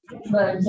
But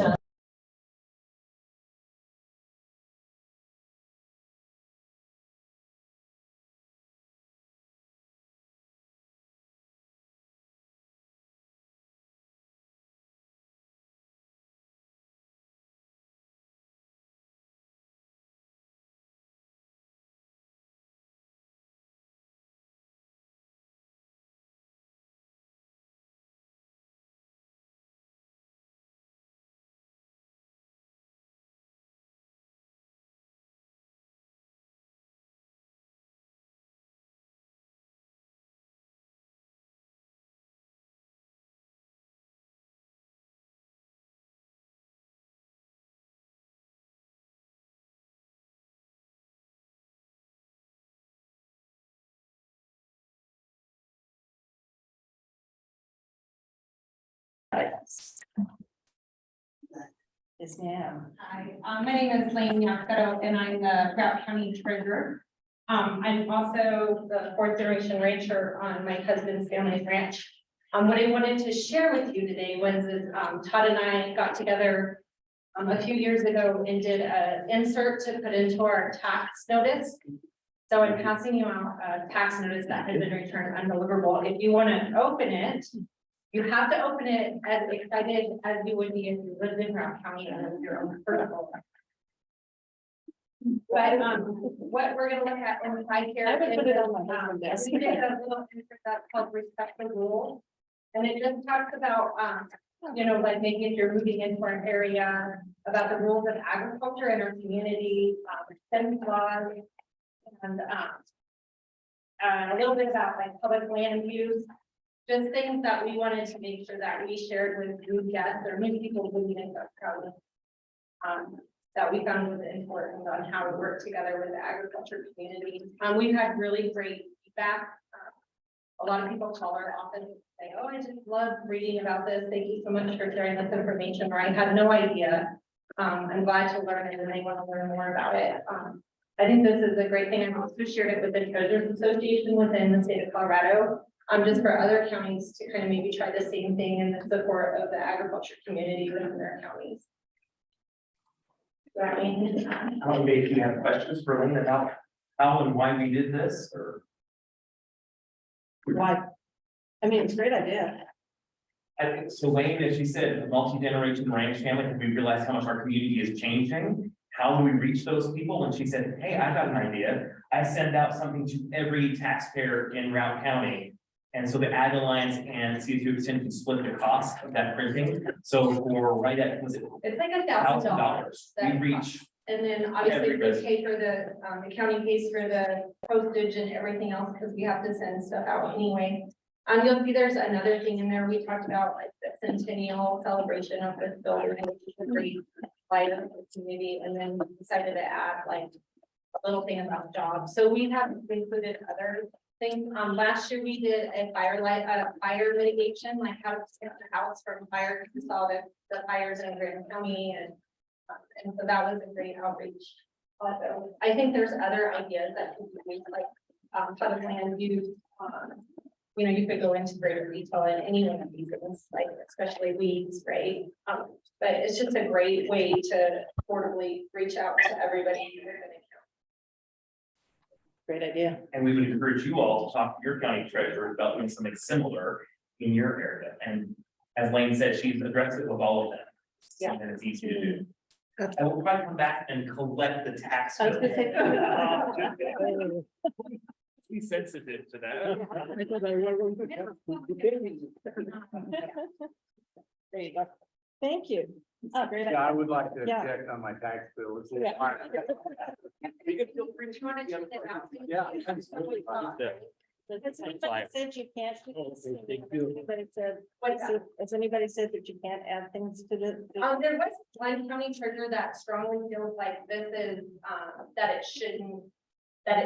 Yes, ma'am. Hi, my name is Lane Yacto and I'm the Pratt County Treasurer. I'm also the fourth generation rancher on my husband's family's ranch. What I wanted to share with you today was, Todd and I got together a few years ago and did an insert to put into our tax notice. So I'm passing you out a tax notice that has been returned undeliverable. If you want to open it, you have to open it as excited as you would be if you lived in Brown County and with your own personal. But what we're gonna look at inside here. I would put it on my is, husband's desk. we did a little insert that's called respect the rules. And it just talks about, like maybe if you're moving into our area, about the rules of agriculture in our community, STEM laws, and a little bit about like public land use. Just things that we wanted to make sure that we shared with new guests or new people living in Cook County. That we found was important on how to work together with the agriculture community. We've had really great feedback. A lot of people call our office and say, oh, I just love reading about this. Thank you so much for sharing this information, or I had no idea. I'm glad to learn it and they want to learn more about it. I think this is a great thing. I've also shared it with the Treasurers Association within the state of Colorado. Just for other counties to kind of maybe try the same thing in the support of the agriculture community within their counties. Maybe you have questions for Lynn about how and why we did this, or? Why? I mean, it's a great idea. I think so, Lane, as she said, a multi-generation ranch family, and we realized how much our community is changing. How do we reach those people? And she said, hey, I got an idea. I send out something to every taxpayer in Route County. And so the Ag Alliance and C2 Extension split the cost of that printing. So for right at, was it It's like $1,000? We reach. And then obviously we Everybody. pay for the county pays for the postage and everything else because we have to send stuff out anyway. You'll see there's another thing in there. We talked about like the centennial celebration of this building, which is a great item for the community, and then we decided to add like a little thing about jobs. So we have included other things. Last year we did a fire mitigation, like how to protect the house from fire. We saw the fires in Grand County, and so that was a great outreach. Also, I think there's other ideas that can be like public land use. You could go into greater detail in any one of these things, like especially weeds, right? But it's just a great way to affordably reach out to everybody. Great idea. And we would encourage you all to talk to your county treasurer about doing something similar in your area. And as Lane said, she's addressed it with all of them. Yeah. And it's easy to do. And we'll probably come back and collect the tax. I was gonna say. Be sensitive to that. There you go. Thank you. Oh, great. Yeah, I would like to Yeah. check on my tax bill. It's- Yeah. You can feel free to. Yeah, absolutely. Has anybody said you can't? Thank you. Anybody said, What's that? has anybody said that you can't add things to the? There was one county treasurer that strongly feels like this is, that it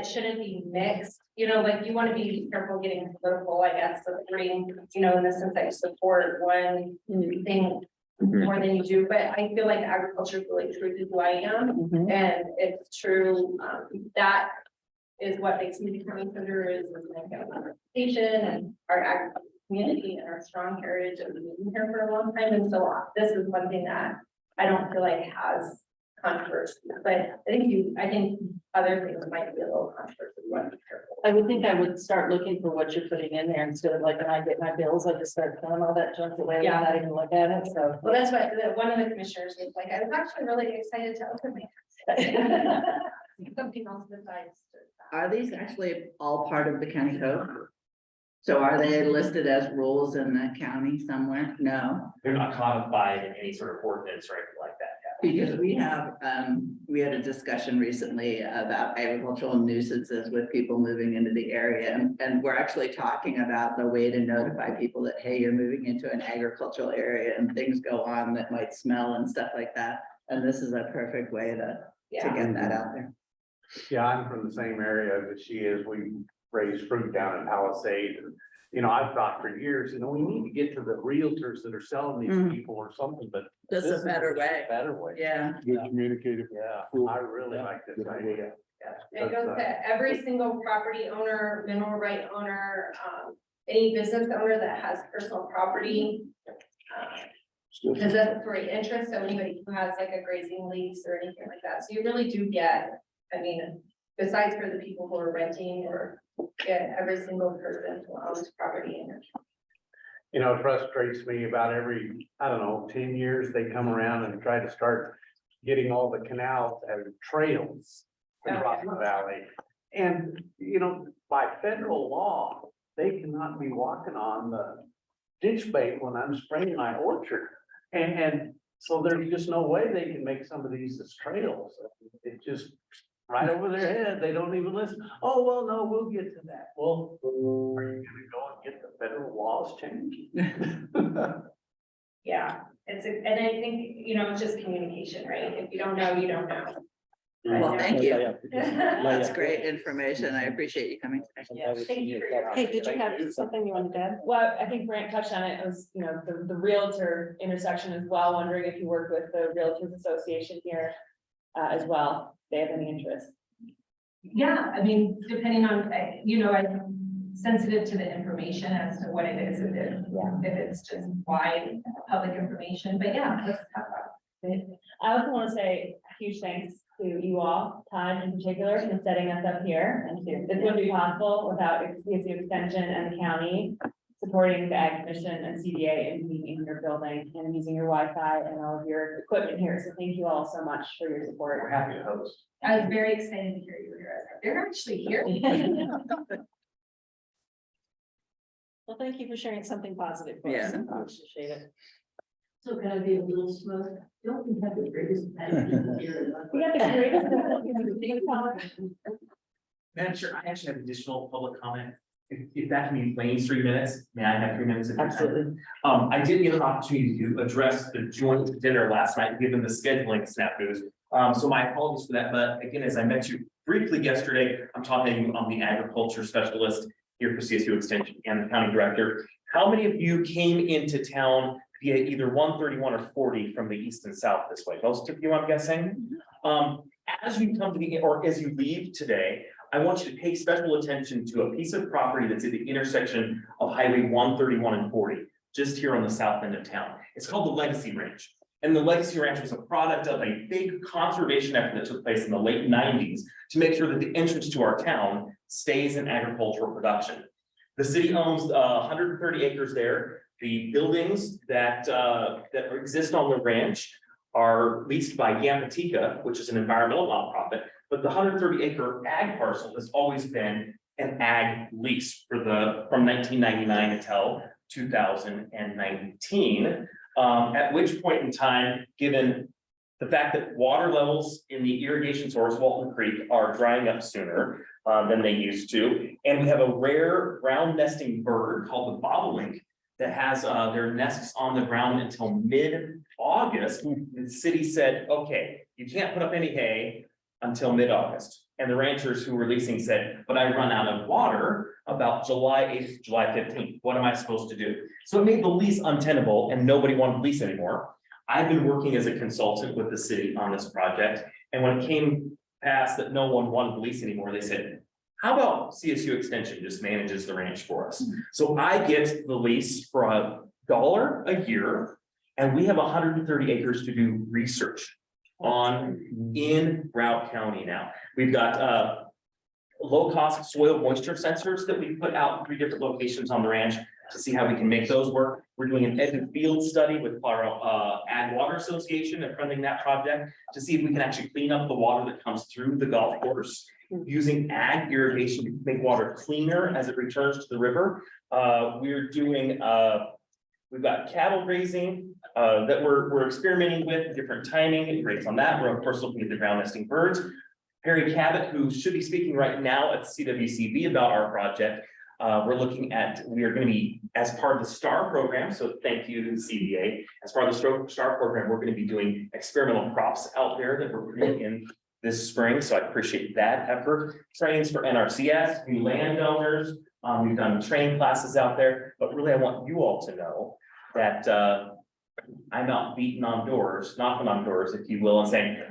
shouldn't be mixed. Like you want to be careful getting political, I guess, supporting, in the sense that you support one thing more than you do. But I feel like agriculture is really true to who I am. And it's true, that is what makes me the county treasurer is my reputation and our agriculture community and our strong heritage of being here for a long time. And so this is one thing that I don't feel like has controversy, but I think other things might be a little controversial. We want to be careful. I would think I would start looking for what you're putting in there instead of like when I get my bills, I just start throwing all that junk away and Yeah. not even look at it, so. Well, that's what one of the commissioners was like, I was actually really excited to open my. Something else besides. Are these actually all part of the county code? So are they listed as rules in the county somewhere? No, They're not codified in any sort of ordinance or anything like that. because we had a discussion recently about agricultural nuisances with people moving into the area. And we're actually talking about the way to notify people that, hey, you're moving into an agricultural area and things go on that might smell and stuff like that. And this is a perfect way to Yeah, get that out there. Yeah, I'm from the same area that she is. We raise fruit down in Palisade. And, you know, I've thought for years, we need to get to the realtors that are selling these Mhm. people or something, but. This is a better way. Better way. Yeah. Good communicative. Yeah, I really like this idea. it goes to every single property owner, mineral right owner, any business owner that has personal property. Possessory interest, so anybody who has like a grazing lease or anything like that, so you really do get, I mean, besides for the people who are renting or get every single person who owns property in it. You know, it frustrates me about every, I don't know, 10 years, they come around and try to start getting all the canals as trails across the valley. And, by federal law, they cannot be walking on the ditch bank when I'm spraying my orchard. And so there's just no way they can make some of these as trails. It just right over their head. They don't even listen. Oh, well, no, we'll get to that. Well, are you gonna go and get the federal laws changed? Yeah, and I think, it's just communication, right? If you don't know, you don't know. Well, thank you. That's That's great information. I appreciate you coming today. Yeah, thank you for your. Hey, did you have something you wanted to add? Well, I think Brant touched on it, it was, the Realtor intersection as well, wondering if you work with the Realtors Association here as well, if they have any interest. Yeah, I mean, depending on, I'm sensitive to the information as to what it is, if it's just wide public information, but yeah, let's talk about it. I also want to say a huge thanks to you all, Todd in particular, for setting us up here. Thank you. This wouldn't be possible without CSU Extension and the county supporting the Ag Commission and CDA in being in your building and using your Wi-Fi and all of your equipment here. So thank you all so much for your support. We're happy to host. I was very excited to hear you were here. They're actually here. Well, thank you for sharing something positive for us. Yeah. I appreciate it. So can I be a little smug? Don't we have the greatest passion here? We got the greatest. Madam Chair, I actually have additional public comment. If that can be plain 3 minutes, may I have 3 minutes? of your time? Absolutely. I did get an opportunity to address the joint dinner last night, given the scheduling snafus. So my apologies for that, but again, as I met you briefly yesterday, I'm talking to you on the agriculture specialist here for CSU Extension and the county director. How many of you came into town via either 131 or 40 from the east and south this way? Most of you, I'm guessing. As you come to the, or as you leave today, I want you to pay special attention to a piece of property that's at the intersection of Highway 131 and 40, just here on the south end of town. It's called the Legacy Ranch. And the Legacy Ranch was a product of a big conservation effort that took place in the late 90s to make sure that the entrance to our town stays in agricultural production. The city owns 130 acres there. The buildings that exist on the ranch are leased by Yamatika, which is an environmental nonprofit, but the 130-acre ag parcel has always been an ag lease from 1999 until 2019. At which point in time, given the fact that water levels in the irrigation source, Walton Creek, are drying up sooner than they used to, and we have a rare ground nesting bird called the bobolink that has their nests on the ground until mid-August. The city said, okay, you can't put up any hay until mid-August. And the ranchers who were leasing said, but I run out of water about July 8th, July 15th. What am I supposed to do? So it made the lease untenable and nobody wanted to lease anymore. I've been working as a consultant with the city on this project. And when it came past that no one wanted to lease anymore, they said, how about CSU Extension just manages the ranch for us? So I get the lease for $1 a year, and we have 130 acres to do research on in Routt County now. We've got low-cost soil moisture sensors that we put out in 3 different locations on the ranch to see how we can make those work. We're doing an edge and field study with our Ag Water Association and funding that project to see if we can actually clean up the water that comes through the golf course using ag irrigation to make water cleaner as it returns to the river. We're doing, we've got cattle grazing that we're experimenting with, different timing rates on that. We're of course looking at the ground nesting birds. Perry Cabot, who should be speaking right now at CWCB about our project. We're looking at, we are going to be, as part of the STAR program, so thank you to the CDA, as part of the STAR program, we're going to be doing experimental crops out there that we're putting in this spring, so I appreciate that effort. Trainings for NRCS, new landowners, we've done training classes out there, but really I want you all to know that I'm out beating on doors, knocking on doors, if you will, and saying,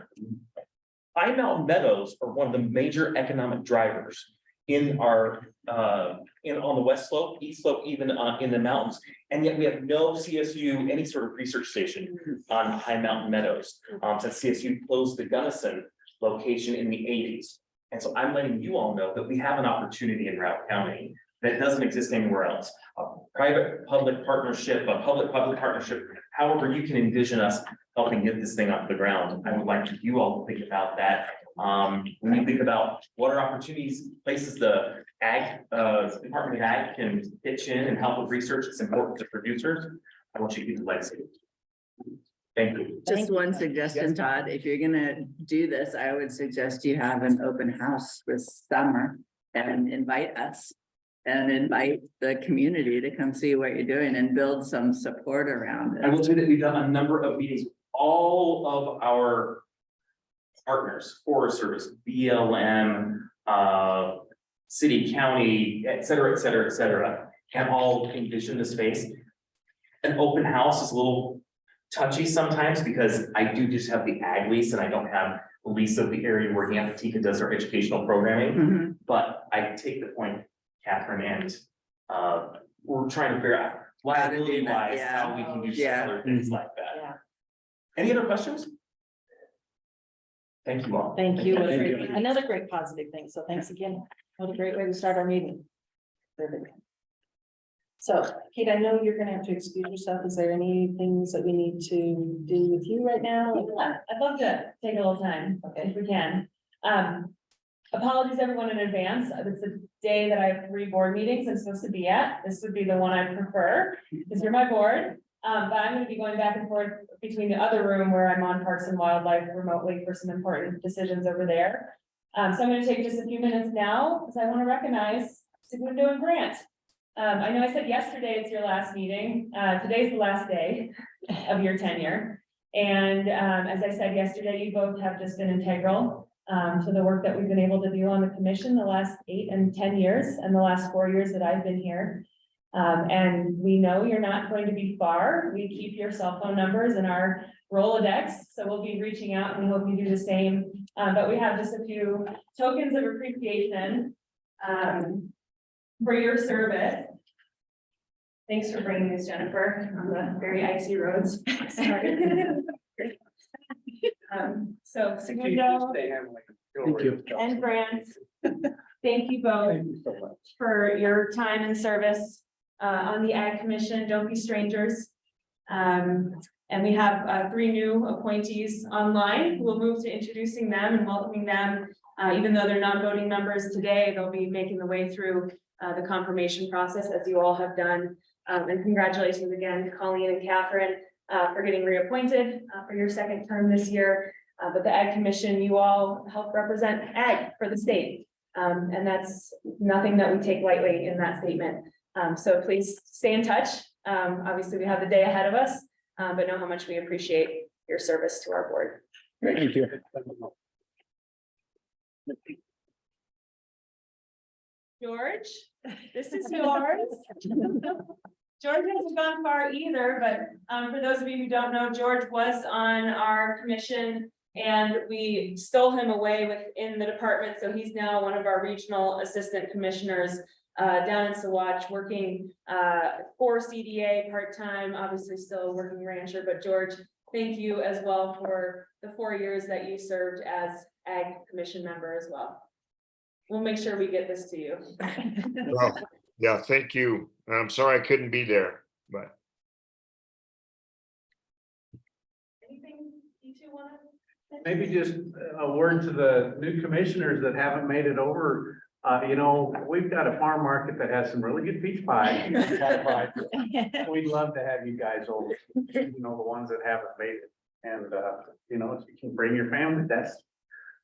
High Mountain Meadows are one of the major economic drivers in our, on the west slope, east slope, even in the mountains. And yet we have no CSU, any sort of research station on High Mountain Meadows, since CSU closed the Gunnison location in the 80s. And so I'm letting you all know that we have an opportunity in Routt County that doesn't exist anywhere else. A private-public partnership, a public-public partnership, however you can envision us helping get this thing off the ground. I would like you all to think about that. When you think about what are opportunities, places the Ag, Department of Ag can pitch in and help with research, it's important to producers. I want you to be the legacy. Thank you. Just one suggestion, Todd, if you're gonna do this, I would suggest you have an open house this summer and invite us. And invite the community to come see what you're doing and build some support around I it. will say that we've done a number of meetings with all of our partners, Forest Service, BLM, city, county, et cetera, can all envision the space. An open house is a little touchy sometimes because I do just have the ag lease and I don't have a lease of the area where Yantica does our educational programming. Mhm. But I take the point, Catherine, and we're trying to figure out How to do liability that, wise, yeah. how we can do Yeah. some other things like that. Yeah. Any other questions? Thank you all. Thank you. Thank you. Another great positive thing. So thanks again. What a great way to start our meeting. Perfect. So Kate, I know you're gonna have to excuse yourself. Is there any things that we need to do with you right now? Yeah, I'd love to take a little time, if we can. Apologies everyone in advance. It's a day that I have 3 board meetings I'm supposed to be at. This would be the one I prefer, because you're my board. But I'm gonna be going back and forth between the other room where I'm on Parks and Wildlife remotely for some important decisions over there. So I'm gonna take just a few minutes now, because I want to recognize Segundo and Grant. I know I said yesterday it's your last meeting. Today's the last day of your tenure. And as I said yesterday, you both have just been integral to the work that we've been able to do on the commission the last 8 and 10 years and the last 4 years that I've been here. And we know you're not going to be far. We keep your cell phone numbers in our Rolodex, so we'll be reaching out and we hope you do the same. But we have just a few tokens of appreciation for your service. Thanks for bringing this, Jennifer, on the very icy roads. So Segundo Thank you. and Grant, thank you both Thank you so much. for your time and service on the Ag Commission. Don't be strangers. And we have 3 new appointees online. We'll move to introducing them and welcoming them. Even though they're not voting members today, they'll be making the way through the confirmation process as you all have done. And congratulations again to Colleen and Catherine for getting reappointed for your 2nd term this year. But the Ag Commission, you all help represent ag for the state. And that's nothing that we take lightly in that statement. So please stay in touch. Obviously, we have the day ahead of us, but know how much we appreciate your service to our board. Thank you. George, this is yours. George hasn't gone far either, but for those of you who don't know, George was on our commission And we stole him away within the department, so he's now one of our regional assistant commissioners down in Saguache, working for CDA part-time, obviously still a working rancher, but George, thank you as well for the 4 years that you served as Ag Commission member as well. We'll make sure we get this to you. Well, yeah, thank you. I'm sorry I couldn't be there, but Anything you two want to? Maybe just a word to the new commissioners that haven't made it over. You know, we've got a farm market that has some really good peach pie. We'd love to have you guys over, you know, the ones that haven't made it. And, you know, if you can bring your family, that's,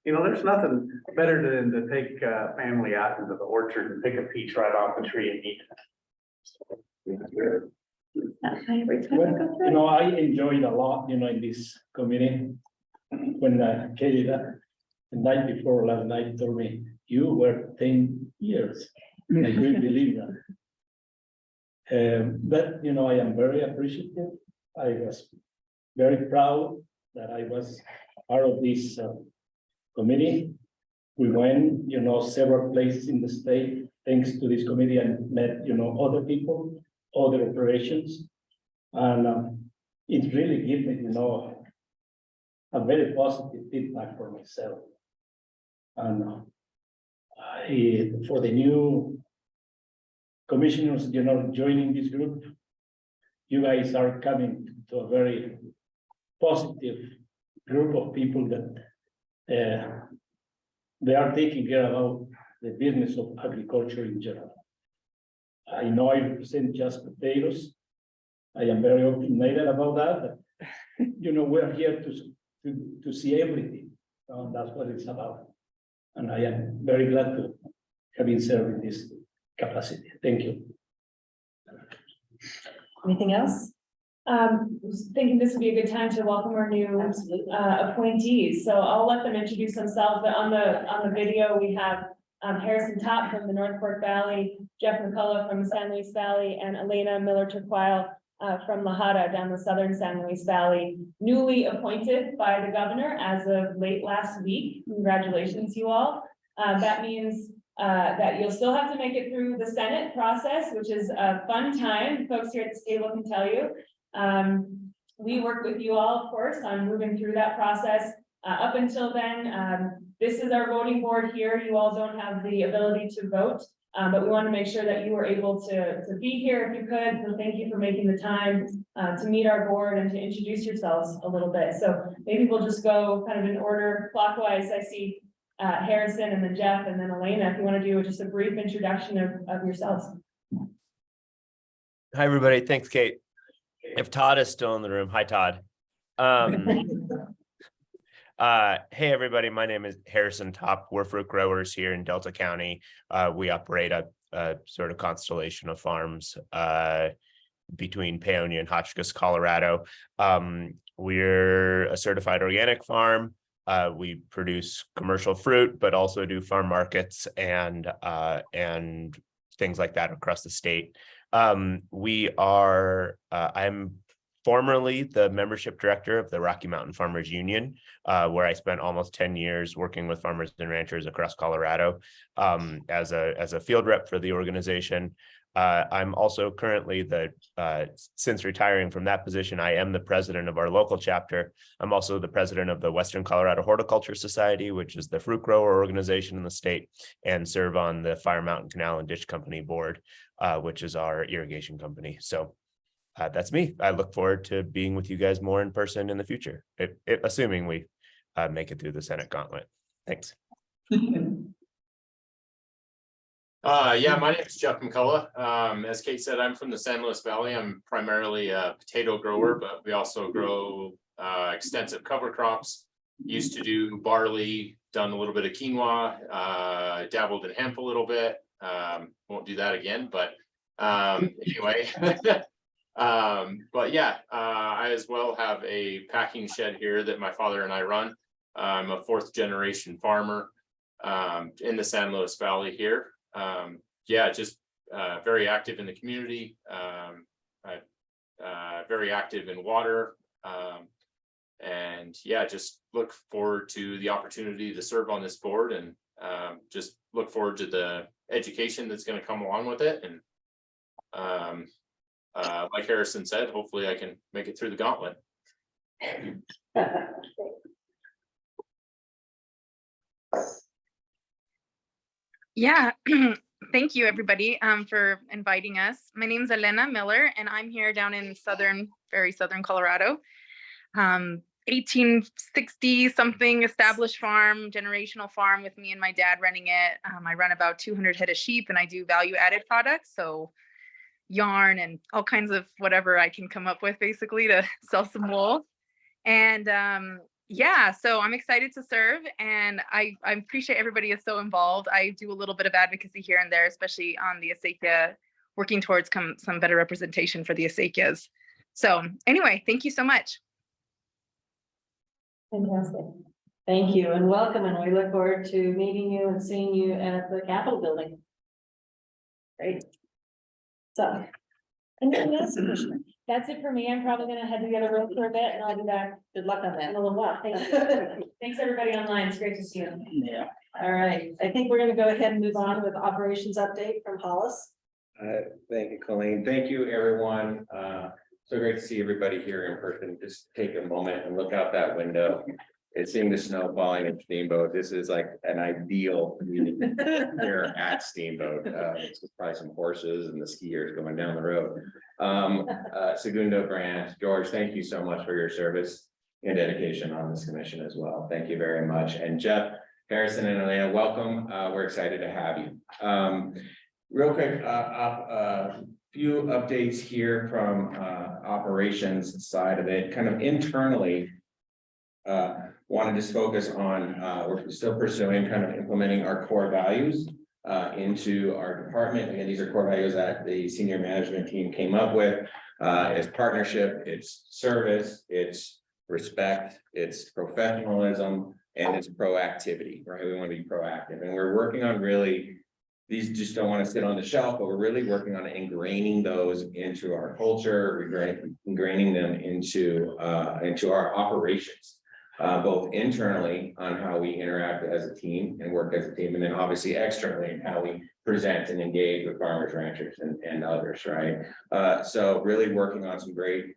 you know, there's nothing better than to take family out into the orchard and pick a peach right off the tree and eat it. Well, you know, I enjoyed a lot, you know, in this committee. When Katie, the night before last night told me, you were 10 years. I really believe that. But, you know, I am very appreciative. I was very proud that I was part of this committee. We went, you know, several places in the state, thanks to this committee, and met, you know, other people, other operations. And it really gave me, you know, a very positive feedback for myself. And for the new commissioners, you know, joining this group, you guys are coming to a very positive group of people that they are taking care about the business of agriculture in general. I know I represent just potatoes. I am very opinionated about that, but you know, we're here to see everything. That's what it's about. And I am very glad to have been served in this capacity. Thank you. Anything else? Was thinking this would be a good time to welcome our new appointees. So I'll let them introduce themselves, but on the video, we have Harrison Top from the North Fork Valley, Jeff McCullough from the San Luis Valley, and Elena Miller-Turquile from La Jara down the southern San Luis Valley, newly appointed by the governor as of late last week. Congratulations, you all. That means that you'll still have to make it through the Senate process, which is a fun time. Folks here at the table can tell you. We work with you all, of course, on moving through that process. Up until then, this is our voting board here. You all don't have the ability to vote, but we want to make sure that you were able to be here if you could. So thank you for making the time to meet our board and to introduce yourselves a little bit. So maybe we'll just go kind of in order clockwise. I see Harrison and then Jeff and then Elena, if you want to do just a brief introduction of yourselves. Hi, everybody. Thanks, Kate. If Todd is still in the room, hi, Todd. Hey, everybody. My name is Harrison Top. We're fruit growers here in Delta County. We operate a sort of constellation of farms between Paonia and Hotchkiss, Colorado. We're a certified organic farm. We produce commercial fruit, but also do farm markets and things like that across the state. I'm formerly the membership director of the Rocky Mountain Farmers Union, where I spent almost 10 years working with farmers and ranchers across Colorado as a field rep for the organization. I'm also currently since retiring from that position, I am the president of our local chapter. I'm also the president of the Western Colorado Horticulture Society, which is the fruit grower organization in the state, and serve on the Fire Mountain Canal and Ditch Company board, which is our irrigation company. So that's me. I look forward to being with you guys more in person in the future, assuming we make it through the Senate gauntlet. Thanks. Yeah, my name is Jeff McCullough. As Kate said, I'm from the San Luis Valley. I'm primarily a potato grower, but we also grow extensive cover crops. Used to do barley, done a little bit of quinoa, dabbled in hemp a little bit. Won't do that again, but anyway. But yeah, I as well have a packing shed here that my father and I run. I'm a 4th generation farmer in the San Luis Valley here. Yeah, just very active in the community, very active in water, And yeah, just look forward to the opportunity to serve on this board, and just look forward to the education that's going to come along with it. And like Harrison said, hopefully I can make it through the gauntlet. Yeah, thank you, everybody, for inviting us. My name's Elena Miller, and I'm here down in very southern Colorado. 1860 something established farm, generational farm with me and my dad running it. I run about 200 head of sheep, and I do value added products. So yarn and all kinds of whatever I can come up with basically to sell some wool. And yeah, so I'm excited to serve, and I appreciate everybody is so involved. I do a little bit of advocacy here and there, especially on the acequia, working towards some better representation for the acequias. So anyway, thank you so much. Fantastic. Thank you and welcome, and we look forward to meeting you and seeing you at the Capitol building. Great. So, anything else, Commissioner? That's it for me. I'm probably gonna head to the other room for a bit and I'll be back Good luck on in that. a little while. Thank you. Thanks, everybody online. It's great to see you. Yeah. All right, I think we're gonna go ahead and move on with operations update from Hollis. Thank you, Colleen. Thank you, everyone. So great to see everybody here in person. Just take a moment and look out that window. It's seeing the snow falling at Steamboat. This is like an ideal meeting here at Steamboat. It's probably some horses and the skiers going down the road. Segundo Brandt, George, thank you so much for your service and dedication on this commission as well. Thank you very much. And Jeff, Harrison, and Elena, welcome. We're excited to have you. Real quick, few updates here from operations side of it, kind of internally. Want to just focus on, we're still pursuing kind of implementing our core values into our department. Again, these are core values that the senior management team came up with. It's partnership, it's service, it's respect, it's professionalism, and it's proactivity, right? We want to be proactive, and we're working on really, these just don't want to sit on the shelf, but we're really working on ingraining those into our culture, ingraining them into our operations. Both internally on how we interact as a team and work as a team, and then obviously externally in how we present and engage with farmers, ranchers, and others, right? So really working on some great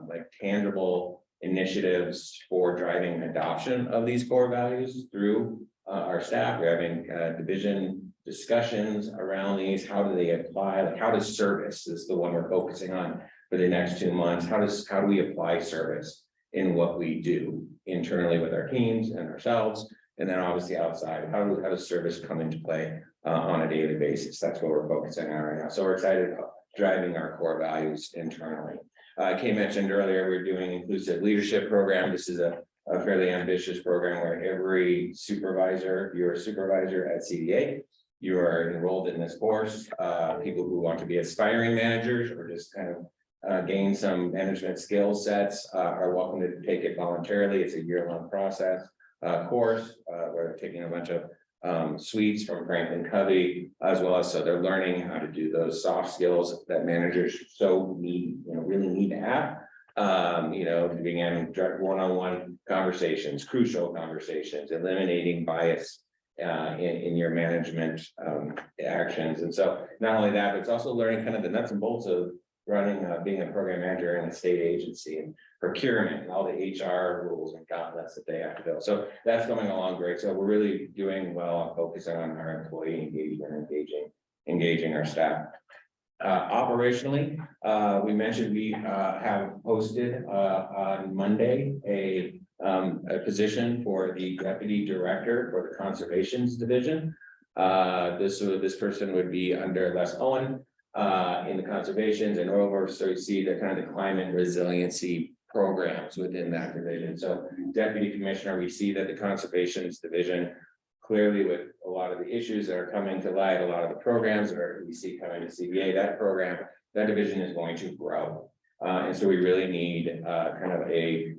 like tangible initiatives for driving adoption of these core values through our staff. We're having division discussions around these. How do they apply? Like, how does service is the one we're focusing on for the next 2 months? How do we apply service in what we do internally with our teams and ourselves, and then obviously outside? How does service come into play on a daily basis? That's what we're focusing on right now. So we're excited about driving our core values internally. Kay mentioned earlier, we're doing inclusive leadership program. This is a fairly ambitious program where every supervisor, if you're a supervisor at CDA, you are enrolled in this course. People who want to be aspiring managers or just kind of gain some management skill sets are welcome to take it voluntarily. It's a year-long process course. We're taking a bunch of suites from Franklin Covey, as well as so they're learning how to do those soft skills that managers so need, really need to have. Being in one-on-one conversations, crucial conversations, eliminating bias in your management actions. And so not only that, but it's also learning kind of the nuts and bolts of running, being a program manager in a state agency and procurement and all the HR rules and gauntlets that they have to go. So that's going along great. So we're really doing well on focusing on our employee engagement, engaging our staff. Operationally, we mentioned we have posted on Monday a position for the deputy director for the conservations division. This person would be under Les Owen in the conservations and over, so you see the kind of the climate resiliency programs within that division. So deputy commissioner, we see that the conservations division clearly with a lot of the issues that are coming to light, a lot of the programs that we see coming to CBA, that division is going to grow. And so we really need kind of a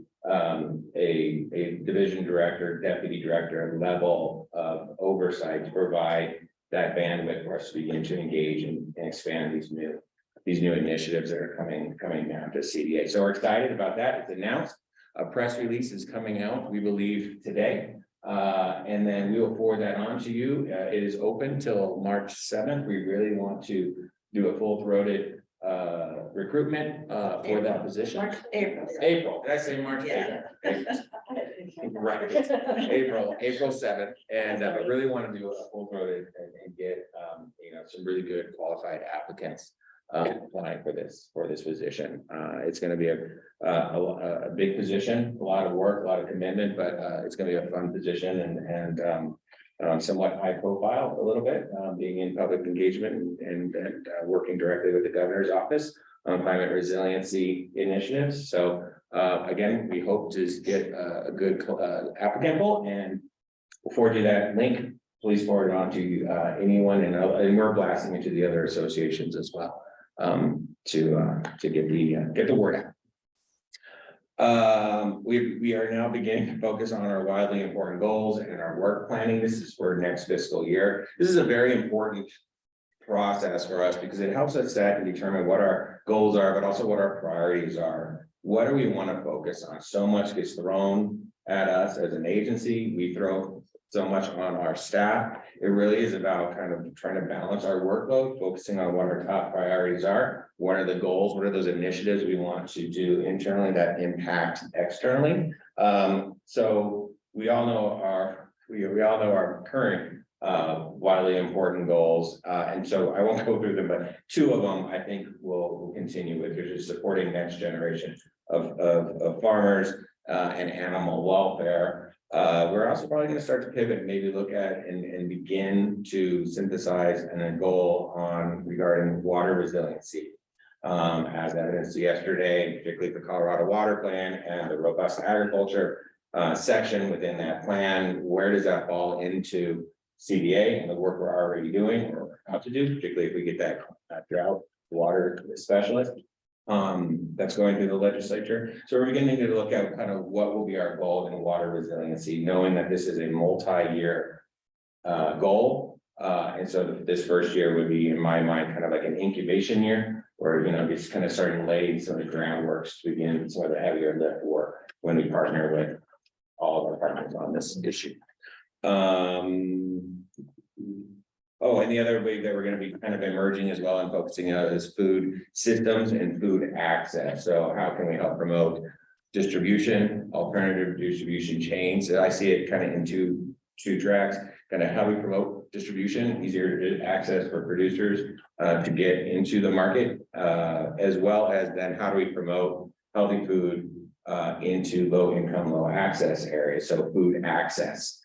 division director, deputy director level of oversight to provide that bandwidth for us to begin to engage and expand these new initiatives that are coming down to CDA. So we're excited about that. It's announced. A press release is coming out, we believe, today. And then we will forward that on to you. It is open till March 7th. We really want to do a full-throated recruitment for that position. April, did I say March? Yeah. April. Right, April 7th, and I really want to do a full-throated and get, some really good qualified applicants applying for this position. It's gonna be a big position, a lot of work, a lot of commitment, but it's gonna be a fun position and somewhat high profile a little bit, being in public engagement and working directly with the governor's office on climate resiliency initiatives. So again, we hope to get a good applicant pool, and we'll forward you that link. Please forward it on to anyone, and we're blasting into the other associations as well to get the word out. We are now beginning to focus on our wildly important goals and our work planning. This is for next fiscal year. This is a very important process for us because it helps us set and determine what our goals are, but also what our priorities are. What do we want to focus on? So much gets thrown at us as an agency. We throw so much on our staff. It really is about kind of trying to balance our workload, focusing on what our top priorities are. What are the goals? What are those initiatives we want to do internally that impact externally? So we all know our current wildly important goals. And so I won't go through them, but two of them I think we'll continue with, which is supporting next generation of farmers and animal welfare. We're also probably going to start to pivot, and maybe look at and begin to synthesize a goal regarding water resiliency. As evidenced yesterday, particularly the Colorado Water Plan and the robust agriculture section within that plan. Where does that fall into CDA and the work we're already doing or how to do, particularly if we get that drought water specialist that's going through the legislature. So we're beginning to look at kind of what will be our goal in water resiliency, knowing that this is a multi-year goal. And so this first year would be, in my mind, kind of like an incubation year where, it's kind of starting laying some of the groundworks to begin some of the heavier lift work when we partner with all of our partners on this issue. Oh, and the other way that we're going to be kind of emerging as well and focusing on is food systems and food access. So how can we help promote distribution, alternative distribution chains? So I see it kind of in two tracks, kind of how we promote distribution, easier to access for producers to get into the market, as well as then how do we promote healthy food into low income, low access areas. So food access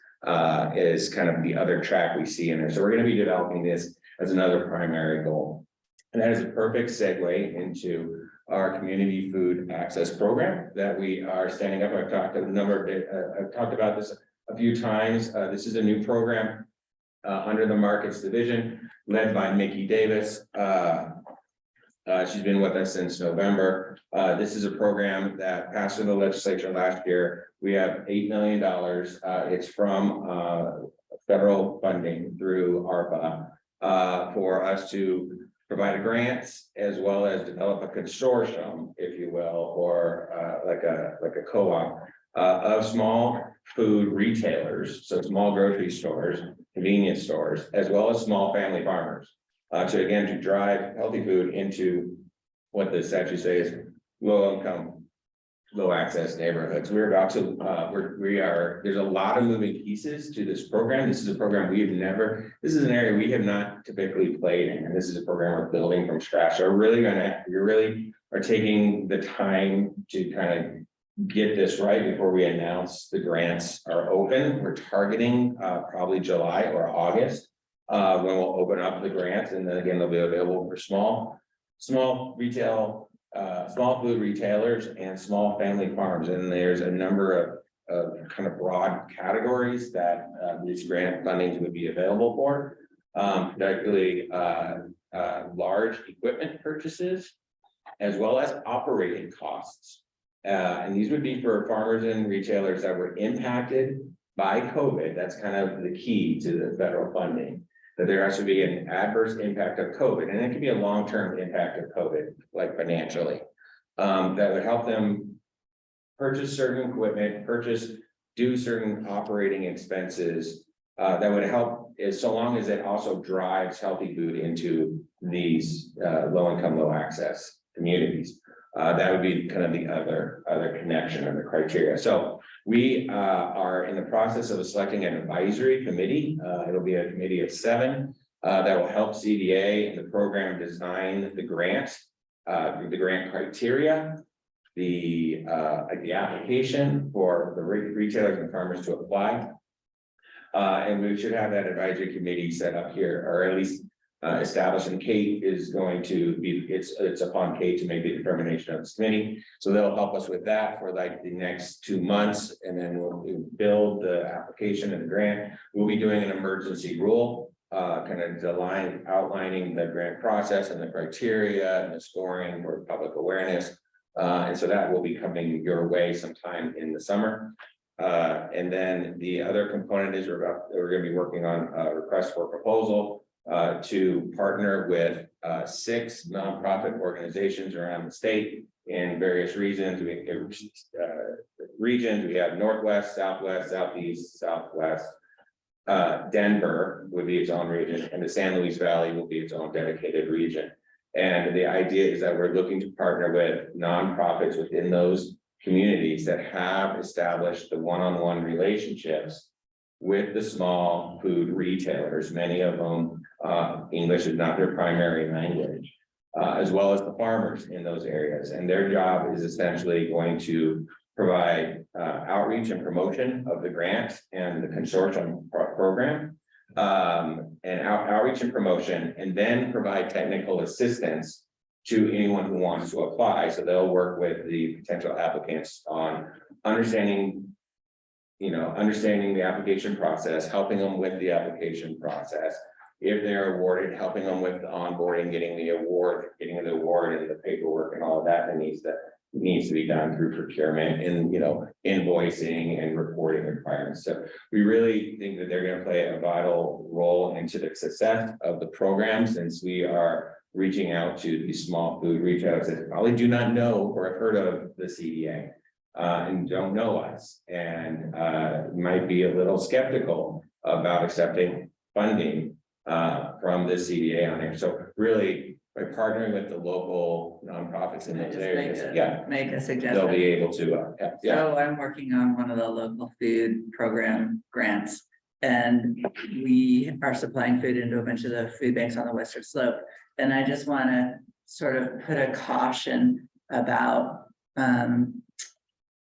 is kind of the other track we see in there. So we're going to be developing this as another primary goal. And that is a perfect segue into our community food access program that we are standing up. I've talked about this a few times. This is a new program under the markets division led by Mickey Davis. She's been with us since November. This is a program that passed through the legislature last year. We have $8 million. It's from federal funding through ARPA for us to provide grants as well as develop a consortium, if you will, or like a co-op of small food retailers, so small grocery stores, convenience stores, as well as small family farmers. To drive healthy food into what the statute says, low income, low access neighborhoods. We're about to, there's a lot of moving pieces to this program. This is a program this is an area we have not typically played in. And this is a program we're building from scratch. So we really are taking the time to kind of get this right before we announce the grants are open. We're targeting probably July or August. When we'll open up the grants, and then again, they'll be available for small retail, small food retailers and small family farms. And there's a number of kind of broad categories that these grant fundings would be available for, particularly large equipment purchases, as well as operating costs. And these would be for farmers and retailers that were impacted by COVID. That's kind of the key to the federal funding. That there has to be an adverse impact of COVID, and it can be a long-term impact of COVID, like financially, that would help them purchase certain equipment, do certain operating expenses. That would help, is so long as it also drives healthy food into these low income, low access communities. That would be kind of the other connection or the criteria. So we are in the process of selecting an advisory committee. It'll be a committee of 7 that will help CDA and the program design the grant criteria, the application for the retailers and farmers to apply. And we should have that advisory committee set up here, or at least established, and Kate is going to be, it's upon Kate to make the determination of this committee. So they'll help us with that for like the next 2 months, and then we'll build the application and the grant. We'll be doing an emergency rule, kind of outlining the grant process and the criteria and the scoring for public awareness. And so that will be coming your way sometime in the summer. And then the other component is we're going to be working on a request for proposal to partner with 6 nonprofit organizations around the state in various regions. We have Northwest, Southwest, Southeast, Southwest. Denver would be its own region, and the San Luis Valley will be its own dedicated region. And the idea is that we're looking to partner with nonprofits within those communities that have established the one-on-one relationships with the small food retailers, many of them English is not their primary language, as well as the farmers in those areas. And their job is essentially going to provide outreach and promotion of the grant and the consortium program, and outreach and promotion, and then provide technical assistance to anyone who wants to apply. So they'll work with the potential applicants on understanding the application process, helping them with the application process. If they're awarded, helping them with the onboarding, getting the award and the paperwork and all of that needs to be done through procurement and, invoicing and reporting requirements. So we really think that they're going to play a vital role into the success of the program, since we are reaching out to these small food retailers that probably do not know or have heard of the CDA and don't know us, and might be a little skeptical about accepting funding from the CDA on there. So really, by partnering with the local nonprofits in those areas, Make a suggestion. they'll be able to, So I'm working on one of the local food program grants, and we are supplying food into a bunch of the food banks on the Western Slope. And I just want to sort of put a caution about,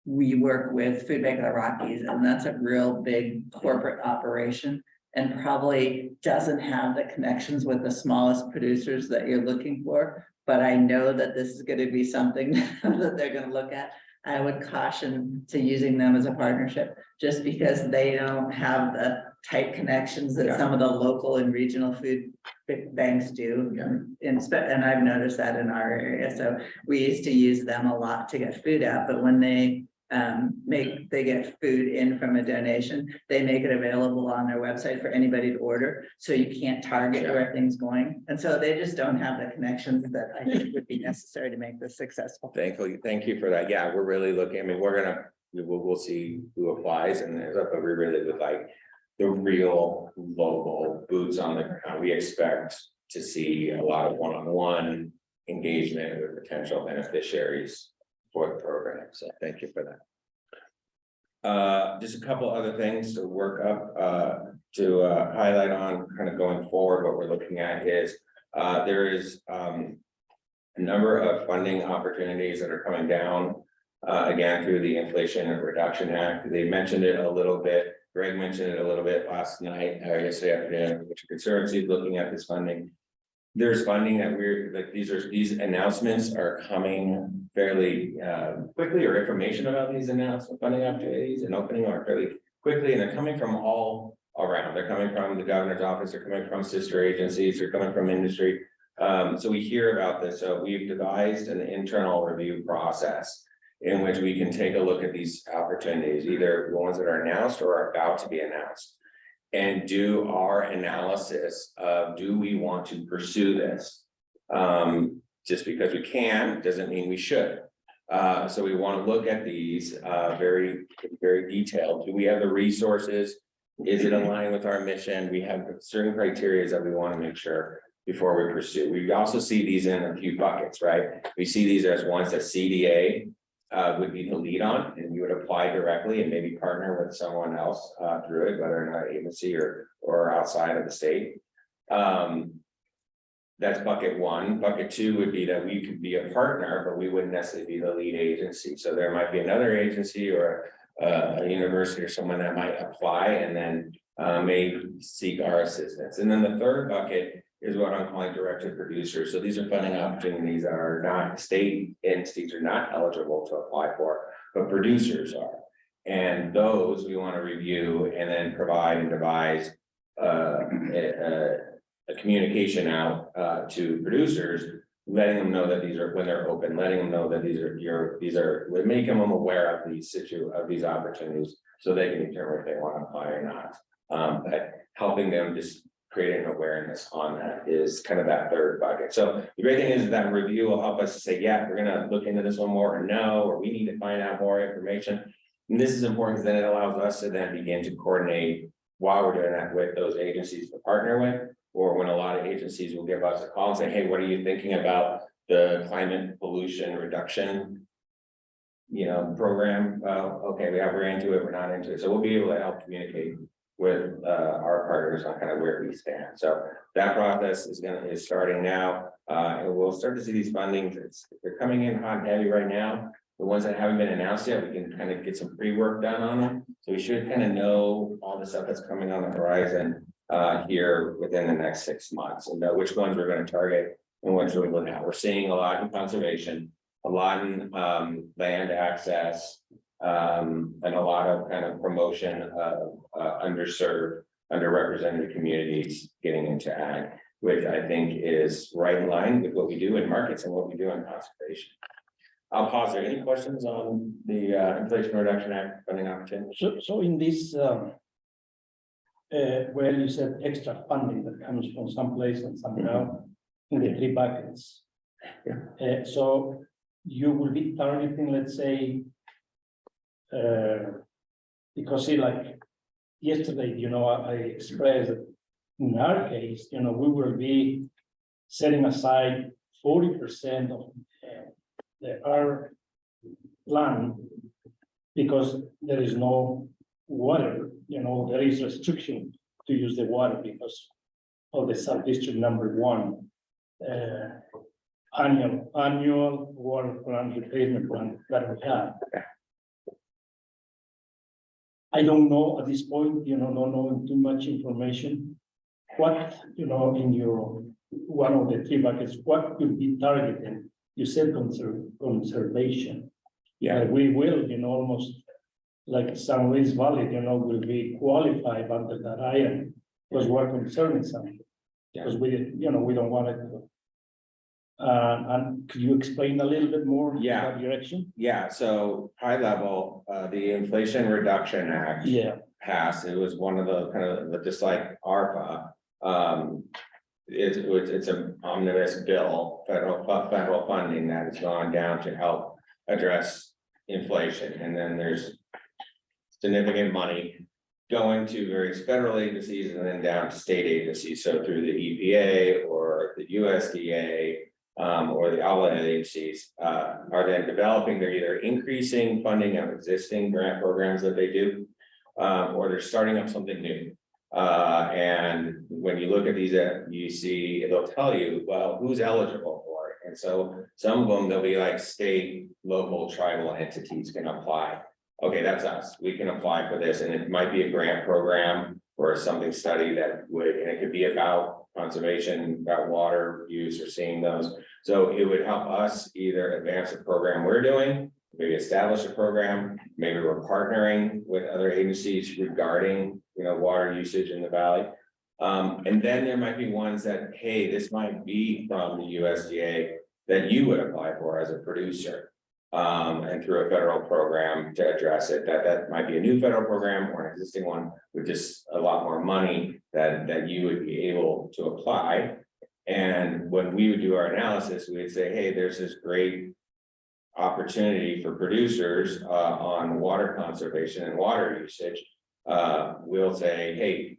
we work with Food Bank of the Rockies, and that's a real big corporate operation, and probably doesn't have the connections with the smallest producers that you're looking for. But I know that this is going to be something that they're going to look at. I would caution to using them as a partnership, just because they don't have the tight connections that some of the local and regional food banks do. And I've noticed that in our area. So we used to use them a lot to get food out, but when they get food in from a donation, they make it available on their website for anybody to order. So you can't target where things going. And so they just don't have the connections that I think would be necessary to make this successful. thank you for that. Yeah, we're really looking, I mean, we'll see who applies, and but we really would like the real local boots on the ground. We expect to see a lot of one-on-one engagement with potential beneficiaries for the program. So thank you for that. Just a couple other things to work up, to highlight on kind of going forward. What we're looking at is there is a number of funding opportunities that are coming down again through the Inflation Reduction Act. They mentioned it a little bit. Greg mentioned it a little bit last night or yesterday afternoon, which Conservancy is looking at this funding. There's funding that we're like, these announcements are coming fairly quickly, or information about these announcement funding opportunities and opening are fairly quickly, and they're coming from all around. They're coming from the governor's office, they're coming from sister agencies, they're coming from industry. So we hear about this. So we've devised an internal review process in which we can take a look at these opportunities, either the ones that are announced or are about to be announced, and do our analysis of, do we want to pursue this? Just because we can, doesn't mean we should. So we want to look at these very, very detailed. Do we have the resources? Is it in line with our mission? We have certain criteria that we want to make sure before we pursue. We also see these in a few buckets, right? We see these as ones that CDA would be the lead on, and you would apply directly and maybe partner with someone else through it, whether in our agency or outside of the state. That's bucket one. Bucket two would be that we could be a partner, but we wouldn't necessarily be the lead agency. So there might be another agency or a university or someone that might apply and then may seek our assistance. And then the third bucket is what I'm calling directed producers. So these are funding opportunities that are not state entities are not eligible to apply for, but producers are. And those we want to review and then provide and devise a communication out to producers, letting them know that these are, when they're open, letting them know that we're making them aware of these opportunities so they can determine if they want to apply or not. But helping them just create an awareness on that is kind of that third bucket. So the great thing is that review will help us to say, yeah, we're gonna look into this one more, or no, or we need to find out more information. And this is important because then it allows us to then begin to coordinate while we're doing that with those agencies to partner with, or when a lot of agencies will give us a call and say, hey, what are you thinking about the climate pollution reduction, program? Well, okay, we're into it, we're not into it. So we'll be able to help communicate with our partners on kind of where we stand. So that process is starting now. And we'll start to see these fundings. They're coming in hot and heavy right now. The ones that haven't been announced yet, we can kind of get some pre-work done on them. So we should kind of know all the stuff that's coming on the horizon here within the next 6 months, and know which ones we're going to target and which we look at. We're seeing a lot in conservation, a lot in land access, and a lot of kind of promotion of underserved, underrepresented communities getting into ag, which I think is right in line with what we do in markets and what we do in conservation. I'll pause there. Any questions on the Inflation Reduction Act funding opportunity? So in this, where you said extra funding that comes from someplace and somehow in the three buckets. So you will be targeting, let's say, because see, like yesterday, I expressed that in our case, we will be setting aside 40% of our land because there is no water, there is restriction to use the water because of the sub-district number 1 annual water plan replacement plan that we have. I don't know at this point, not knowing too much information, what, in your one of the three buckets, what could be targeted? You said conservation. Yeah, we will, almost like San Luis Valley, will be qualified under that iron because we're concerning something. Because we don't want it to. And could you explain a little bit more? Yeah. That direction? Yeah, so high level, the Inflation Reduction Act. Yeah. Passed. It was one of the kind of, just like ARPA. It's an omnibus bill, federal funding that has gone down to help address inflation. And then there's significant money going to various federal agencies and then down to state agencies. So through the EPA or the USDA or the outlet agencies are then developing, they're either increasing funding of existing grant programs that they do, or they're starting up something new. And when you look at these, you see, they'll tell you, well, who's eligible for it? And so some of them, they'll be like state, local, tribal entities can apply. Okay, that's us. We can apply for this. And it might be a grant program or something study that would, and it could be about conservation, about water use or seeing those. So it would help us either advance the program we're doing, maybe establish a program, maybe we're partnering with other agencies regarding, water usage in the valley. And then there might be ones that, hey, this might be from the USDA that you would apply for as a producer. And through a federal program to address it, that might be a new federal program or an existing one with just a lot more money that you would be able to apply. And when we would do our analysis, we would say, hey, there's this great opportunity for producers on water conservation and water usage. We'll say, hey,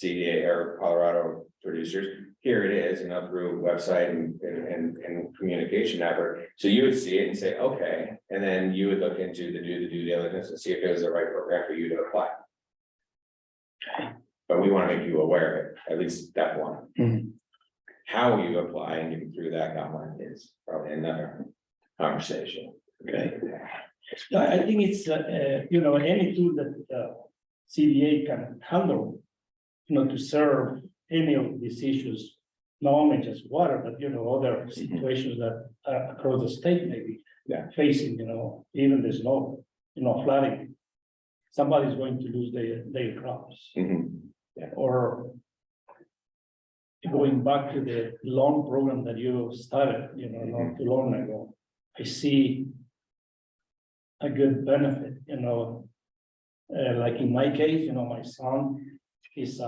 CDA or Colorado producers, here it is, and up through website and communication effort. So you would see it and say, okay, and then you would look into the due diligence and see if it was the right program for you to apply. But we want to make you aware of it, at least step one. Mhm. How you apply and get through that guideline is probably another conversation. Okay. I think it's, any tool that CDA can handle, to serve any of these issues, not only just water, but, other situations that across the state maybe facing, even the snow, flooding. Somebody's going to lose their crops. Or going back to the loan program that you started, not too long ago, I see a good benefit, like in my case, my son is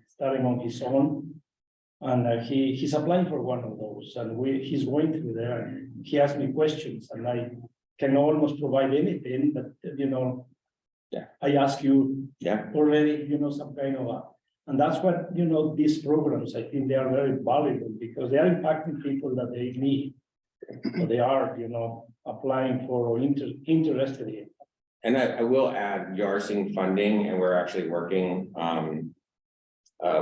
starting on his own. And he's applying for one of those, and he's going through there, and he asked me questions, and I can almost provide anything, but I ask you already, some kind of and that's what, these programs, I think they are very valuable because they are impacting people that they need. Or they are, applying for or interested in. And I will add, you are seeing funding, and we're actually working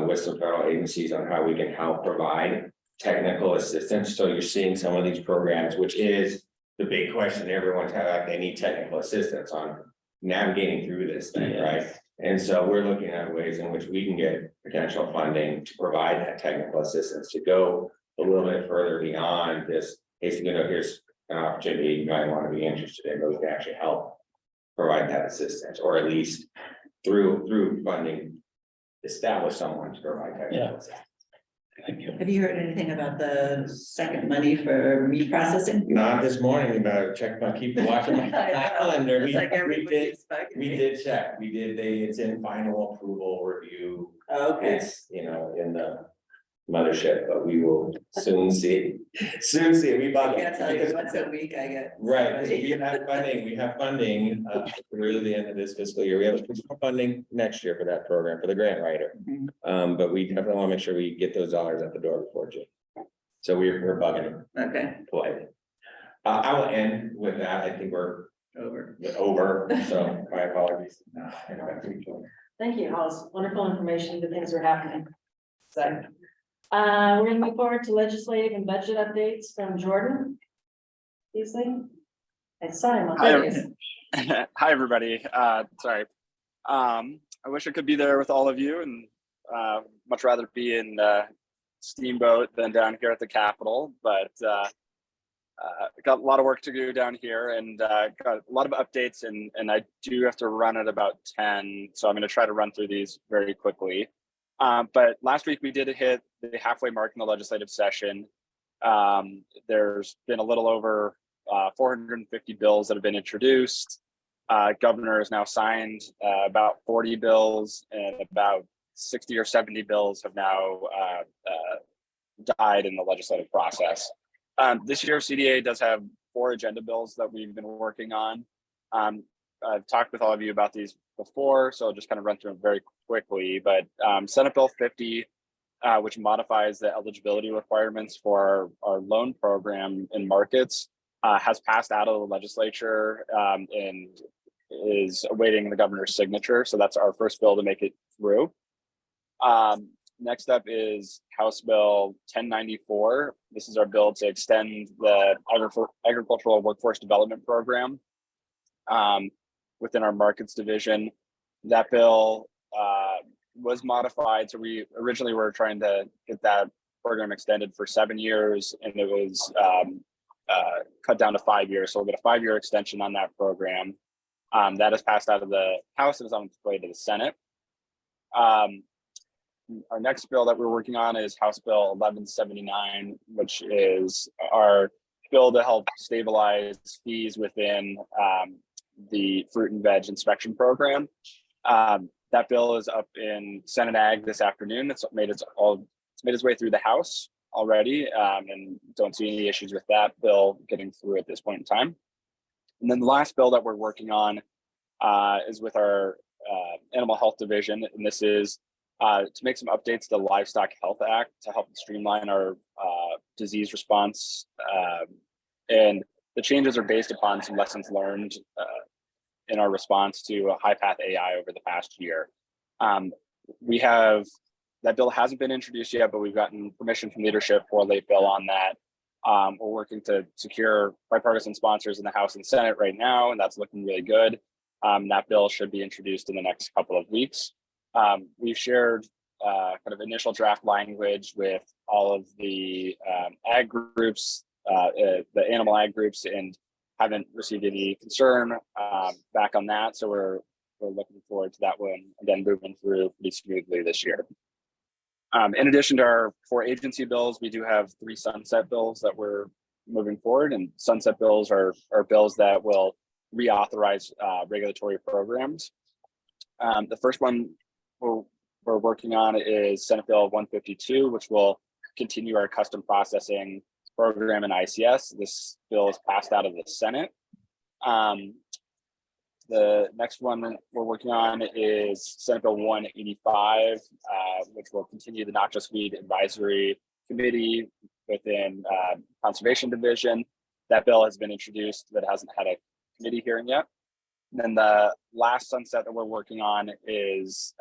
with some federal agencies on how we can help provide technical assistance. So you're seeing some of these programs, which is the big question everyone's had, like they need technical assistance on navigating through this thing, right? And so we're looking at ways in which we can get potential funding to provide that technical assistance to go a little bit further beyond this. If here's an opportunity you might want to be interested in, but we can actually help provide that assistance, or at least through funding, establish someone to provide technical assistance. Thank you. Have you heard anything about the second money for meat processing? Not this morning, but keep watching my calendar. It's like everybody's bugging We me. did check, it's in final approval review. Okay. It's, in the mothership, but we will soon see. We I bought can't tell you it. once a week I get. Right, we have funding through the end of this fiscal year. We have funding next year for that program, for the grant writer. But we definitely want to make sure we get those dollars at the door before June. So we're bugging Okay, politely. I will end with that. I think we're over. so my apologies. Thank you, Hollis. Wonderful information, good things are happening. So, we're gonna move forward to legislative and budget updates from Jordan. Beasley. I saw him. There he is. Hi, everybody. Sorry. I wish I could be there with all of you, and much rather be in Steamboat than down here at the Capitol, but got a lot of work to do down here, and got a lot of updates, and I do have to run at about 10, so I'm going to try to run through these very quickly. But last week we did hit the halfway mark in the legislative session. There's been a little over 450 bills that have been introduced. Governor has now signed about 40 bills, and about 60 or 70 bills have now died in the legislative process. This year, CDA does have 4 agenda bills that we've been working on. I've talked with all of you about these before, so I'll just kind of run through them very quickly. But Senate Bill 50, which modifies the eligibility requirements for our loan program in markets, has passed out of the legislature and is awaiting the governor's signature. So that's our first bill to make it through. Next up is House Bill 1094. This is our bill to extend the agricultural workforce development program within our markets division. That bill was modified. So we originally were trying to get that program extended for 7 years, and it was cut down to 5 years. So we'll get a 5-year extension on that program. That has passed out of the House and is on its way to the Senate. Our next bill that we're working on is House Bill 1179, which is our bill to help stabilize fees within the fruit and veg inspection program. That bill is up in Senate Ag this afternoon. It's made its way through the House. already, and don't see any issues with that bill getting through at this point in time. And then the last bill that we're working on is with our Animal Health Division, and this is to make some updates to the Livestock Health Act to help streamline our disease response. And the changes are based upon some lessons learned in our response to HiPath AI over the past year. We have, that bill hasn't been introduced yet, but we've gotten permission from leadership for a late bill on that. We're working to secure bipartisan sponsors in the House and Senate right now, and that's looking really good. That bill should be introduced in the next couple of weeks. We've shared kind of initial draft language with all of the ag groups, the animal ag groups, and haven't received any concern back on that. So we're looking forward to that one, again, moving through pretty smoothly this year. In addition to our 4 agency bills, we do have 3 sunset bills that we're moving forward, and sunset bills are bills that will reauthorize regulatory programs. The first one we're working on is Senate Bill 152, which will continue our custom processing program in ICS. This bill is passed out of the Senate. The next one we're working on is Senate Bill 185, which will continue the Noxious Weed Advisory Committee within Conservation Division. That bill has been introduced, but hasn't had a committee hearing yet. And then the last sunset that we're working on is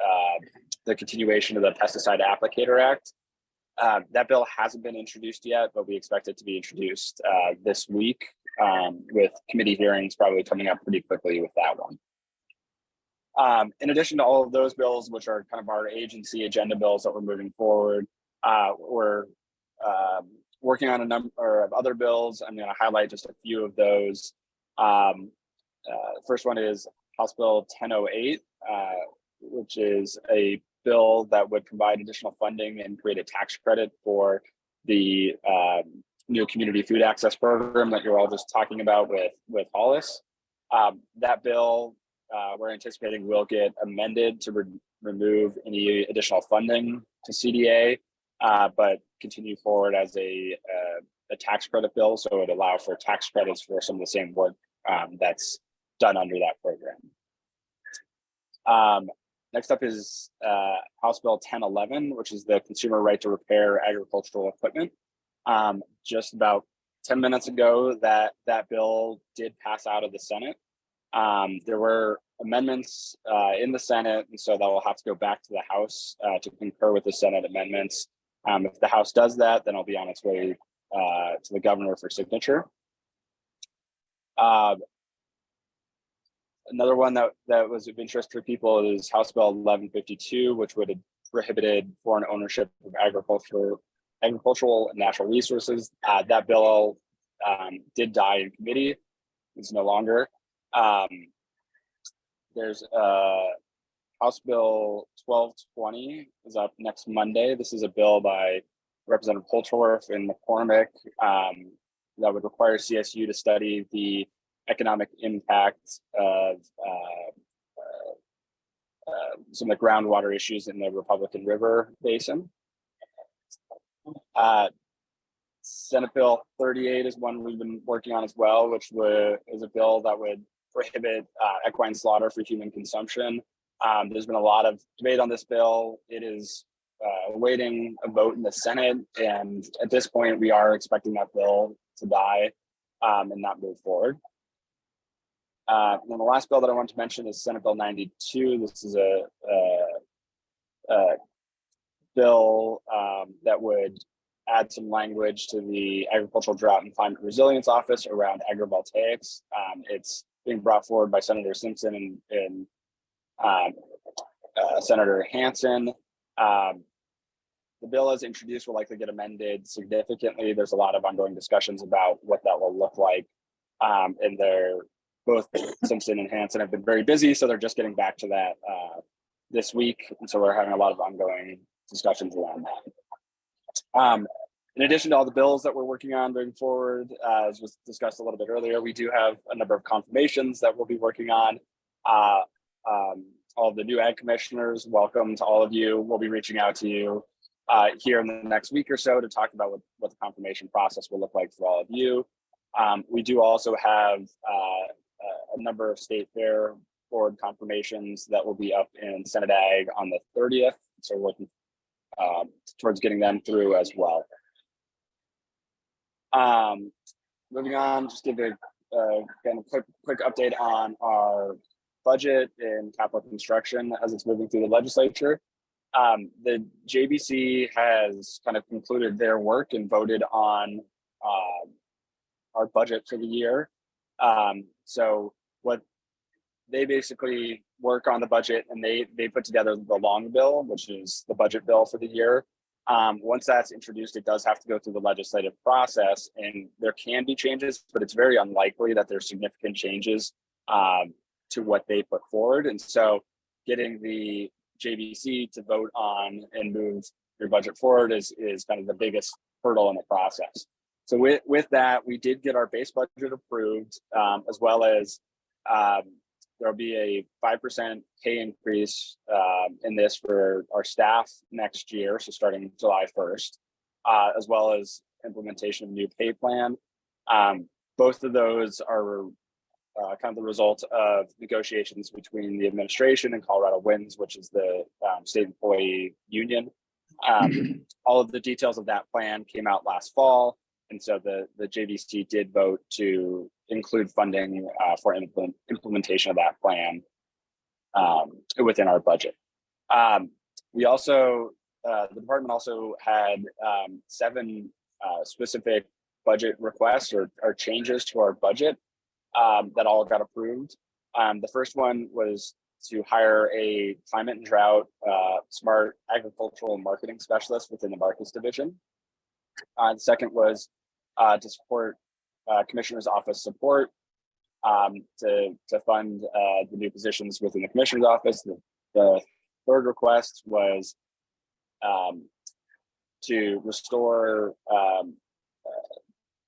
the continuation of the Pesticide Applicator Act. That bill hasn't been introduced yet, but we expect it to be introduced this week, with committee hearings probably coming up pretty quickly with that one. In addition to all of those bills, which are kind of our agency agenda bills that we're moving forward, we're working on a number of other bills. I'm going to highlight just a few of those. First one is House Bill 1008, which is a bill that would provide additional funding and create a tax credit for the new community food access program that you're all just talking about with Hollis. That bill we're anticipating will get amended to remove any additional funding to CDA, but continue forward as a tax credit bill, so it would allow for tax credits for some of the same work that's done under that program. Next up is House Bill 1011, which is the Consumer Right to Repair Agricultural Equipment. Just about 10 minutes ago, that bill did pass out of the Senate. There were amendments in the Senate, and so that will have to go back to the House to concur with the Senate amendments. If the House does that, then it'll be on its way to the governor for signature. Another one that was of interest for people is House Bill 1152, which would have prohibited foreign ownership of agricultural and natural resources. That bill did die in committee. It's no longer. There's House Bill 1220 is up next Monday. This is a bill by Representative Holtorf and McCormick that would require CSU to study the economic impact of some of the groundwater issues in the Republican River Basin. Senate Bill 38 is one we've been working on as well, which is a bill that would prohibit equine slaughter for human consumption. There's been a lot of debate on this bill. It is awaiting a vote in the Senate, and at this point, we are expecting that bill to die and not move forward. And then the last bill that I want to mention is Senate Bill 92. This is a bill that would add some language to the Agricultural Drought and Climate Resilience Office around agrivoltaics. It's being brought forward by Senator Simpson and Senator Hansen. The bill as introduced will likely get amended significantly. There's a lot of ongoing discussions about what that will look like. And both Simpson and Hansen have been very busy, so they're just getting back to that this week. And so we're having a lot of ongoing discussions around that. In addition to all the bills that we're working on moving forward, as was discussed a little bit earlier, we do have a number of confirmations that we'll be working on. All of the new ag commissioners, welcome to all of you. We'll be reaching out to you here in the next week or so to talk about what the confirmation process will look like for all of you. We do also have a number of state fair board confirmations that will be up in Senate Ag on the 30th. So we're working towards getting them through as well. Moving on, just give again, a quick update on our budget and capital construction as it's moving through the legislature. The JBC has kind of concluded their work and voted on our budget for the year. So what they basically work on the budget, and they put together the long bill, which is the budget bill for the year. Once that's introduced, it does have to go through the legislative process, and there can be changes, but it's very unlikely that there's significant changes to what they put forward. And so getting the JBC to vote on and move your budget forward is kind of the biggest hurdle in the process. So with that, we did get our base budget approved, as well as there'll be a 5% pay increase in this for our staff next year, so starting July 1st, as well as implementation of new pay plan. Both of those are kind of the result of negotiations between the administration and Colorado Winds, which is the state employee union. All of the details of that plan came out last fall. And so the JBC did vote to include funding for implementation of that plan within our budget. We also, the department also had 7 specific budget requests or changes to our budget that all got approved. The first one was to hire a climate and drought smart agricultural marketing specialist within the Marcus division. The second was to support Commissioner's Office support to fund the new positions within the Commissioner's Office. The third request was to restore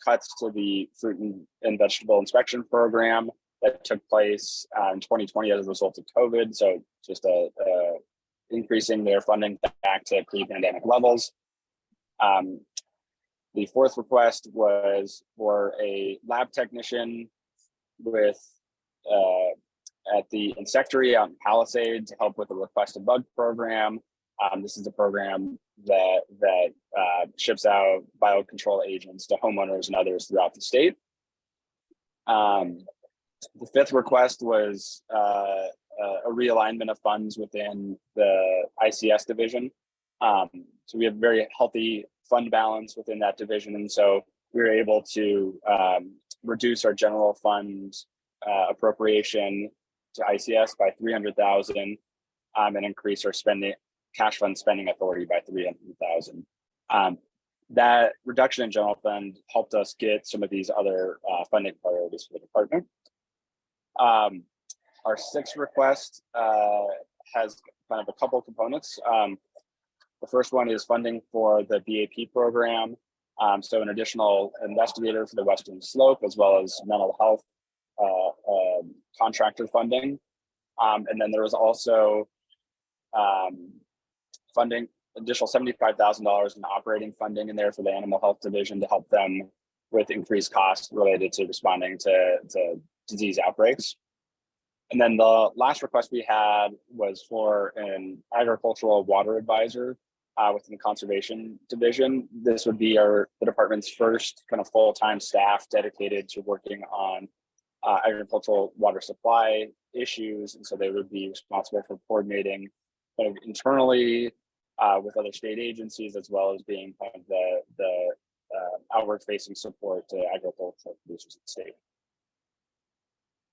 cuts to the fruit and vegetable inspection program that took place in 2020 as a result of COVID. So just increasing their funding back to pre-pandemic levels. The fourth request was for a lab technician with at the insectary out in Palisade to help with the requested bug program. This is a program that ships out biocontrol agents to homeowners and others throughout the state. The fifth request was a realignment of funds within the ICS division. So we have a very healthy fund balance within that division. And so we were able to reduce our general fund appropriation to ICS by $300,000 and increase our cash fund spending authority by $300,000. That reduction in general fund helped us get some of these other funding priorities for the department. Our sixth request has kind of a couple components. The first one is funding for the BAP program. So an additional investigator for the Western Slope, as well as mental health contractor funding. And then there was also funding, additional $75,000 in operating funding in there for the animal health division to help them with increased costs related to responding to disease outbreaks. And then the last request we had was for an agricultural water advisor within the conservation division. This would be the department's first kind of full-time staff dedicated to working on agricultural water supply issues. And so they would be responsible for coordinating kind of internally with other state agencies, as well as being kind of the outward facing support to agricultural producers in the state.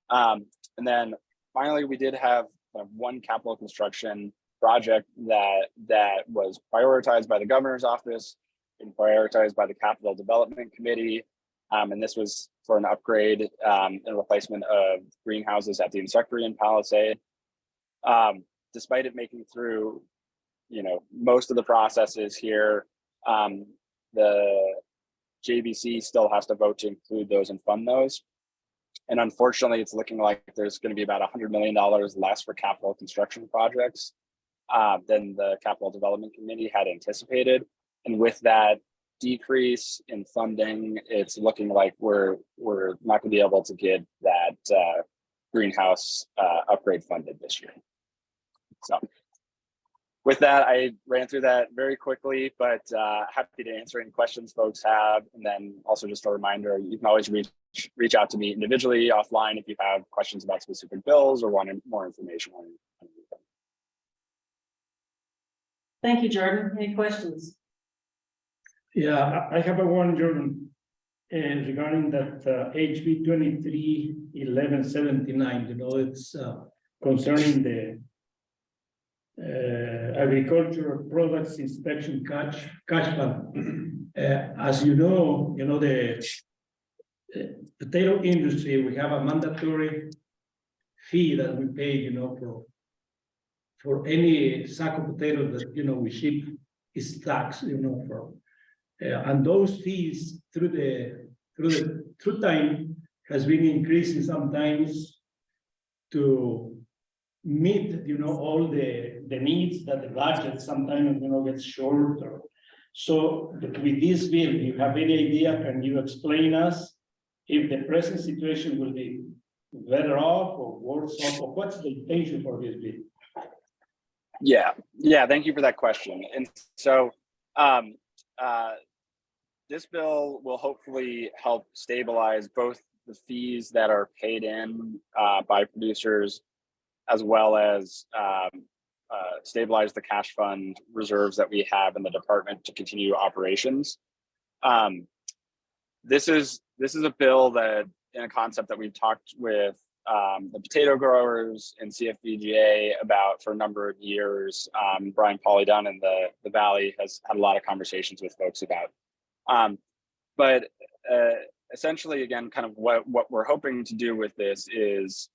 And then finally, we did have one capital construction project that was prioritized by the governor's office and prioritized by the Capital Development Committee. And this was for an upgrade and replacement of greenhouses at the insectary in Palisade. Despite it making through, most of the processes here, the JBC still has to vote to include those and fund those. And unfortunately, it's looking like there's going to be about $100 million less for capital construction projects than the Capital Development Committee had anticipated. And with that decrease in funding, it's looking like we're not gonna be able to get that greenhouse upgrade funded this year. So with that, I ran through that very quickly, but happy to answer any questions folks have. And then also just a reminder, you can always reach out to me individually offline if you have questions about specific bills or want more information on anything. Thank you, Jordan. Any questions? Yeah, I have a one, Jordan, and regarding that HB 23-1179, you know, it's concerning the agricultural products inspection cash fund. As you know, the potato industry, we have a mandatory fee that we pay, you know, for any sack of potatoes that, you know, we ship is tax, you know, for and those fees through time has been increasing sometimes to meet, you know, all the needs that the budget sometimes, you know, gets shorter. So with this bill, you have any idea, can you explain us if the present situation will be better off or worse off, or what's the intention for this bill? Yeah, thank you for that question. And so this bill will hopefully help stabilize both the fees that are paid in by producers, as well as stabilize the cash fund reserves that we have in the department to continue operations. This is a bill that, in a concept that we've talked with the potato growers and CFVGA about for a number of years. Brian Pauly down in the Valley has had a lot of conversations with folks about. But essentially, again, kind of what we're hoping to do with this is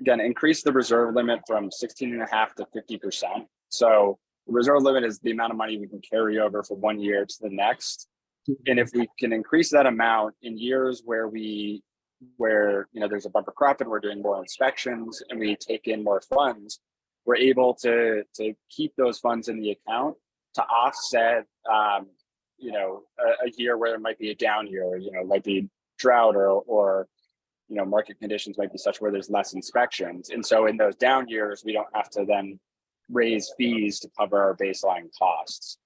again, increase the reserve limit from 16.5% to 50%. So the reserve limit is the amount of money we can carry over from 1 year to the next. And if we can increase that amount in years where you know, there's a bumper crop and we're doing more inspections and we take in more funds, we're able to keep those funds in the account to offset, you know, a year where there might be a down year, you know, might be drought or you know, market conditions might be such where there's less inspections. And so in those down years, we don't have to then raise fees to cover our baseline costs.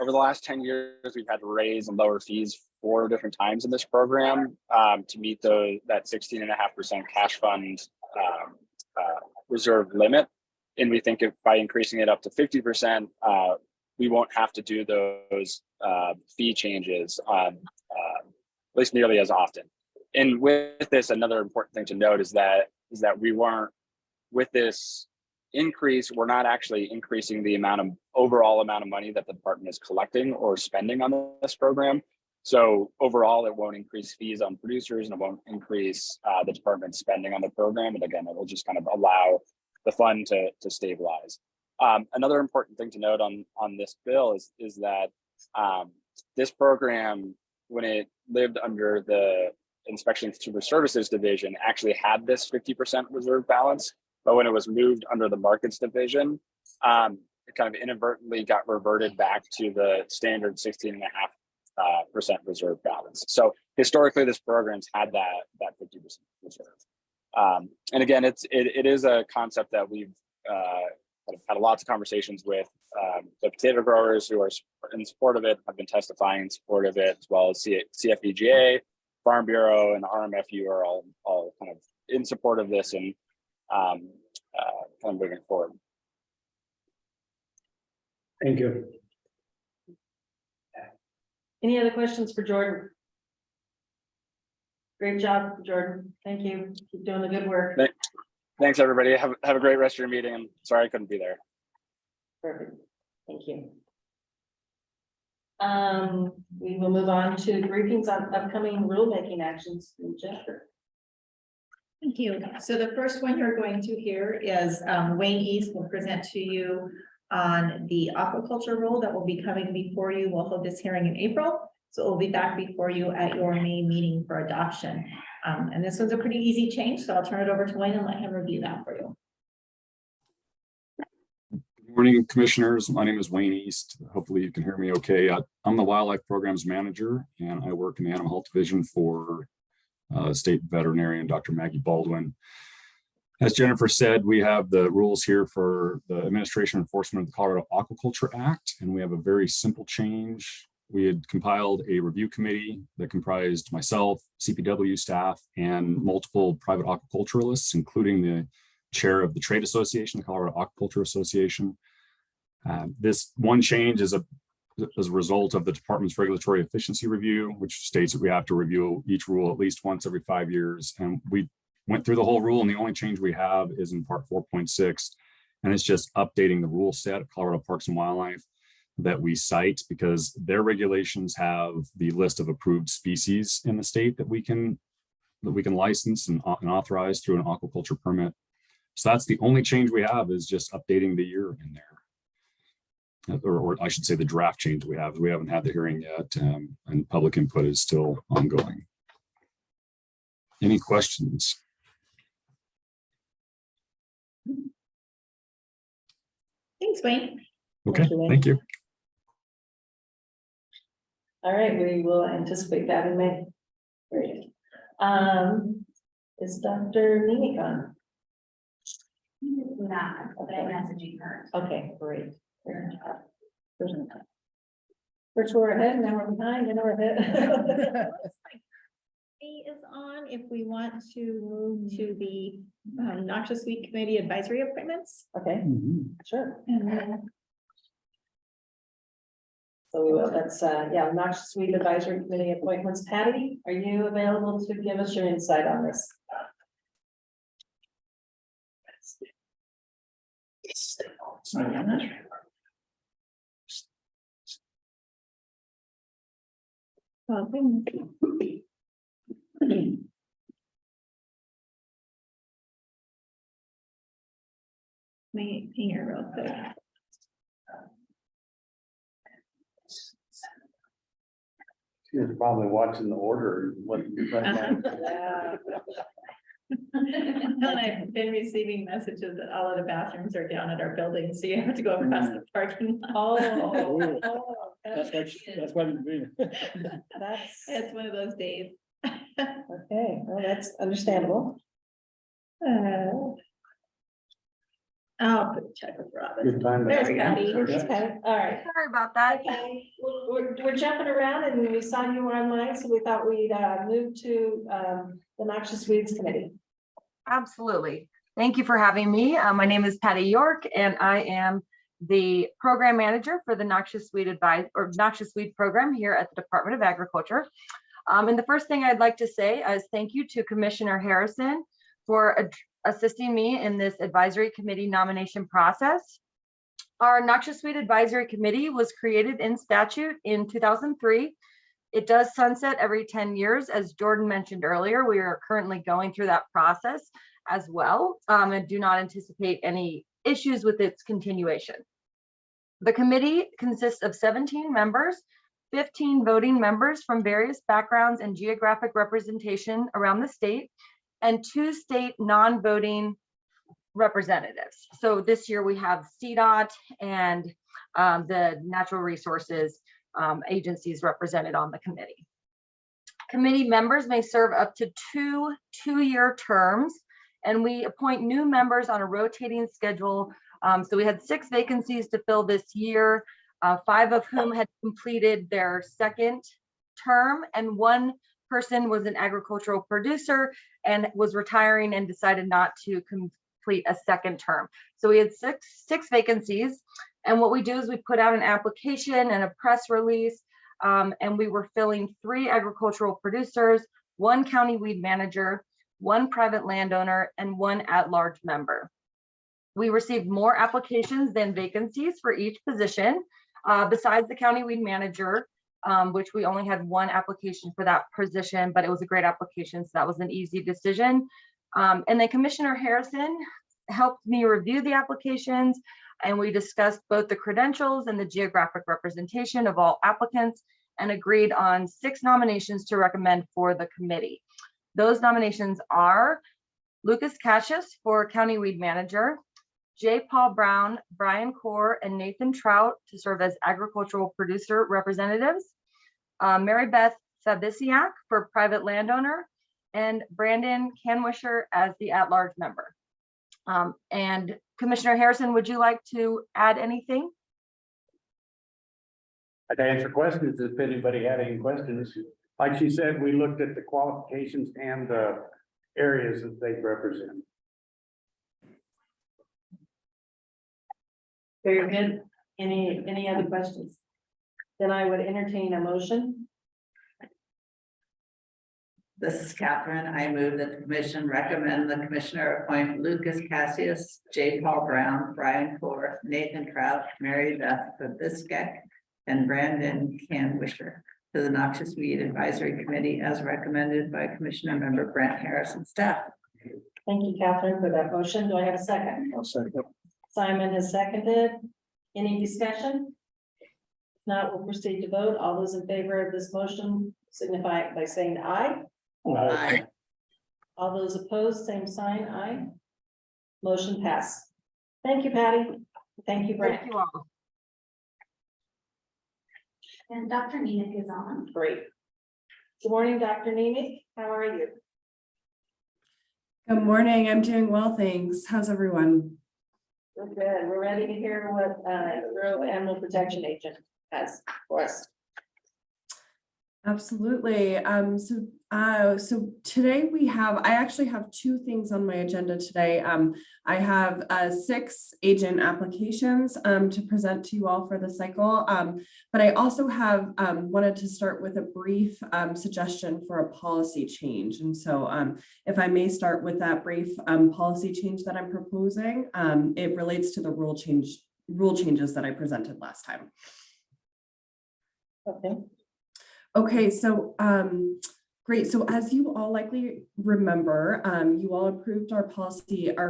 Over the last 10 years, we've had to raise and lower fees 4 different times in this program to meet that 16.5% cash fund reserve limit. And we think by increasing it up to 50%, we won't have to do those fee changes at least nearly as often. And with this, another important thing to note is that we weren't, with this increase, we're not actually increasing the overall amount of money that the department is collecting or spending on this program. So overall, it won't increase fees on producers and it won't increase the department's spending on the program. And again, it will just kind of allow the fund to stabilize. Another important thing to note on this bill is that this program, when it lived under the Inspection and Consumer Services Division, actually had this 50% reserve balance, but when it was moved under the Markets Division, it kind of inadvertently got reverted back to the standard 16.5% reserve balance. So historically, this program's had that 50% reserve. And again, it is a concept that we've had lots of conversations with the potato growers who are in support of it, have been testifying in support of it, as well as CFVGA, Farm Bureau, and the RMFU are all kind of in support of this and kind of moving forward. Thank you. Any other questions for Jordan? Great job, Jordan. Thank you. Keep doing the good work. Thanks, everybody. Have a great rest of your meeting. And sorry I couldn't be there. Perfect. Thank you. We will move on to briefings on upcoming rulemaking actions. Jennifer. Thank you. So the first one you're going to hear is Wayne East will present to you on the aquaculture rule that will be coming before you. We'll hold this hearing in April. So it will be back before you at your May meeting for adoption. And this was a pretty easy change, so I'll turn it over to Wayne and let him review that for you. Good morning, commissioners. My name is Wayne East. Hopefully you can hear me okay. I'm the wildlife programs manager and I work in the animal health division for state veterinarian, Dr. Maggie Baldwin. As Jennifer said, we have the rules here for the administration and enforcement of the Colorado Aquaculture Act, and we have a very simple change. We had compiled a review committee that comprised myself, CPW staff, and multiple private aquaculturalists, including the chair of the trade association, the Colorado Aquaculture Association. This one change is as a result of the department's regulatory efficiency review, which states that we have to review each rule at least once every 5 years. And we went through the whole rule, and the only change we have is in part 4.6, and it's just updating the rule set of Colorado Parks and Wildlife that we cite, because their regulations have the list of approved species in the state that we can license and authorize through an aquaculture permit. So that's the only change we have, is just updating the year in there. Or I should say the draft change we have. We haven't had the hearing yet, and public input is still ongoing. Any questions? Thanks, Wayne. Okay, thank you. All right, we will anticipate that in May. Great. Is Dr. Nene on? Not, but I'm messaging her. Okay, great. First we're ahead, now we're behind, and we're ahead. He is on if we want to move to the Noxious Weed Committee advisory appointments. Okay, sure. And then So we will, that's, yeah, Noxious Weed Advisory Committee appointments. Patty, are you available to give us your insight on this? me ping her real quick. She was probably watching the order. Yeah. And I've been receiving messages that all of the bathrooms are down at our building, so you have to go across the parking lot. That's what I'm doing. That's, It's one of those days. okay, well, that's understandable. I'll put check with Robin. Good time. There's Patty. Okay, all right. Sorry about that. Okay, we're jumping around and we saw you were online, so we thought we'd move to the Noxious Weeds Committee. Absolutely. Thank you for having me. My name is Patty York, and I am the program manager for the Noxious Weed Noxious Weed program here at the Department of Agriculture. And the first thing I'd like to say is thank you to Commissioner Harrison for assisting me in this advisory committee nomination process. Our Noxious Weed Advisory Committee was created in statute in 2003. It does sunset every 10 years, as Jordan mentioned earlier. We are currently going through that process as well, and do not anticipate any issues with its continuation. The committee consists of 17 members, 15 voting members from various backgrounds and geographic representation around the state, and 2 state non-voting representatives. So this year we have CDOT and the natural resources agencies represented on the committee. Committee members may serve up to 2 two-year terms, and we appoint new members on a rotating schedule. So we had 6 vacancies to fill this year, 5 of whom had completed their 2nd term, and 1 person was an agricultural producer and was retiring and decided not to complete a 2nd term. So we had six vacancies. And what we do is we put out an application and a press release, and we were filling 3 agricultural producers, 1 county weed manager, 1 private landowner, and 1 at-large member. We received more applications than vacancies for each position, besides the county weed manager, which we only had 1 application for that position, but it was a great application, so that was an easy decision. And then Commissioner Harrison helped me review the applications, and we discussed both the credentials and the geographic representation of all applicants, and agreed on 6 nominations to recommend for the committee. Those nominations are Lucas Cassius for County Weed Manager, J. Paul Brown, Brian Core, and Nathan Trout to serve as agricultural producer representatives, Mary Beth Sabisiak for private landowner, and Brandon Canwisher as the at-large member. And Commissioner Harrison, would you like to add anything? I'd answer questions if anybody had any questions. Like she said, we looked at the qualifications and the areas that they represent. Very good. Any other questions? Then I would entertain a motion. This is Catherine. I move that the commission recommend the commissioner appoint Lucas Cassius, J. Paul Brown, Brian Core, Nathan Trout, Mary Beth Babiskek, and Brandon Canwisher to the Noxious Weed Advisory Committee as recommended by Commissioner Member Brent Harrison staff. Thank you, Catherine, for that motion. Do I have a second? I'll second. Simon has seconded. Any discussion? If not, we'll proceed to vote. All those in favor of this motion signify by saying aye. Aye. All those opposed, same sign, aye. Motion passed. Thank you, Patty. Thank you, Brent. Thank you all. And Dr. Nina is on. Great. Good morning, Dr. Nemi. How are you? Good morning. I'm doing well, thanks. How's everyone? We're good. We're ready to hear what Rural Animal Protection Agent has for us. Absolutely. So today I actually have 2 things on my agenda today. I have 6 agent applications to present to you all for the cycle. But I also have wanted to start with a brief suggestion for a policy change. And so if I may start with that brief policy change that I'm proposing, it relates to the rule changes that I presented last time. Okay. Okay, so great. So as you all likely remember, you all approved our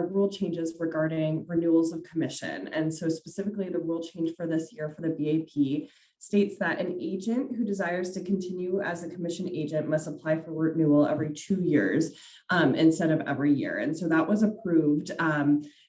rule changes regarding renewals of commission. And so specifically the rule change for this year for the BAP states that an agent who desires to continue as a commission agent must apply for renewal every 2 years instead of every year. And so that was approved.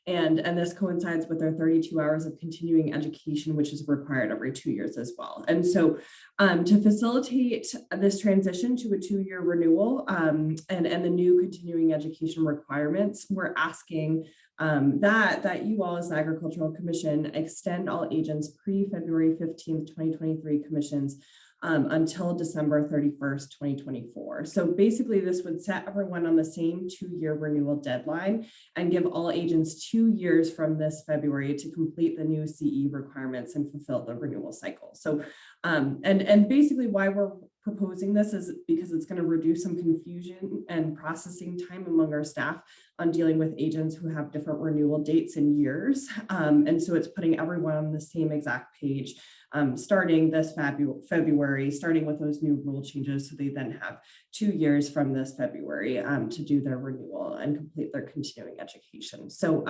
And this coincides with their 32 hours of continuing education, which is required every 2 years as well. And so to facilitate this transition to a 2-year renewal and the new continuing education requirements, we're asking that you all as the Agricultural Commission extend all agents pre-February 15th, 2023 commissions until December 31st, 2024. So basically this would set everyone on the same 2-year renewal deadline and give all agents 2 years from this February to complete the new CE requirements and fulfill the renewal cycle. So, and basically why we're proposing this is because it's going to reduce some confusion and processing time among our staff on dealing with agents who have different renewal dates and years. And so it's putting everyone on the same exact page starting this February, starting with those new rule changes. So they then have 2 years from this February to do their renewal and complete their continuing education. So,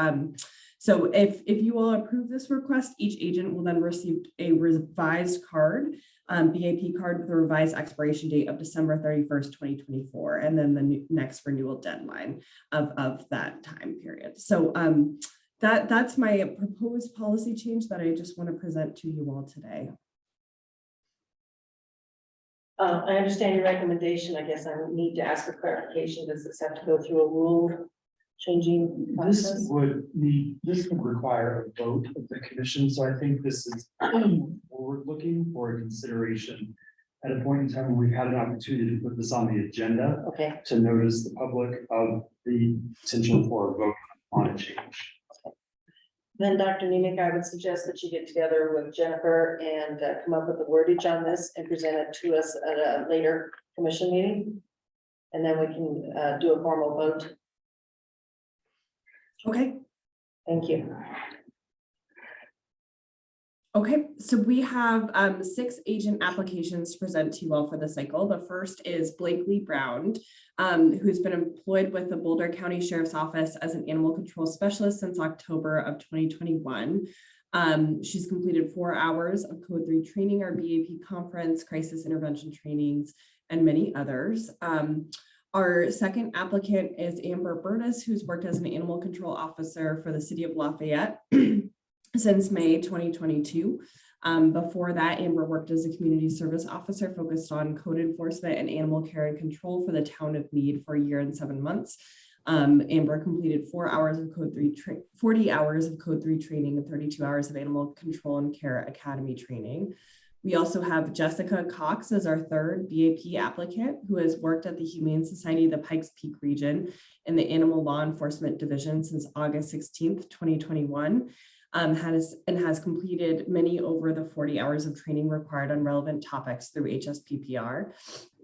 so if you all approve this request, each agent will then receive a revised card, BAP card with a revised expiration date of December 31st, 2024, and then the next renewal deadline of that time period. So that's my proposed policy change that I just want to present to you all today. I understand your recommendation. I guess I need to ask for clarification. Does this have to go through a rule changing process? This would require a vote of the commission, so I think this is we're looking for a consideration at a point in time when we've had an opportunity to put this on the agenda. Okay. To notice the public of the potential for a vote on a change. Then Dr. Nemick, I would suggest that you get together with Jennifer and come up with the wordage on this and present it to us at a later commission meeting. And then we can do a formal vote. Okay. Thank you. Okay, so we have 6 agent applications to present to you all for the cycle. The first is Blakely Brown, who's been employed with the Boulder County Sheriff's Office as an animal control specialist since October of 2021. She's completed 4 hours of Code 3 training, our BAP conference, crisis intervention trainings, and many others. Our second applicant is Amber Burtis, who's worked as an animal control officer for the city of Lafayette since May 2022. Before that, Amber worked as a community service officer focused on code enforcement and animal care and control for the town of Meade for 1 year and 7 months. Amber completed 4 hours of Code 3, 40 hours of Code 3 training and 32 hours of Animal Control and Care Academy training. We also have Jessica Cox as our third BAP applicant, who has worked at the Humane Society of the Pikes Peak region in the Animal Law Enforcement Division since August 16th, 2021. Has completed many over the 40 hours of training required on relevant topics through HSPPR.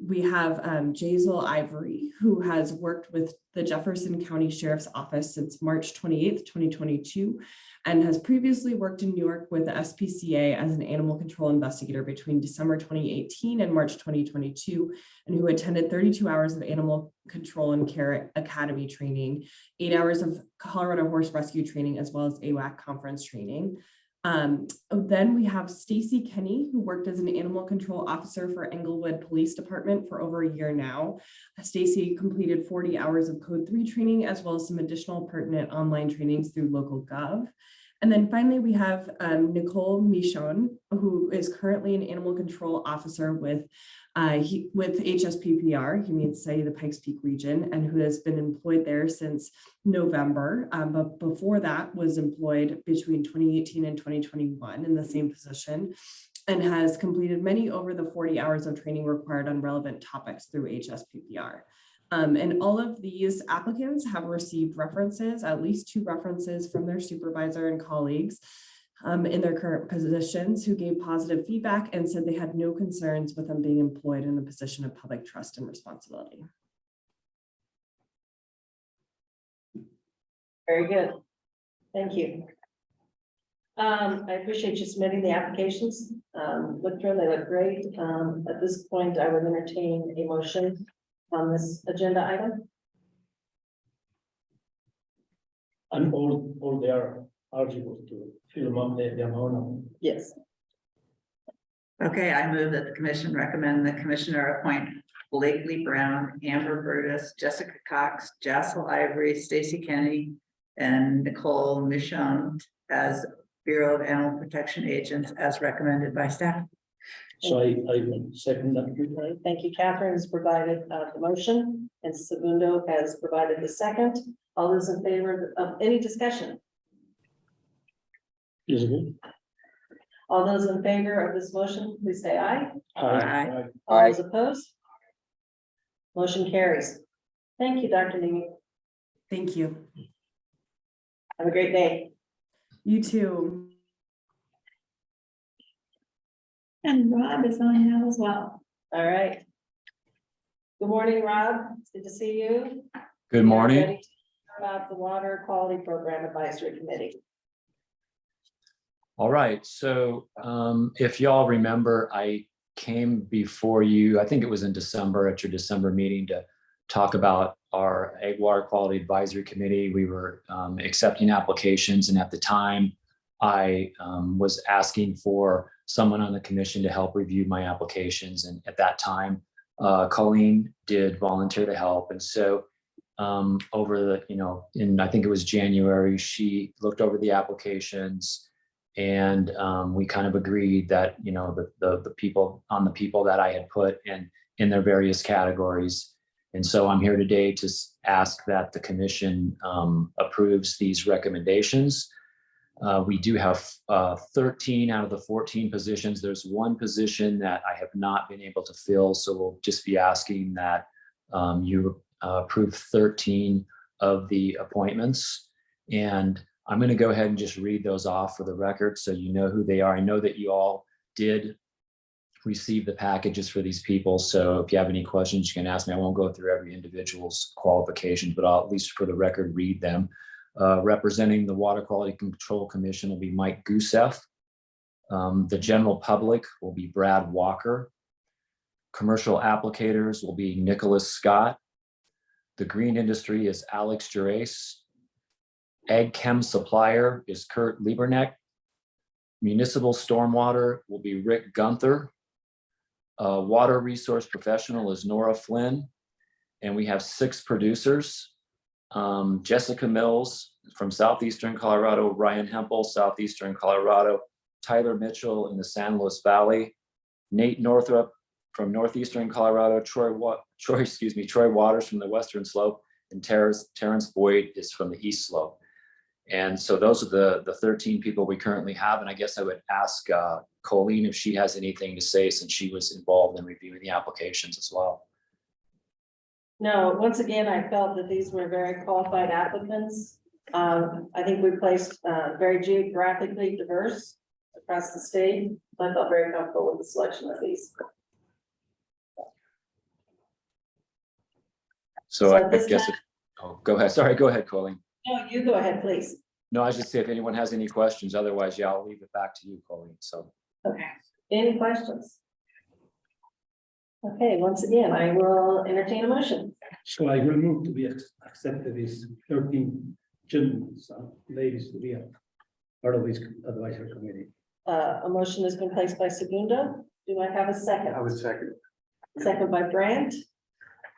We have Jazel Ivory, who has worked with the Jefferson County Sheriff's Office since March 28th, 2022, and has previously worked in New York with the SPCA as an animal control investigator between December 2018 and March 2022, and who attended 32 hours of Animal Control and Care Academy training, 8 hours of Colorado Horse Rescue training, as well as AWAC conference training. Then we have Stacy Kenny, who worked as an animal control officer for Englewood Police Department for over 1 year now. Stacy completed 40 hours of Code 3 training, as well as some additional pertinent online trainings through local.gov. And then finally, we have Nicole Michon, who is currently an animal control officer with HSPPR, Humane Society of the Pikes Peak region, and who has been employed there since November. But before that was employed between 2018 and 2021 in the same position, and has completed many over the 40 hours of training required on relevant topics through HSPPR. And all of these applicants have received references, at least 2 references from their supervisor and colleagues in their current positions, who gave positive feedback and said they had no concerns with them being employed in a position of public trust and responsibility. Very good. Thank you. I appreciate you submitting the applications. Look through them, they look great. At this point, I would entertain a motion on this agenda item. And all they are eligible to fill up the amount of. Yes. Okay, I move that the commission recommend the commissioner appoint Blakely Brown, Amber Burtis, Jessica Cox, Jassel Ivory, Stacy Kenny, and Nicole Michon as Bureau of Animal Protection agents as recommended by staff. So I will second that. Okay, thank you. Catherine has provided the motion and Segundo has provided the second. All those in favor of any discussion? Is it? All those in favor of this motion, please say aye. Aye. All those opposed? Motion carries. Thank you, Dr. Nimi. Thank you. Have a great day. You too. And Rob is on now as well. All right. Good morning, Rob. It's good to see you. Good morning. Ready to talk about the Water Quality Program Advisory Committee. All right, so if y'all remember, I came before you, I think it was in December at your December meeting to talk about our Ag Water Quality Advisory Committee. We were accepting applications, and at the time I was asking for someone on the commission to help review my applications. And at that time, Colleen did volunteer to help. And so over the, I think it was January, she looked over the applications and we kind of agreed that, the people that I had put in their various categories. And so I'm here today to ask that the commission approves these recommendations. We do have 13 out of the 14 positions. There's one position that I have not been able to fill, so we'll just be asking that you approve 13 of the appointments. And I'm going to go ahead and just read those off for the record so you know who they are. I know that you all did receive the packages for these people, so if you have any questions, you can ask me. I won't go through every individual's qualifications, but I'll at least for the record read them. Representing the Water Quality Control Commission will be Mike Gusev. The general public will be Brad Walker. Commercial applicators will be Nicholas Scott. The green industry is Alex Gerace. Ag Chem supplier is Kurt Lieberneck. Municipal stormwater will be Rick Gunther. Water resource professional is Nora Flynn. And we have 6 producers. Jessica Mills from Southeastern Colorado, Ryan Hempel, Southeastern Colorado, Tyler Mitchell in the San Luis Valley, Nate Northrup from Northeastern Colorado, Troy Waters from the Western Slope, and Terrence Boyd is from the East Slope. And so those are the 13 people we currently have. And I guess I would ask Colleen if she has anything to say, since she was involved in reviewing the applications as well. No, once again, I felt that these were very qualified applicants. I think we placed very geographically diverse across the state. I felt very comfortable with the selection of these. So I this guess, oh, go ahead. Sorry, go ahead, Colleen. No, you go ahead, please. No, I just say if anyone has any questions, otherwise, yeah, I'll leave it back to you, Colleen. So. Okay, any questions? Okay, once again, I will entertain a motion. So I will move to be accepted these 13 gentlemen, ladies to be a part of this advisory committee. A motion has been placed by Segundo. Do I have a second? I would second. Second by Brandt.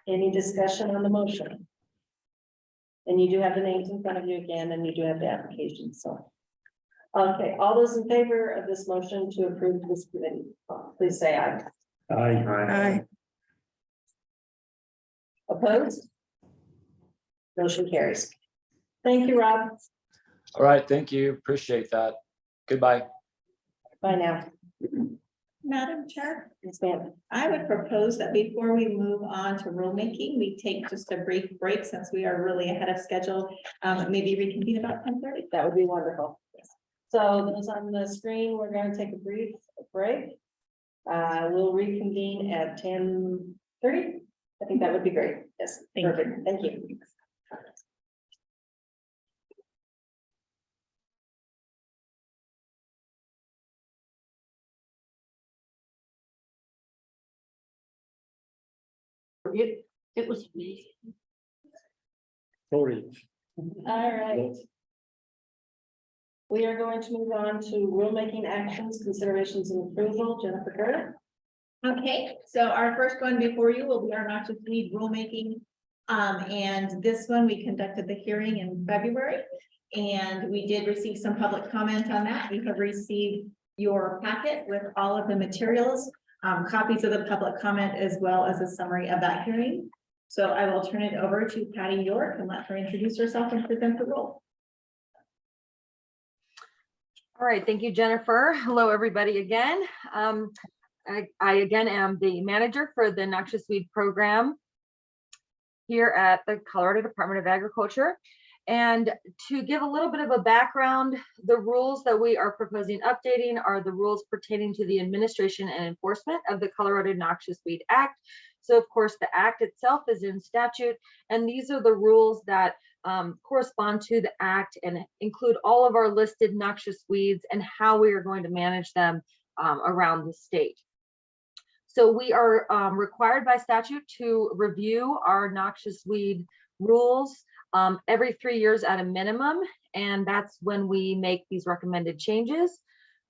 Any discussion on the motion? And you do have the names in front of you again, and you do have the application, so. Okay, all those in favor of this motion to approve this committee, please say aye. Aye. Opposed? Motion carries. Thank you, Rob. All right, thank you. Appreciate that. Goodbye. Bye now. Madam Chair, Yes, ma'am. I would propose that before we move on to rulemaking, we take just a brief break since we are really ahead of schedule. Maybe reconvene about 10:30. That would be wonderful. So those on the screen, we're going to take a brief break. We'll reconvene at 10:30. I think that would be great. Yes, perfect. Thank you. It was amazing. Sorry. All right. We are going to move on to rulemaking actions, considerations and approval. Jennifer Curtis. Okay, so our first one before you will be our noxious weed rulemaking. And this one, we conducted the hearing in February. And we did receive some public comment on that. You have received your packet with all of the materials, copies of the public comment, as well as a summary of that hearing. So I will turn it over to Patty York and let her introduce herself and present the rule. All right, thank you, Jennifer. Hello, everybody again. I again am the manager for the noxious weed program here at the Colorado Department of Agriculture. And to give a little bit of a background, the rules that we are proposing updating are the rules pertaining to the administration and enforcement of the Colorado Noxious Weed Act. So of course, the act itself is in statute, and these are the rules that correspond to the act and include all of our listed noxious weeds and how we are going to manage them around the state. So we are required by statute to review our noxious weed rules every 3 years at a minimum, and that's when we make these recommended changes.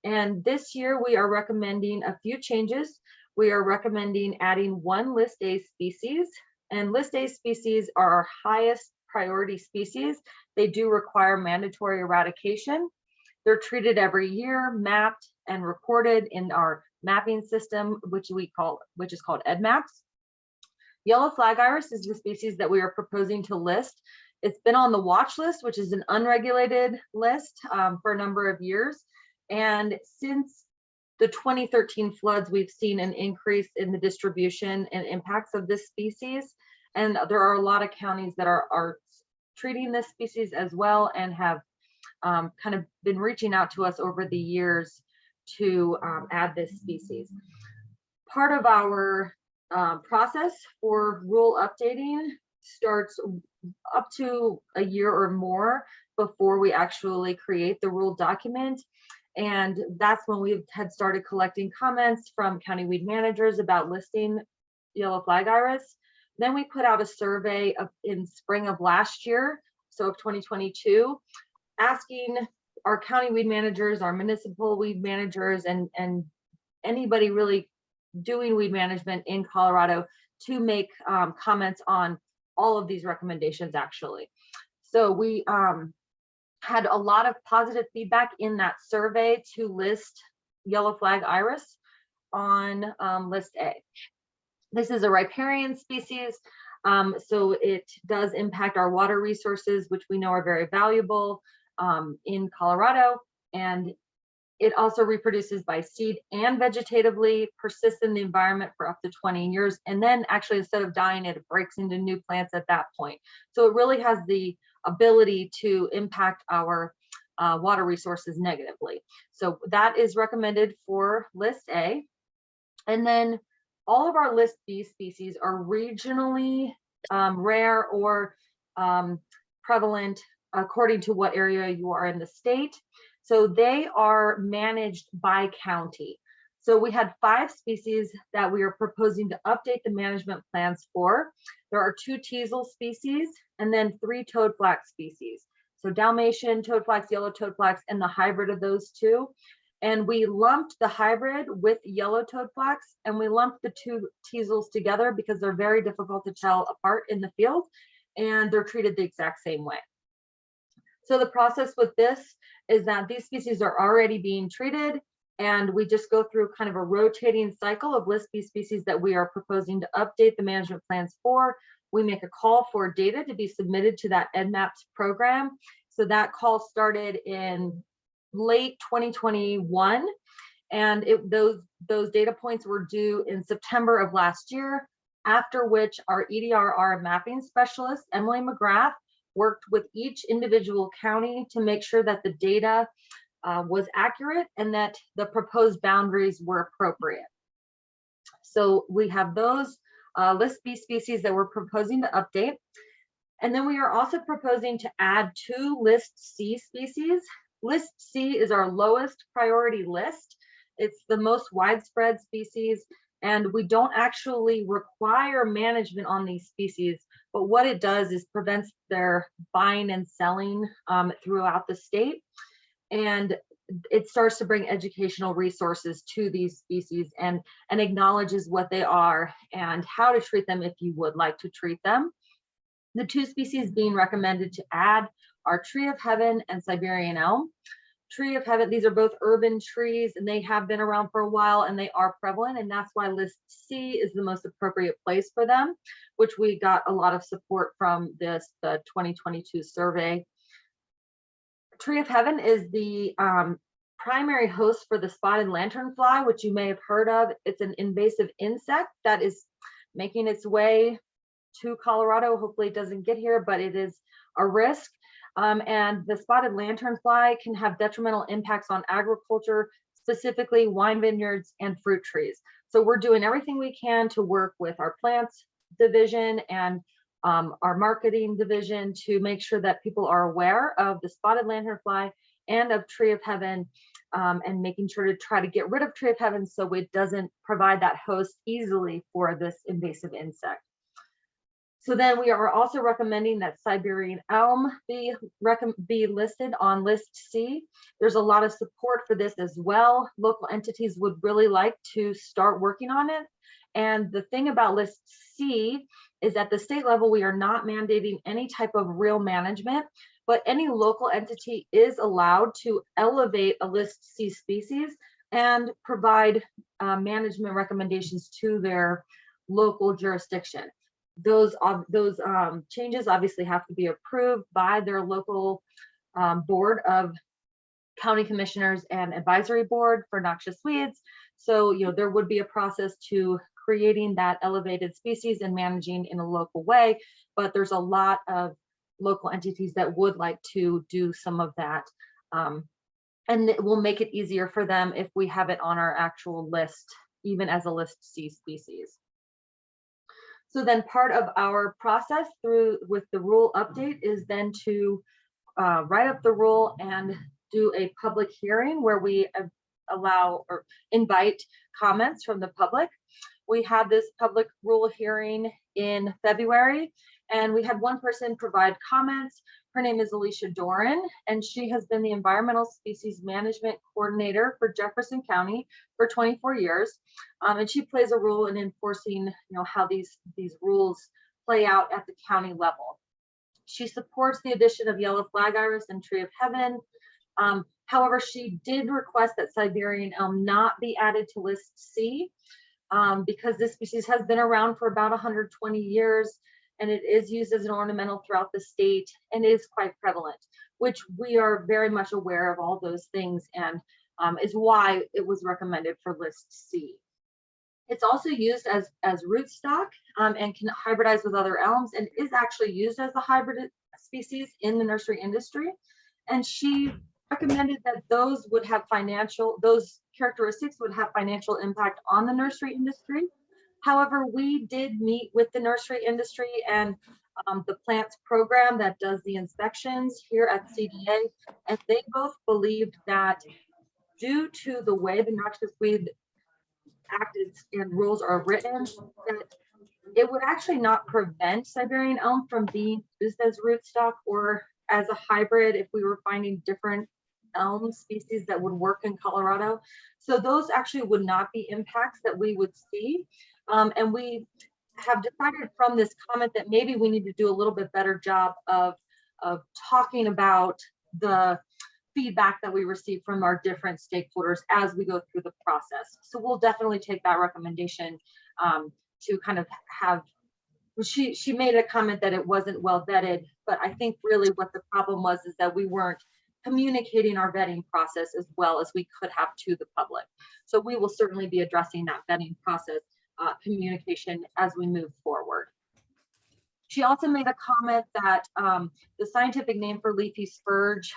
And this year we are recommending a few changes. We are recommending adding one List A species, and List A species are our highest priority species. They do require mandatory eradication. They're treated every year, mapped and recorded in our mapping system, which is called EDMAPS. Yellow flag iris is the species that we are proposing to list. It's been on the watch list, which is an unregulated list for a number of years. And since the 2013 floods, we've seen an increase in the distribution and impacts of this species. And there are a lot of counties that are treating this species as well and have kind of been reaching out to us over the years to add this species. Part of our process for rule updating starts up to a year or more before we actually create the rule document. And that's when we had started collecting comments from county weed managers about listing yellow flag iris. Then we put out a survey in spring of last year, so of 2022, asking our county weed managers, our municipal weed managers, and anybody really doing weed management in Colorado to make comments on all of these recommendations actually. So we had a lot of positive feedback in that survey to list yellow flag iris on list A. This is a riparian species, so it does impact our water resources, which we know are very valuable in Colorado, and it also reproduces by seed and vegetatively, persists in the environment for up to 20 years, and then actually instead of dying, it breaks into new plants at that point. So it really has the ability to impact our water resources negatively. So that is recommended for list A. And then all of our list B species are regionally rare or prevalent according to what area you are in the state. So they are managed by county. So we had 5 species that we are proposing to update the management plans for. There are 2 teasel species and then 3 toadflax species. So Dalmatian, toadflax, yellow toadflax, and the hybrid of those 2. And we lumped the hybrid with yellow toadflax, and we lumped the 2 teasels together because they're very difficult to tell apart in the field, and they're treated the exact same way. So the process with this is that these species are already being treated, and we just go through kind of a rotating cycle of list B species that we are proposing to update the management plans for. We make a call for data to be submitted to that EDMAPS program. So that call started in late 2021, and those data points were due in September of last year, after which our EDRR mapping specialist, Emily McGrath, worked with each individual county to make sure that the data was accurate and that the proposed boundaries were appropriate. So we have those list B species that we're proposing to update. And then we are also proposing to add 2 list C species. List C is our lowest priority list. It's the most widespread species, and we don't actually require management on these species, but what it does is prevents their buying and selling throughout the state. And it starts to bring educational resources to these species and acknowledges what they are and how to treat them if you would like to treat them. The 2 species being recommended to add are Tree of Heaven and Siberian elm. Tree of Heaven, these are both urban trees, and they have been around for a while, and they are prevalent, and that's why list C is the most appropriate place for them, which we got a lot of support from the 2022 survey. Tree of Heaven is the primary host for the spotted lanternfly, which you may have heard of. It's an invasive insect that is making its way to Colorado. Hopefully it doesn't get here, but it is a risk. And the spotted lanternfly can have detrimental impacts on agriculture, specifically wine vineyards and fruit trees. So we're doing everything we can to work with our plants division and our marketing division to make sure that people are aware of the spotted lanternfly and of Tree of Heaven, and making sure to try to get rid of Tree of Heaven so it doesn't provide that host easily for this invasive insect. So then we are also recommending that Siberian elm be listed on list C. There's a lot of support for this as well. Local entities would really like to start working on it. And the thing about list C is at the state level, we are not mandating any type of real management, but any local entity is allowed to elevate a list C species and provide management recommendations to their local jurisdiction. Those changes obviously have to be approved by their local board of county commissioners and advisory board for noxious weeds. So, there would be a process to creating that elevated species and managing in a local way, but there's a lot of local entities that would like to do some of that. And it will make it easier for them if we have it on our actual list, even as a list C species. So then part of our process with the rule update is then to write up the rule and do a public hearing where we allow or invite comments from the public. We had this public rule hearing in February, And we had one person provide comments. Her name is Alicia Doran, and she has been the Environmental Species Management Coordinator for Jefferson County for 24 years. And she plays a role in enforcing, how these rules play out at the county level. She supports the addition of yellow flag iris and tree of heaven. However, she did request that Siberian elm not be added to list C because this species has been around for about 120 years and it is used as an ornamental throughout the state and is quite prevalent, which we are very much aware of all those things and is why it was recommended for list C. It's also used as rootstock and can hybridize with other elms and is actually used as a hybrid species in the nursery industry. And she recommended that those characteristics would have financial impact on the nursery industry. However, we did meet with the nursery industry and the plants program that does the inspections here at CDA, and they both believed that due to the way the noxious weed Act and rules are written, that it would actually not prevent Siberian elm from being used as rootstock or as a hybrid if we were finding different elm species that would work in Colorado. So those actually would not be impacts that we would see. And we have decided from this comment that maybe we need to do a little bit better job of talking about the feedback that we receive from our different stakeholders as we go through the process. So we'll definitely take that recommendation to kind of have, she made a comment that it wasn't well vetted, but I think really what the problem was is that we weren't communicating our vetting process as well as we could have to the public. So we will certainly be addressing that vetting process communication as we move forward. She also made a comment that the scientific name for leafy spurge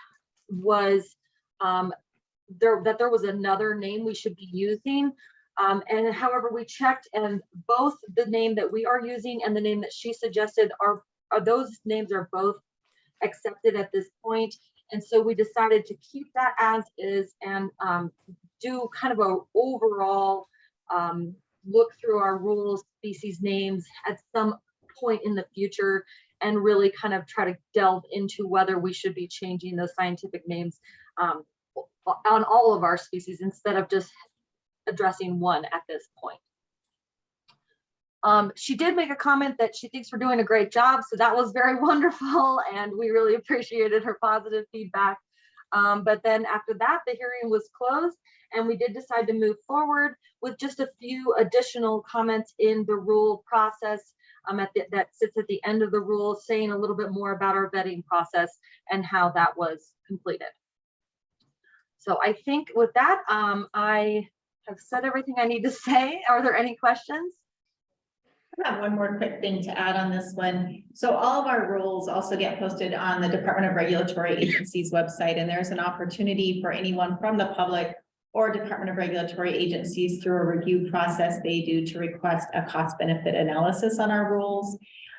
was that there was another name we should be using. And however, we checked and both the name that we are using and the name that she suggested are those names are both accepted at this point. And so we decided to keep that as is and do kind of a overall look through our rules, species names at some point in the future and really kind of try to delve into whether we should be changing those scientific names on all of our species instead of just addressing one at this point. She did make a comment that she thinks we're doing a great job, so that was very wonderful and we really appreciated her positive feedback. But then after that, the hearing was closed and we did decide to move forward with just a few additional comments in the rule process that sits at the end of the rule, saying a little bit more about our vetting process and how that was completed. So I think with that, I have said everything I need to say. Are there any questions? I have one more quick thing to add on this one. So all of our rules also get posted on the Department of Regulatory Agencies website, and there's an opportunity for anyone from the public or Department of Regulatory Agencies through a review process they do to request a cost benefit analysis on our rules.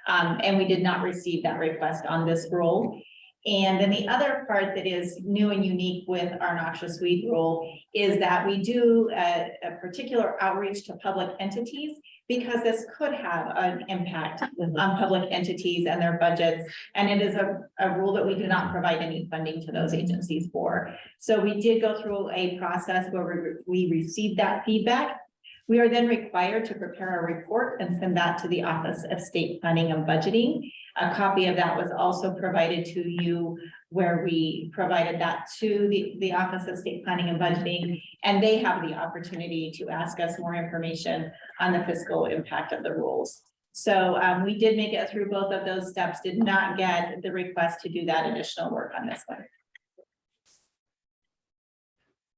And we did not receive that request on this rule. And then the other part that is new and unique with our noxious weed rule is that we do a particular outreach to public entities because this could have an impact on public entities and their budgets. And it is a rule that we do not provide any funding to those agencies for. So we did go through a process where we received that feedback. We are then required to prepare a report and send that to the Office of State Planning and Budgeting. A copy of that was also provided to you where we provided that to the Office of State Planning and Budgeting, and they have the opportunity to ask us more information on the fiscal impact of the rules. So we did make it through both of those steps, did not get the request to do that additional work on this one.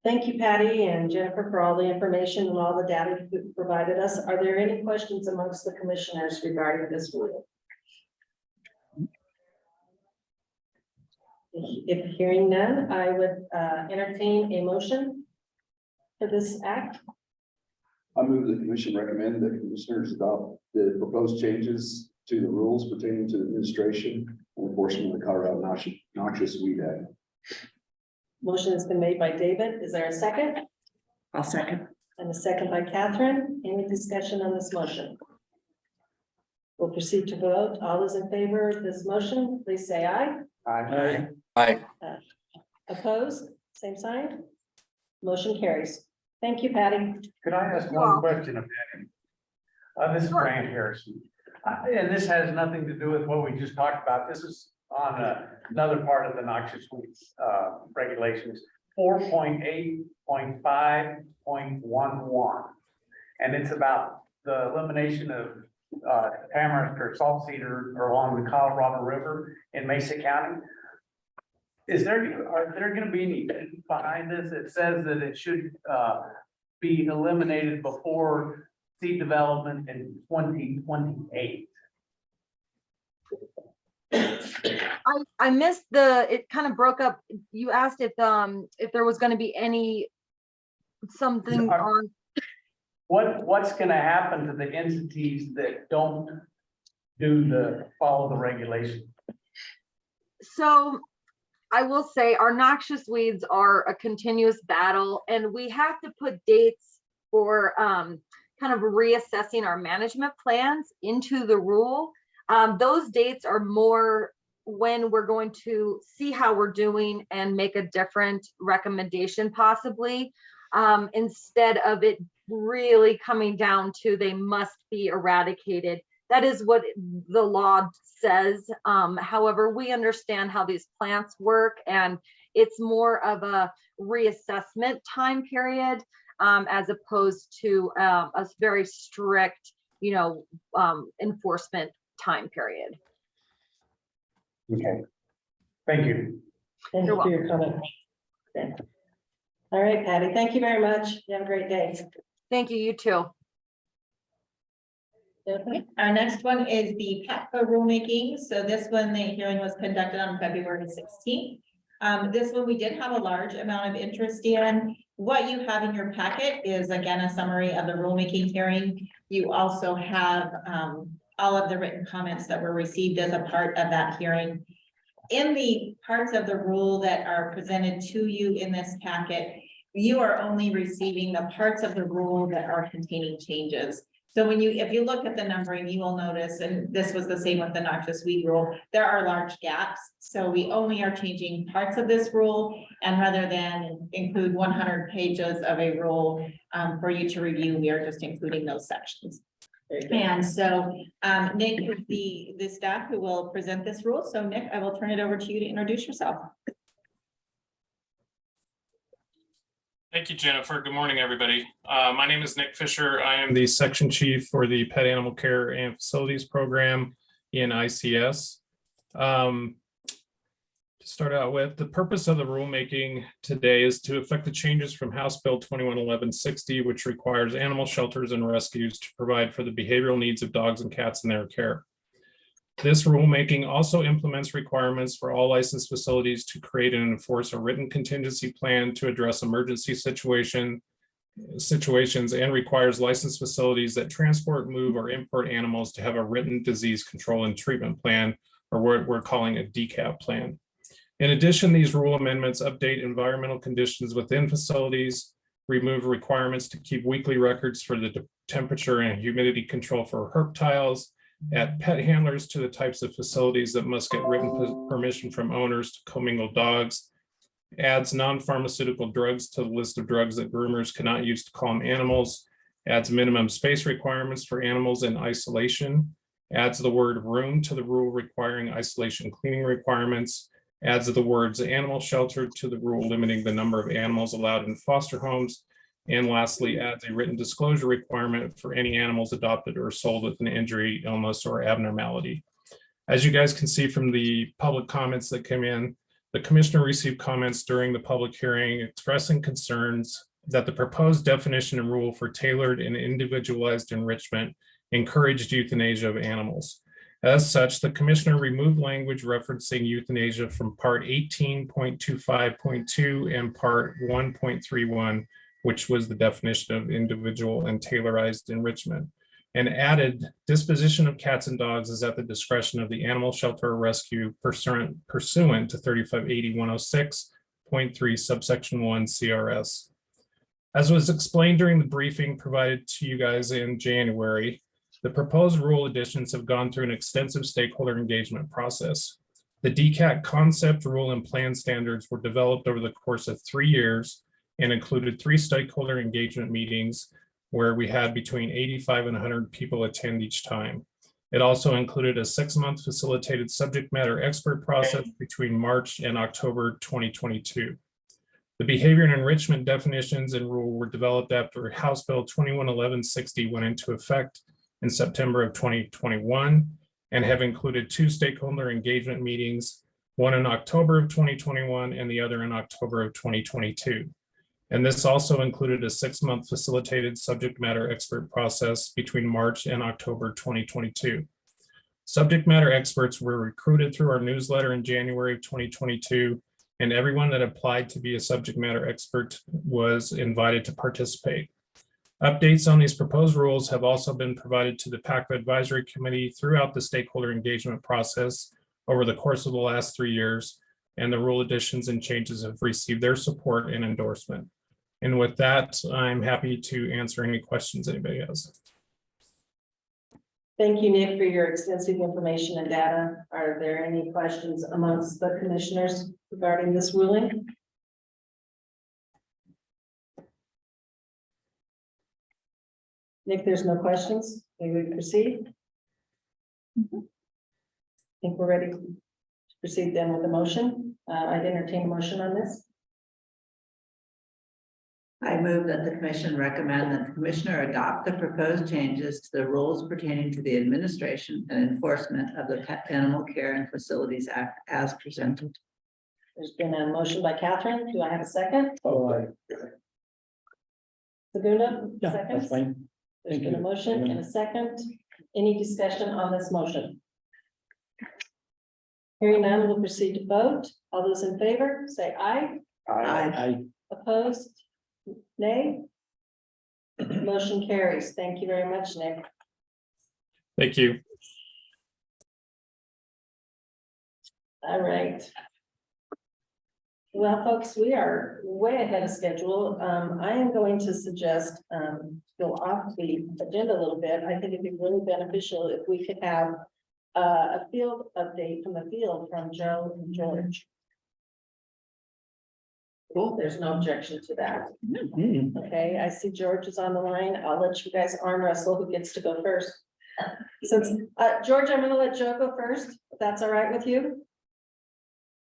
Thank you, Patty and Jennifer, for all the information and all the data you provided us. Are there any questions amongst the commissioners regarding this rule? If hearing none, I would entertain a motion for this act. I move the commission recommend that commissioners adopt the proposed changes to the rules pertaining to the administration and enforcement of the Colorado Noxious Weed Act. Motion has been made by David. Is there a second? I'll second. And a second by Catherine. Any discussion on this motion? We'll proceed to vote. All those in favor of this motion, please say aye. Aye. Aye. Opposed, same sign. Motion carries. Thank you, Patty. Could I ask one question of Patty? This is Grant Harrison. And this has nothing to do with what we just talked about. This is on another part of the noxious weeds regulations, 4.8.5.11. And it's about the elimination of tamarisk or salt cedar along the Colorado River in Mesa County. Are there gonna be any behind this? It says that it should be eliminated before seed development in 2028. I missed it kind of broke up. You asked if there was going to be something on. What's gonna happen to the entities that don't follow the regulation? So I will say our noxious weeds are a continuous battle, and we have to put dates for kind of reassessing our management plans into the rule. Those dates are more when we're going to see how we're doing and make a different recommendation possibly, instead of it really coming down to they must be eradicated. That is what the law says. However, we understand how these plants work, and it's more of a reassessment time period as opposed to a very strict, enforcement time period. Okay, thank you. Thank you for your comment. Okay. All right, Patty, thank you very much. You have a great day. Thank you, you too. Okay, our next one is the PATCO rulemaking. So this one, the hearing was conducted on February 16th. This one we did have a large amount of interest in. What you have in your packet is again a summary of the rulemaking hearing. You also have all of the written comments that were received as a part of that hearing. In the parts of the rule that are presented to you in this packet, you are only receiving the parts of the rule that are containing changes. So if you look at the numbering, you will notice, and this was the same with the noxious weed rule, there are large gaps. So we only are changing parts of this rule, and rather than include 100 pages of a rule for you to review, we are just including those sections. And so Nick is the staff who will present this rule. So Nick, I will turn it over to you to introduce yourself. Thank you, Jennifer. Good morning, everybody. My name is Nick Fisher. I am the section chief for the Pet Animal Care and Facilities Program in ICS. To start out with, the purpose of the rulemaking today is to effect the changes from House Bill 211160, which requires animal shelters and rescues to provide for the behavioral needs of dogs and cats in their care. This rulemaking also implements requirements for all licensed facilities to create and enforce a written contingency plan to address emergency situations and requires licensed facilities that transport, move, or import animals to have a written disease control and treatment plan, or what we're calling a DCAP plan. In addition, these rule amendments update environmental conditions within facilities, remove requirements to keep weekly records for the temperature and humidity control for reptiles, add pet handlers to the types of facilities that must get written permission from owners to commingle dogs, adds non-pharmaceutical drugs to the list of drugs that groomers cannot use to calm animals, adds minimum space requirements for animals in isolation, adds the word room to the rule requiring isolation cleaning requirements, adds the words animal shelter to the rule limiting the number of animals allowed in foster homes, and lastly, adds a written disclosure requirement for any animals adopted or sold with an injury, illness, or abnormality. As you guys can see from the public comments that came in, the commissioner received comments during the public hearing expressing concerns that the proposed definition and rule for tailored and individualized enrichment encouraged euthanasia of animals. As such, the commissioner removed language referencing euthanasia from part 18.25.2 and part 1.31, which was the definition of individual and tailorized enrichment, and added disposition of cats and dogs is at the discretion of the animal shelter or rescue pursuant to 3580-106.3 subsection 1 CRS. As was explained during the briefing provided to you guys in January, The proposed rule additions have gone through an extensive stakeholder engagement process. The DCAT concept, rule, and plan standards were developed over the course of 3 years and included 3 stakeholder engagement meetings where we had between 85 and 100 people attend each time. It also included a 6-month facilitated subject matter expert process between March and October 2022. The behavior and enrichment definitions and rule were developed after House Bill 211160 went into effect in September of 2021 and have included 2 stakeholder engagement meetings, one in October of 2021 and the other in October of 2022. And this also included a 6-month facilitated subject matter expert process between March and October 2022. Subject matter experts were recruited through our newsletter in January of 2022, and everyone that applied to be a subject matter expert was invited to participate. Updates on these proposed rules have also been provided to the PACA Advisory Committee throughout the stakeholder engagement process over the course of the last 3 years, and the rule additions and changes have received their support and endorsement. And with that, I'm happy to answer any questions anybody has. Thank you, Nick, for your extensive information and data. Are there any questions amongst the commissioners regarding this ruling? Nick, there's no questions. May we proceed? I think we're ready to proceed then with the motion. I'd entertain a motion on this. I move that the commission recommend that the commissioner adopt the proposed changes to the rules pertaining to the administration and enforcement of the Pet Animal Care and Facilities Act as presented. There's been a motion by Catherine. Do I have a second? Segunda? Yeah, Seconds? that's fine. There's Thank been a you. motion and a second. Any discussion on this motion? Hearing none, we'll proceed to vote. All those in favor, say aye. Aye. Opposed? Nay? Motion carries. Thank you very much, Nick. Thank you. All right. Well, folks, we are way ahead of schedule. I am going to suggest go off the agenda a little bit. I think it'd be really beneficial if we could have a field update from the field from Joe and George. Cool. There's no objection to that. Okay, I see George is on the line. I'll let you guys arm wrestle who gets to go first. Since George, I'm gonna let Joe go first, if that's all right with you.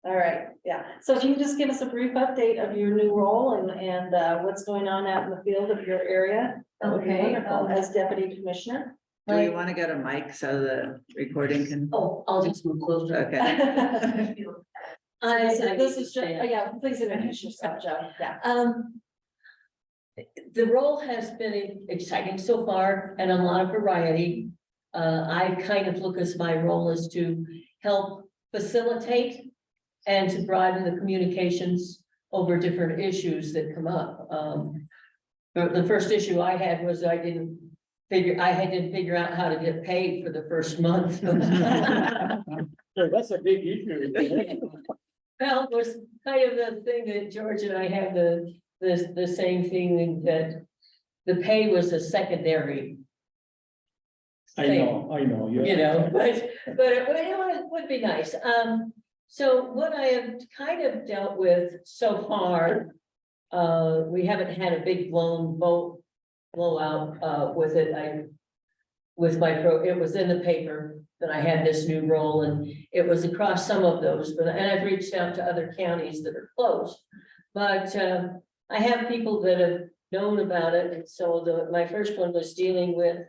All right, yeah. So if you can just give us a brief update of your new role and what's going on out in the field of your area. That would be Okay, wonderful as deputy commissioner. Do we want to get a mic so the recording can? Oh, I'll just move closer. Okay. This is just, yeah, please introduce yourself, Joe. Yeah. The role has been exciting so far and a lot of variety. I kind of look as my role is to help facilitate and to broaden the communications over different issues that come up. The first issue I had was I didn't figure out how to get paid for the first month. That's a big issue. Well, it was kind of the thing that George and I have the same thing that the pay was a secondary. I know. You know, but it would be nice. So what I have kind of dealt with so far, we haven't had a big blowout with it. It was in the paper that I had this new role and it was across some of those, and I've reached out to other counties that are close. But I have people that have known about it, and so my first one was dealing with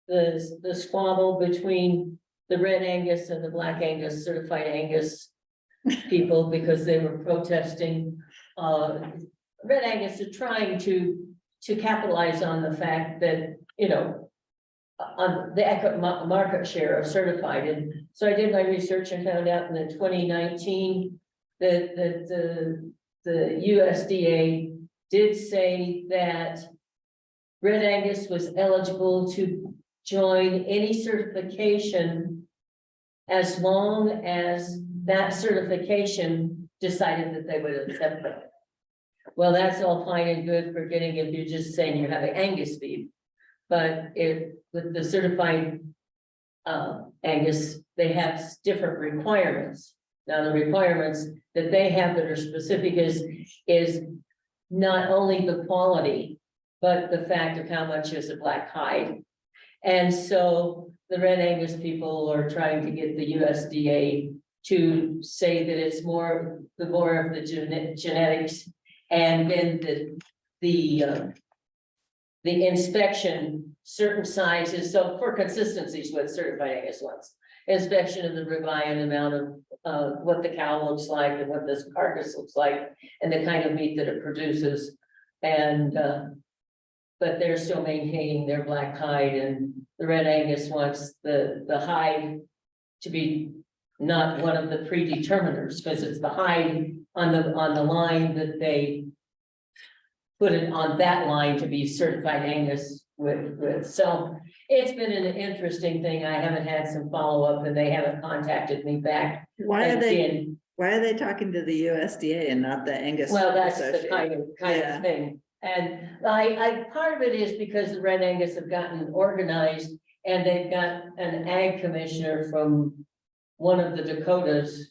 the squabble between the Red Angus and the Black Angus, certified Angus people, because they were protesting. Red Angus are trying to capitalize on the fact that, you know, on the market share of certified. And so I did my research and found out in the 2019 that the USDA did say that Red Angus was eligible to join any certification as long as that certification decided that they would accept it. Well, that's all fine and good for getting if you're just saying you're having Angus beef. But with the certified Angus, they have different requirements. Now, the requirements that they have that are specific is not only the quality, but the fact of how much is a black hide. And so the Red Angus people are trying to get the USDA to say that it's more of the genetics, and then the inspection, certain sizes, so for consistencies with certified Angus ones. Inspection of the ribeye and amount of what the cow looks like and what this carcass looks like and the kind of meat that it produces. And but they're still maintaining their black hide, and the Red Angus wants the hide to be not one of the predeterminers, because it's the hide on the line that they put it on that line to be certified Angus with. So it's been an interesting thing. I haven't had some follow-up, and they haven't contacted me back. Why are they talking to the USDA and not the Angus? Well, that's the Association? kind of thing. And I part of it is because the Red Angus have gotten organized, and they've got an ag commissioner from one of the Dakotas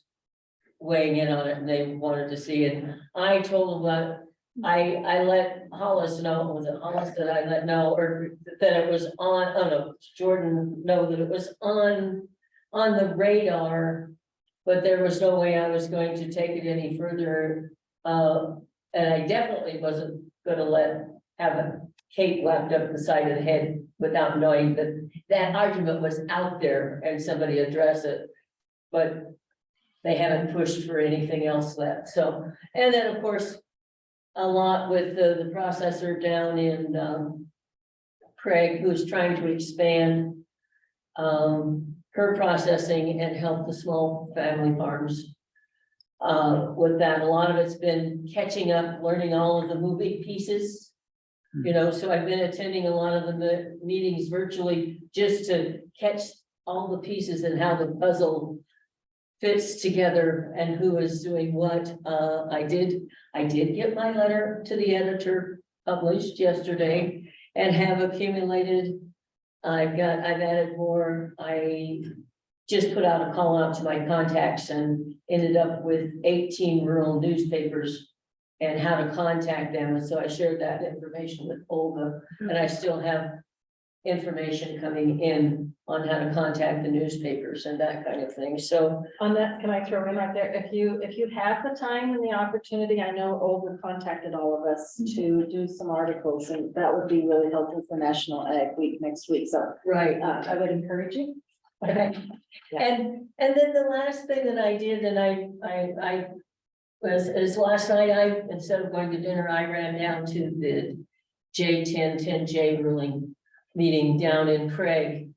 weighing in on it, and they wanted to see it. I told them I let Hollis know, was it Hollis that I let know, or that it was on, oh no, Jordan know that it was on the radar, but there was no way I was going to take it any further. And I definitely wasn't gonna have a cape wrapped up the side of the head without knowing that argument was out there and somebody address it. But they haven't pushed for anything else left. So, and then of course, a lot with the processor down in Craig, who's trying to expand her processing and help the small family farms. With that, a lot of it's been catching up, learning all of the moving pieces. You know, so I've been attending a lot of the meetings virtually just to catch all the pieces and how the puzzle fits together and who is doing what. I did get my letter to the editor published yesterday and have accumulated. I've added more. I just put out a call out to my contacts and ended up with 18 rural newspapers and how to contact them. And so I shared that information with Olga, and I still have information coming in on how to contact the newspapers and that kind of thing. So on that, can I throw in right there? If you have the time and the opportunity, I know Olga contacted all of us to do some articles, and that would be really helpful for National Ag Week next week. So right, I would encourage you. okay. And then the last thing that I did, and I was last night, instead of going to dinner, I ran down to the J10 ruling meeting down in Craig.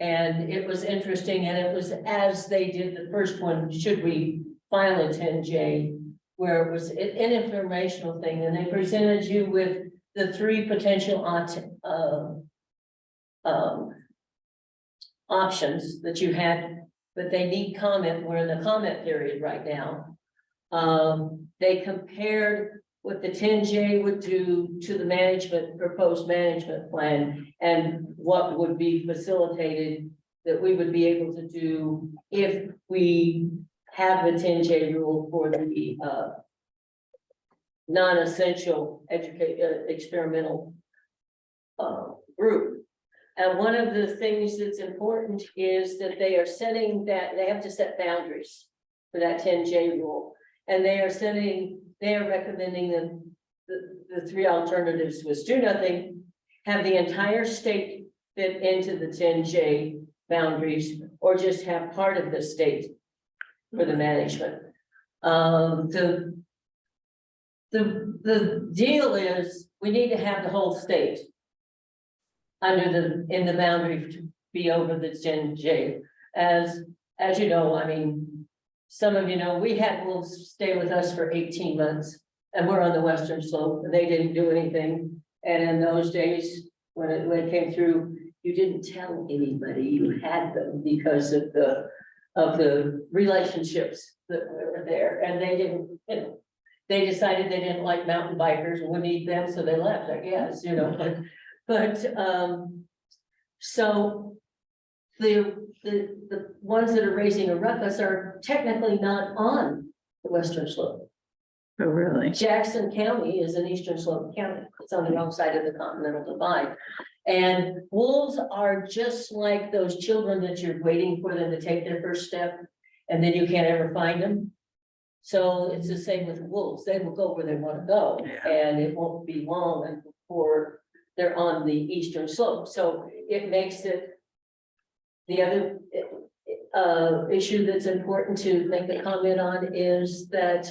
And it was interesting, and it was as they did the first one, should we file a 10J, where it was an informational thing, and they presented you with the 3 potential options that you had, but they need comment. We're in the comment period right now. They compared what the 10J would do to the proposed management plan, and what would be facilitated that we would be able to do if we have the 10J rule for the non-essential experimental group. And one of the things that's important is that they are setting that, they have to set boundaries for that 10J rule. And they are recommending the 3 alternatives was do nothing, have the entire state fit into the 10J boundaries, or just have part of the state for the management. The deal is we need to have the whole state in the boundary to be over the 10J. As you know, I mean, some of you know, we had wolves stay with us for 18 months, and we're on the western slope, and they didn't do anything. And in those days, when it came through, you didn't tell anybody you had them because of the relationships that were there, and they didn't, you know, they decided they didn't like mountain bikers and wouldn't eat them, so they left, I guess, you know. But, so the ones that are raising a ruckus are technically not on the western slope. Oh, really? Jackson County is an eastern slope county. It's on the wrong side of the Continental Divide. And wolves are just like those children that you're waiting for them to take their first step, and then you can't ever find them. So it's the same with wolves. They will go where they want to go, and it won't be long before they're on the eastern slope. So it makes it. The other issue that's important to make a comment on is that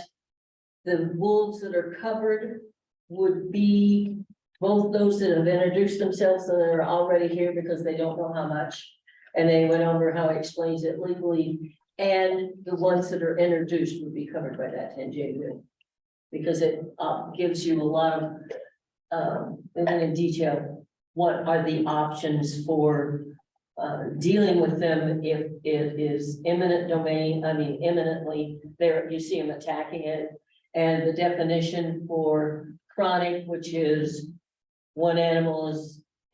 the wolves that are covered would be both those that have introduced themselves and are already here because they don't know how much. And they went over how it explains it legally, and the ones that are introduced would be covered by that 10J rule. Because it gives you a lot of, in detail, what are the options for dealing with them if it is eminent domain, I mean imminently, there you see them attacking it. And the definition for chronic, which is one animal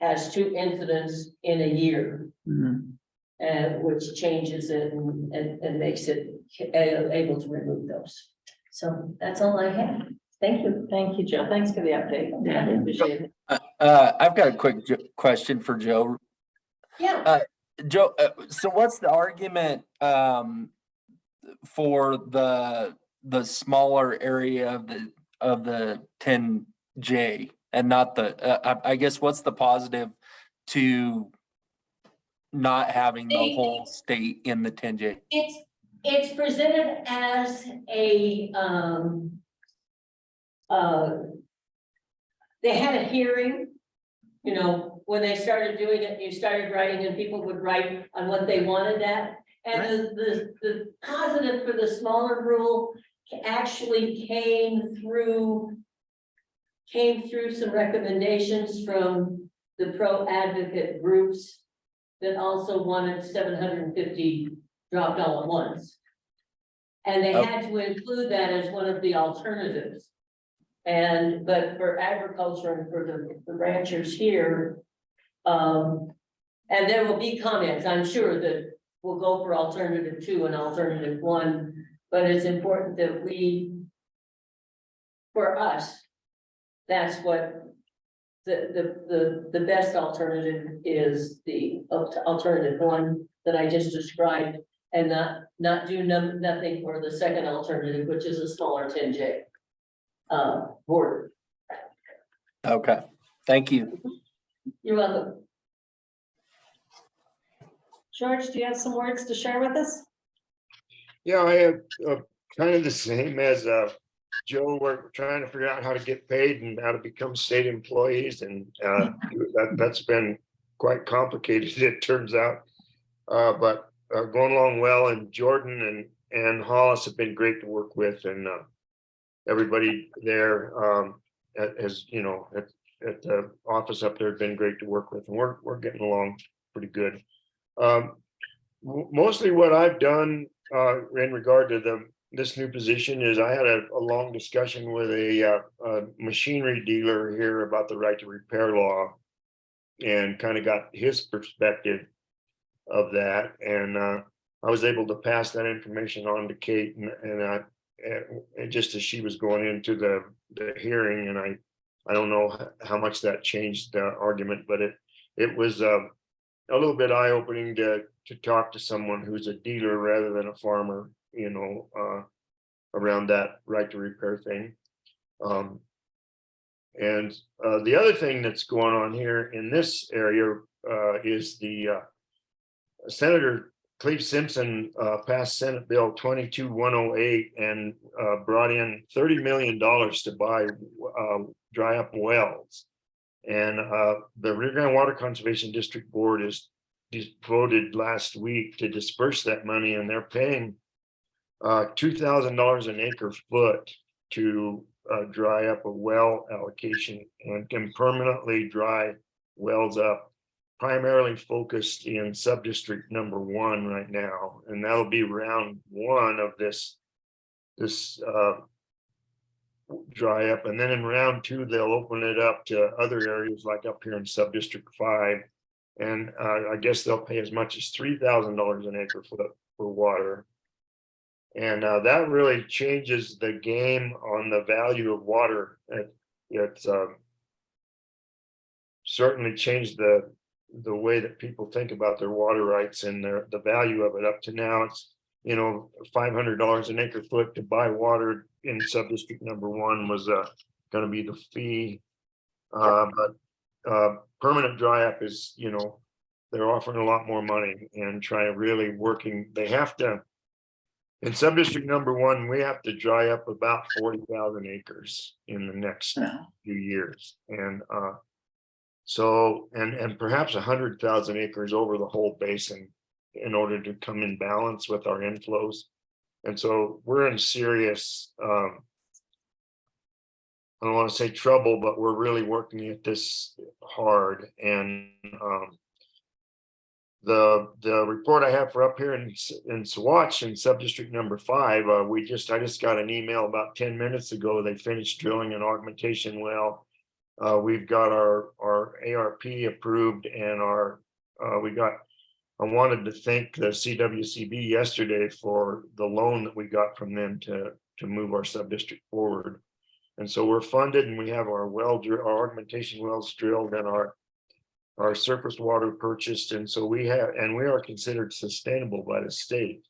has 2 incidents in a year. And which changes it and makes it able to remove those. So that's all I have. Thank you. Thank you, Joe. Thanks for the update. Yeah. Appreciate it. I've got a quick question for Joe. Yeah. Joe, so what's the argument for the smaller area of the 10J and not the I guess what's the positive to not having the whole state in the 10J? It's presented as a they had a hearing, you know, when they started doing it, you started writing and people would write on what they wanted that. And the positive for the smaller rule actually came through some recommendations from the pro advocate groups that also wanted 750 dropped all at once. And they had to include that as one of the alternatives. But for agriculture and for the ranchers here, and there will be comments, I'm sure, that we'll go for alternative 2 and alternative 1, but it's important that for us, that's what the best alternative is, the alternative 1 that I just described, and not do nothing for the second alternative, which is a smaller 10J border. Okay, thank you. You're welcome. George, do you have some words to share with us? Yeah, I have kind of the same as Joe. We're trying to figure out how to get paid and how to become state employees, and that's been quite complicated, it turns out. But going along well, and Jordan and Hollis have been great to work with, and everybody there has, you know, at the office up there has been great to work with, and we're getting along pretty good. Mostly what I've done in regard to this new position is I had a long discussion with a machinery dealer here about the right to repair law, and kind of got his perspective of that, and I was able to pass that information on to Kate, and just as she was going into the hearing, and I don't know how much that changed the argument, but it was a little bit eye-opening to talk to someone who's a dealer rather than a farmer, you know, around that right to repair thing. And the other thing that's going on here in this area is the Senator Cleve Simpson passed Senate Bill 22108 and brought in $30 million to buy dry up wells. And the Rio Grande Water Conservation District Board is voted last week to disperse that money, and they're paying $2,000 an acre foot to dry up a well allocation, and can permanently dry wells up, primarily focused in sub-district number 1 right now, and that'll be round 1 of this dry up, and then in round 2, they'll open it up to other areas like up here in sub-district 5. And I guess they'll pay as much as $3,000 an acre foot for water. And that really changes the game on the value of water. It's certainly changed the way that people think about their water rights and the value of it. Up to now, it's, you know, $500 an acre foot to buy water in sub-district number 1 was going to be the fee. But permanent dry up is, you know, they're offering a lot more money and trying really working. They have to, in sub-district number 1, we have to dry up about 40,000 acres in the next few years. And so, and perhaps 100,000 acres over the whole basin in order to come in balance with our inflows. And so we're in serious, I don't want to say trouble, but we're really working at this hard. And the report I have for up here in Saguache in sub-district number 5, I just got an email about 10 minutes ago. They finished drilling an augmentation well. We've got our ARP approved, and I wanted to thank the CWCB yesterday for the loan that we got from them to move our sub-district forward. And so we're funded, and we have our our augmentation wells drilled, and our surface water purchased. And so we are considered sustainable by the state.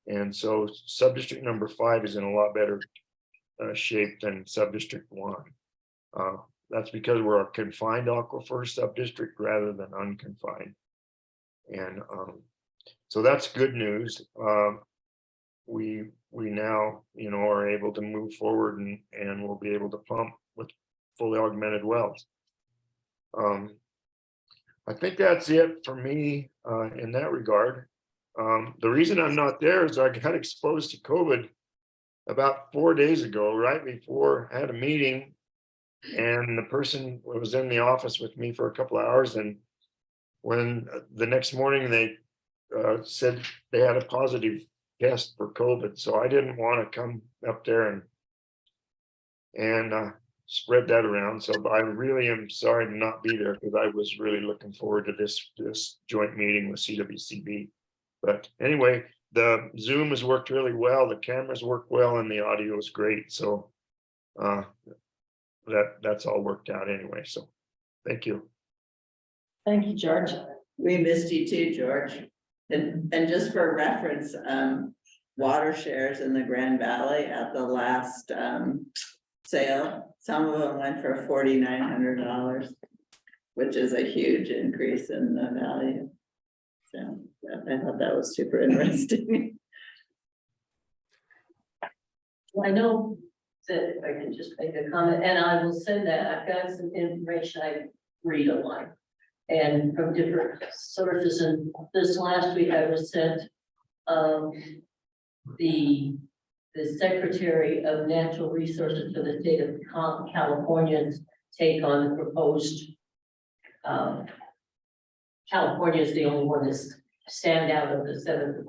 And so sub-district number 5 is in a lot better shape than sub-district 1. That's because we're a confined aquifer sub-district rather than unconfined. And so that's good news. We now, you know, are able to move forward and we'll be able to pump with fully augmented wells. I think that's it for me in that regard. The reason I'm not there is I got exposed to COVID about 4 days ago, right before I had a meeting, and the person was in the office with me for a couple of hours, and when the next morning they said they had a positive test for COVID, so I didn't want to come up there and spread that around. So I really am sorry to not be there, because I was really looking forward to this joint meeting with CWCB. But anyway, the Zoom has worked really well, the cameras work well, and the audio is great. So that's all worked out anyway. So thank you. Thank you, George. We missed you too, George. And just for reference, water shares in the Grand Valley at the last sale, some of them went for $4,900, which is a huge increase in the value. So I thought that was super interesting. Well, I know that if I can just make a comment, and I will send that. I've got some information I read online and from different sources. And this last week I was sent the Secretary of Natural Resources for the state of California's take on the proposed. California is the only one that's stand out of the 7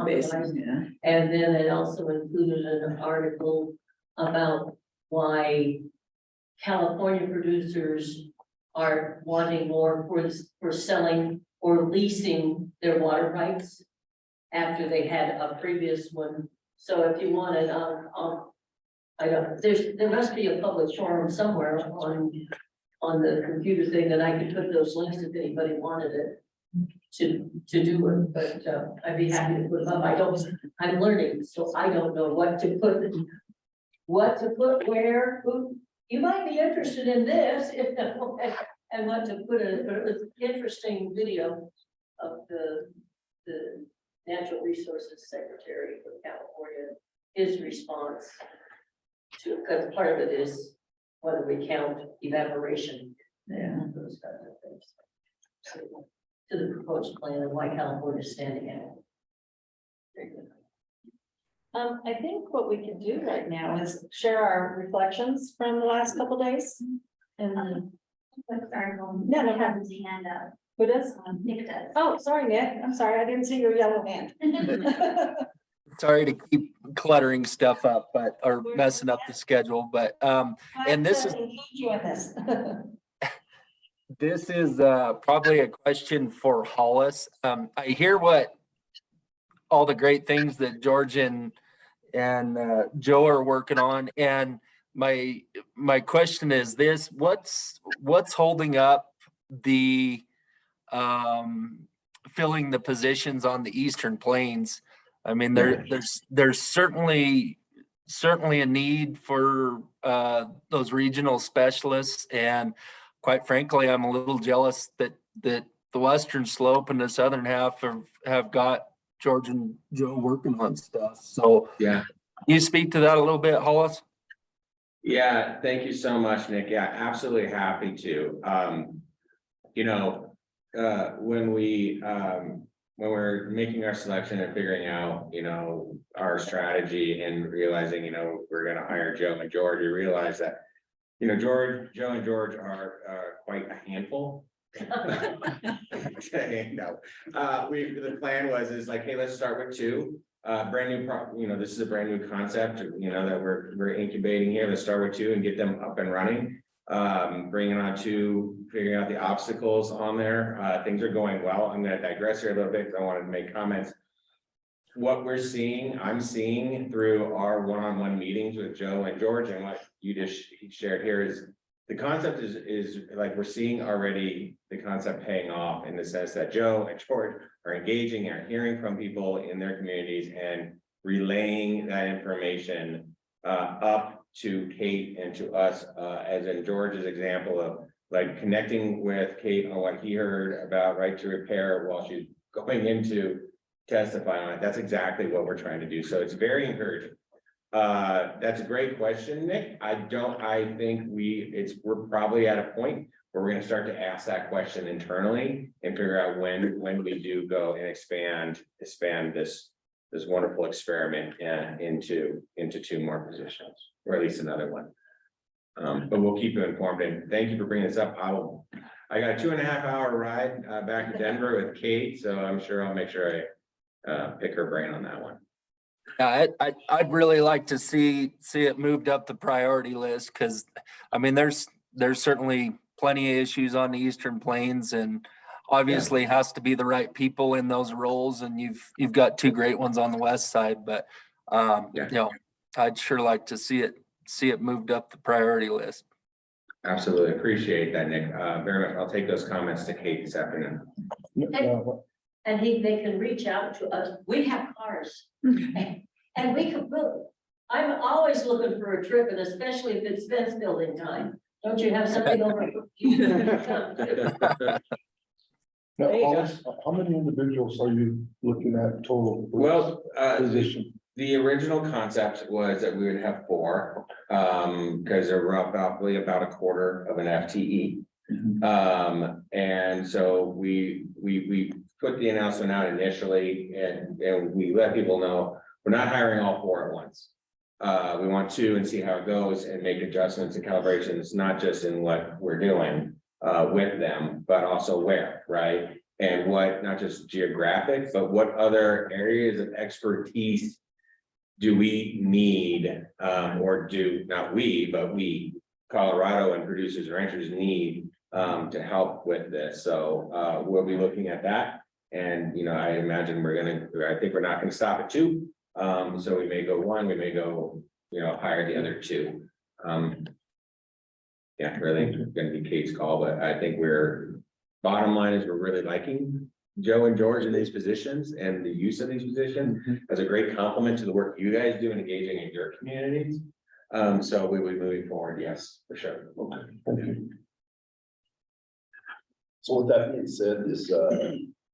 Basin, yeah. And then it also included an article about why California producers are wanting more for selling or leasing their water rights after they had a previous one. So if you wanted, I don't, there must be a public forum somewhere on the computer thing that I could put those links if anybody wanted it to do it, but I'd be happy to put them up. I'm learning, so I don't know what to put where. Who, you might be interested in this and what to put in, but it was an interesting video of the Natural Resources Secretary of California, his response to, because part of it is whether we count evaporation, those kinds of things. So, to the proposed plan and why California is standing out. I think what we could do right now is share our reflections from the last couple days. And no, have his hand up. Who does? Nick does. Oh, sorry, Nick. I'm sorry. I didn't see your yellow hand. sorry to keep cluttering stuff up, but, or messing up the schedule, but, and this is, this is, probably a question for Hollis. I hear what all the great things that George and Joe are working on, and my question is this: what's holding up the filling the positions on the Eastern Plains? I mean, there's certainly a need for those regional specialists, and quite frankly, I'm a little jealous that the Western Slope and the southern half have got George and Joe working on stuff. So Yeah. You speak to that a little bit, Hollis? Yeah, thank you so much, Nick. Yeah, absolutely happy to. You know, when we're making our selection and figuring out, you know, our strategy and realizing, you know, we're gonna hire Joe and George, we realize that, you know, Joe and George are quite a handful. Okay, no, the plan is like, hey, let's start with two. Brand new, you know, this is a brand new concept, you know, that we're incubating here. Let's start with two and get them up and running. Bringing on two, figuring out the obstacles on there. Things are going well. I'm going to digress here a little bit because I wanted to make comments. What we're seeing, I'm seeing through our one-on-one meetings with Joe and George, and what you just shared here, is the concept is like we're seeing already the concept paying off in the sense that Joe and George are engaging and hearing from people in their communities and relaying that information up to Kate and to us, as in George's example of like connecting with Kate on what he heard about right to repair while she's going into testify on it. That's exactly what we're trying to do. So it's very encouraging. That's a great question, Nick. I think we're probably at a point where we're going to start to ask that question internally and figure out when we do go and expand this wonderful experiment into two more positions, or at least another one. But we'll keep you informed, and thank you for bringing this up. I got a 2.5-hour ride back to Denver with Kate, so I'm sure I'll make sure I pick her brain on that one. Yeah, I'd really like to see it moved up the priority list, because I mean, there's certainly plenty of issues on the Eastern Plains, and obviously has to be the right people in those roles, and you've got two great ones on the west side, but you know, I'd sure like to see it moved up the priority list. Absolutely appreciate that, Nick. Very much. I'll take those comments to Kate this afternoon. And they can reach out to us. We have cars. And we could build. I'm always looking for a trip, and especially if it's fence building time. Don't you have something over? Now, how many individuals are you looking at total? Well, Position. the original concept was that we would have 4, because they're roughly about a quarter of an FTE. And so we put the announcement out initially, and we let people know we're not hiring all 4 at once. We want 2 and see how it goes and make adjustments and calibrations, not just in what we're doing with them, but also where, right? And what, not just geographic, but what other areas of expertise do we need, or do not we, but we, Colorado and producers and ranchers need to help with this. So we'll be looking at that. And, you know, I imagine I think we're not going to stop at 2. So we may go 1, we may go, you know, hire the other 2. Yeah, really going to be Kate's call, but I think bottom line is we're really liking Joe and George in these positions, and the use of these positions as a great complement to the work you guys do in engaging in your communities. So we will be moving forward. Yes, for sure. Okay, thank you. So with that being said,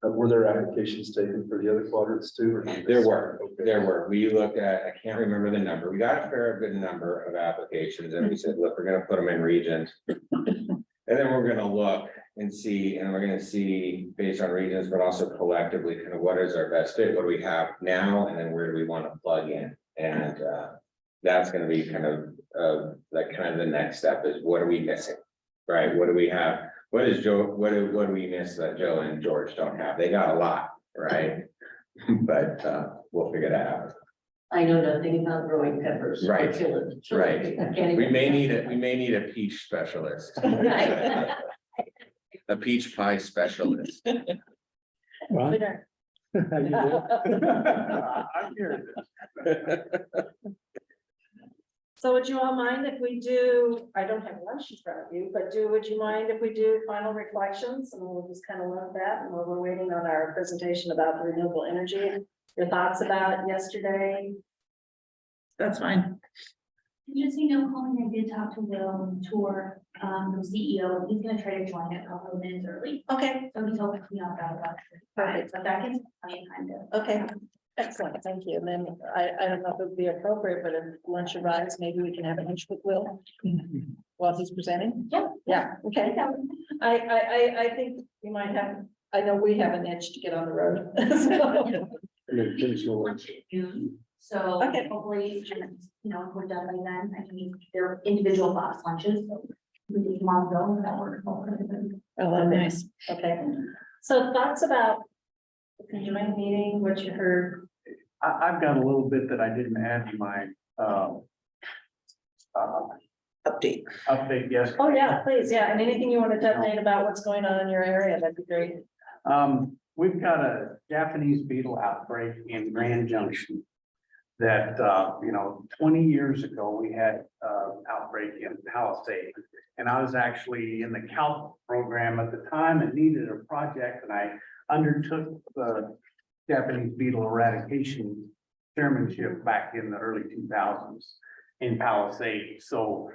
were there applications taken for the other quadrants too? Or There were. We looked at, I can't remember the number. We got a fair good number of applications, and we said, look, we're going to put them in regions. And then we're going to look and see, and we're going to see based on regions, but also collectively kind of what is our best fit, what do we have now, and then where do we want to plug in? And that's going to be kind of the next step is what are we missing, right? What do we have? What do we miss that Joe and George don't have? They got a lot, right? But we'll figure that out. I know nothing about growing peppers. or Right, chili. right. I can't We even- may need a peach specialist, Right. a peach pie specialist. Ron? Winner. How you doing? I'm here. So would you all mind if we do, I don't have lunch in front of you, but would you mind if we do final reflections and we'll just kind of love that and while we're waiting on our presentation about renewable energy, your thoughts about yesterday? That's fine. Just, you know, Colleen, I did talk to Will Tour, the CEO, he's gonna try to join a couple of minutes early. Okay, So he told me, you know, about perfect. but that gives plenty of time to. Okay, excellent, thank you. And then I don't know if it would be appropriate, but if lunch arrives, maybe we can have a lunch with Will while he's presenting. Yeah. Yeah, okay. I think we might have, I know we have an itch to get on the road. So, Lunch at noon, so Okay. hopefully, just, you know, if we're done by then, I can eat their individual box lunches, so. We can tomorrow go, and that works. Oh, nice, okay. So thoughts about the joint meeting, what you heard? I've got a little bit that I didn't add to my, Update. update yesterday. Oh, yeah, please, yeah, and anything you want to update about what's going on in your area, that'd be great. We've got a Japanese beetle outbreak in Grand Junction. That, 20 years ago, we had, outbreak in Palisade. And I was actually in the CALP program at the time and needed a project and I undertook the Japanese beetle eradication chairmanship back in the early 2000s in Palisade. So,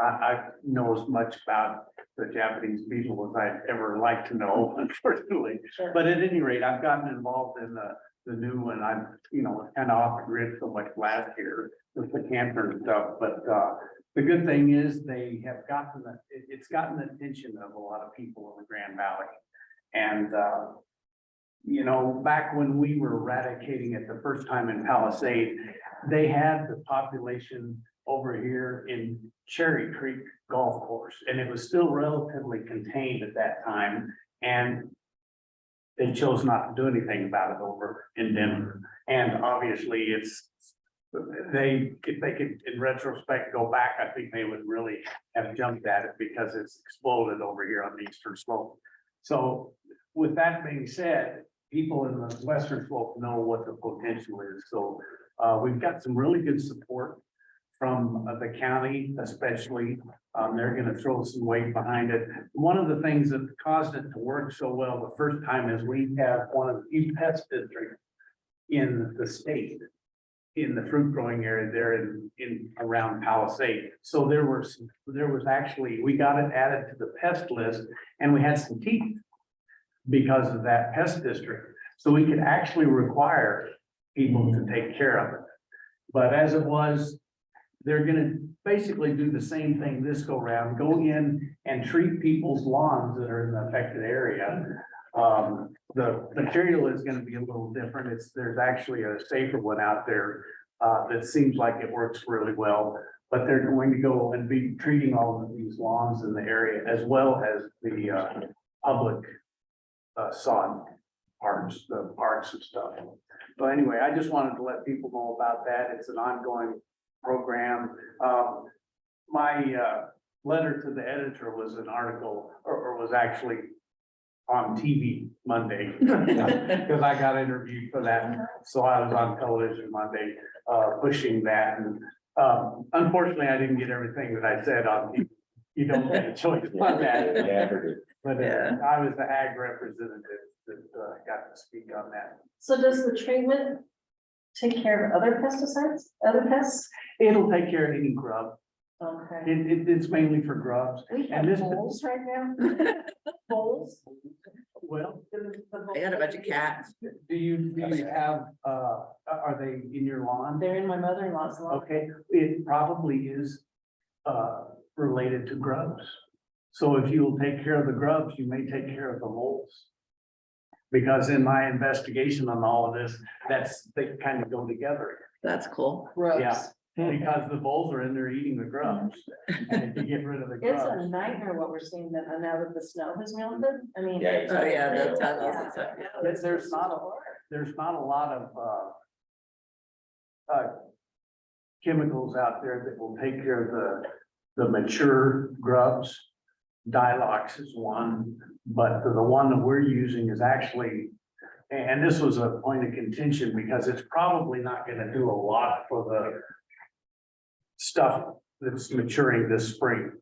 I know as much about the Japanese beetle as I'd ever like to know, unfortunately. Sure. But at any rate, I've gotten involved in the new one. I'm, kind of off the grid so much last year with the camper and stuff, but, the good thing is they have gotten, it's gotten the attention of a lot of people in the Grand Valley. And, back when we were eradicating it the first time in Palisade, they had the population over here in Cherry Creek Golf Course, and it was still relatively contained at that time. And they chose not to do anything about it over in Denver. And obviously if they could, in retrospect, go back, I think they would really have jumped at it because it's exploded over here on the eastern slope. So with that being said, people in the western slope know what the potential is. So we've got some really good support from the county, especially. They're gonna throw some weight behind it. One of the things that caused it to work so well the first time is we have one of the few pest districts in the state, in the fruit growing area there in around Palisade. So there was actually, we got it added to the pest list and we had some teeth because of that pest district. So we could actually require people to take care of it. But as it was, they're gonna basically do the same thing this go round, go in and treat people's lawns that are in the affected area. The material is gonna be a little different. There's actually a safer one out there that seems like it works really well. But they're going to go and be treating all of these lawns in the area as well as the public sod parks, the parks and stuff. So anyway, I just wanted to let people know about that. It's an ongoing program. My letter to the editor was an article, or was actually on TV Monday. Because I got interviewed for that, so I was on television Monday, pushing that, and unfortunately, I didn't get everything that I said on TV. You don't get a choice on that. But I was the ag representative that got to speak on that. So does the treatment take care of other pesticides, other pests? It'll take care of any grub. Okay. It's mainly for grubs. We And have this, moles right now. Moles? well, I got a bunch of cats. do you have, are they in your lawn? They're in my mother-in-law's lawn. Okay, it probably is, related to grubs. So if you'll take care of the grubs, you may take care of the moles. Because in my investigation on all of this, they kind of go together. That's cool. Yeah, because the voles are in there eating the grubs. And if you get rid of the It's a grubs. nightmare what we're seeing now that the snow has melted. I mean. Yeah, Oh, yeah, the tunnels Yeah. and stuff. There's not a lot of, chemicals out there that will take care of the mature grubs. Dilox is one, but the one that we're using is actually, and this was a point of contention because it's probably not gonna do a lot for the stuff that's maturing this spring.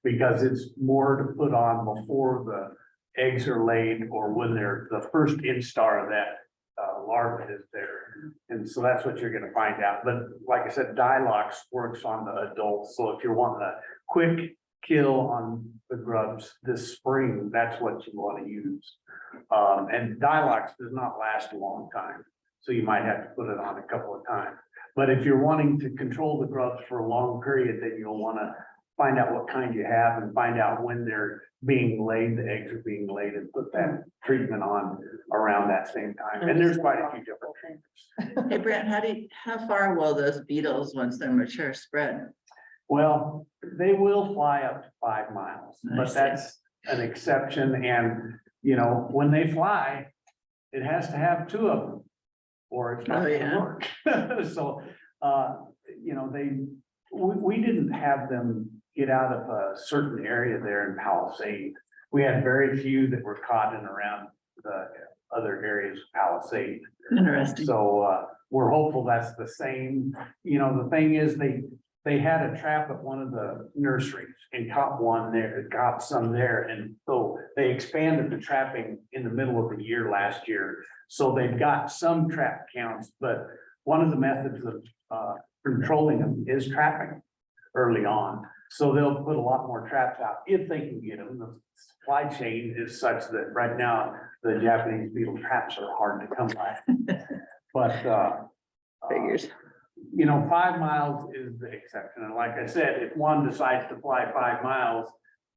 Because it's more to put on before the eggs are laid or when they're the first instar of that larva is there. And so that's what you're gonna find out. But like I said, Dilox works on the adults. So if you're wanting a quick kill on the grubs this spring, that's what you want to use. And Dilox does not last a long time. So you might have to put it on a couple of times. But if you're wanting to control the grubs for a long period, then you'll want to find out what kind you have and find out when they're being laid, the eggs are being laid, and put that treatment on around that same time. And there's quite a few different treatments. Hey, Brent, how far will those beetles, once they're mature, spread? Well, they will fly up to 5 miles, I but see. that's an exception. And, you know, when they fly, it has to have 2 of them or it's not Oh, gonna yeah. work. So, you know, we didn't have them get out of a certain area there in Palisade. We had very few that were caught in around the other areas of Palisade. Interesting. So, we're hopeful that's the same. You know, the thing is, they had a trap at one of the nurseries and caught one there, got some there. And so they expanded the trapping in the middle of the year last year. So they've got some trap counts, but one of the methods of controlling them is trapping early on. So they'll put a lot more traps out if they can get them. The supply chain is such that right now the Japanese beetle traps are hard to come by. But Figures. you know, 5 miles is the exception. And like I said, if one decides to fly 5 miles,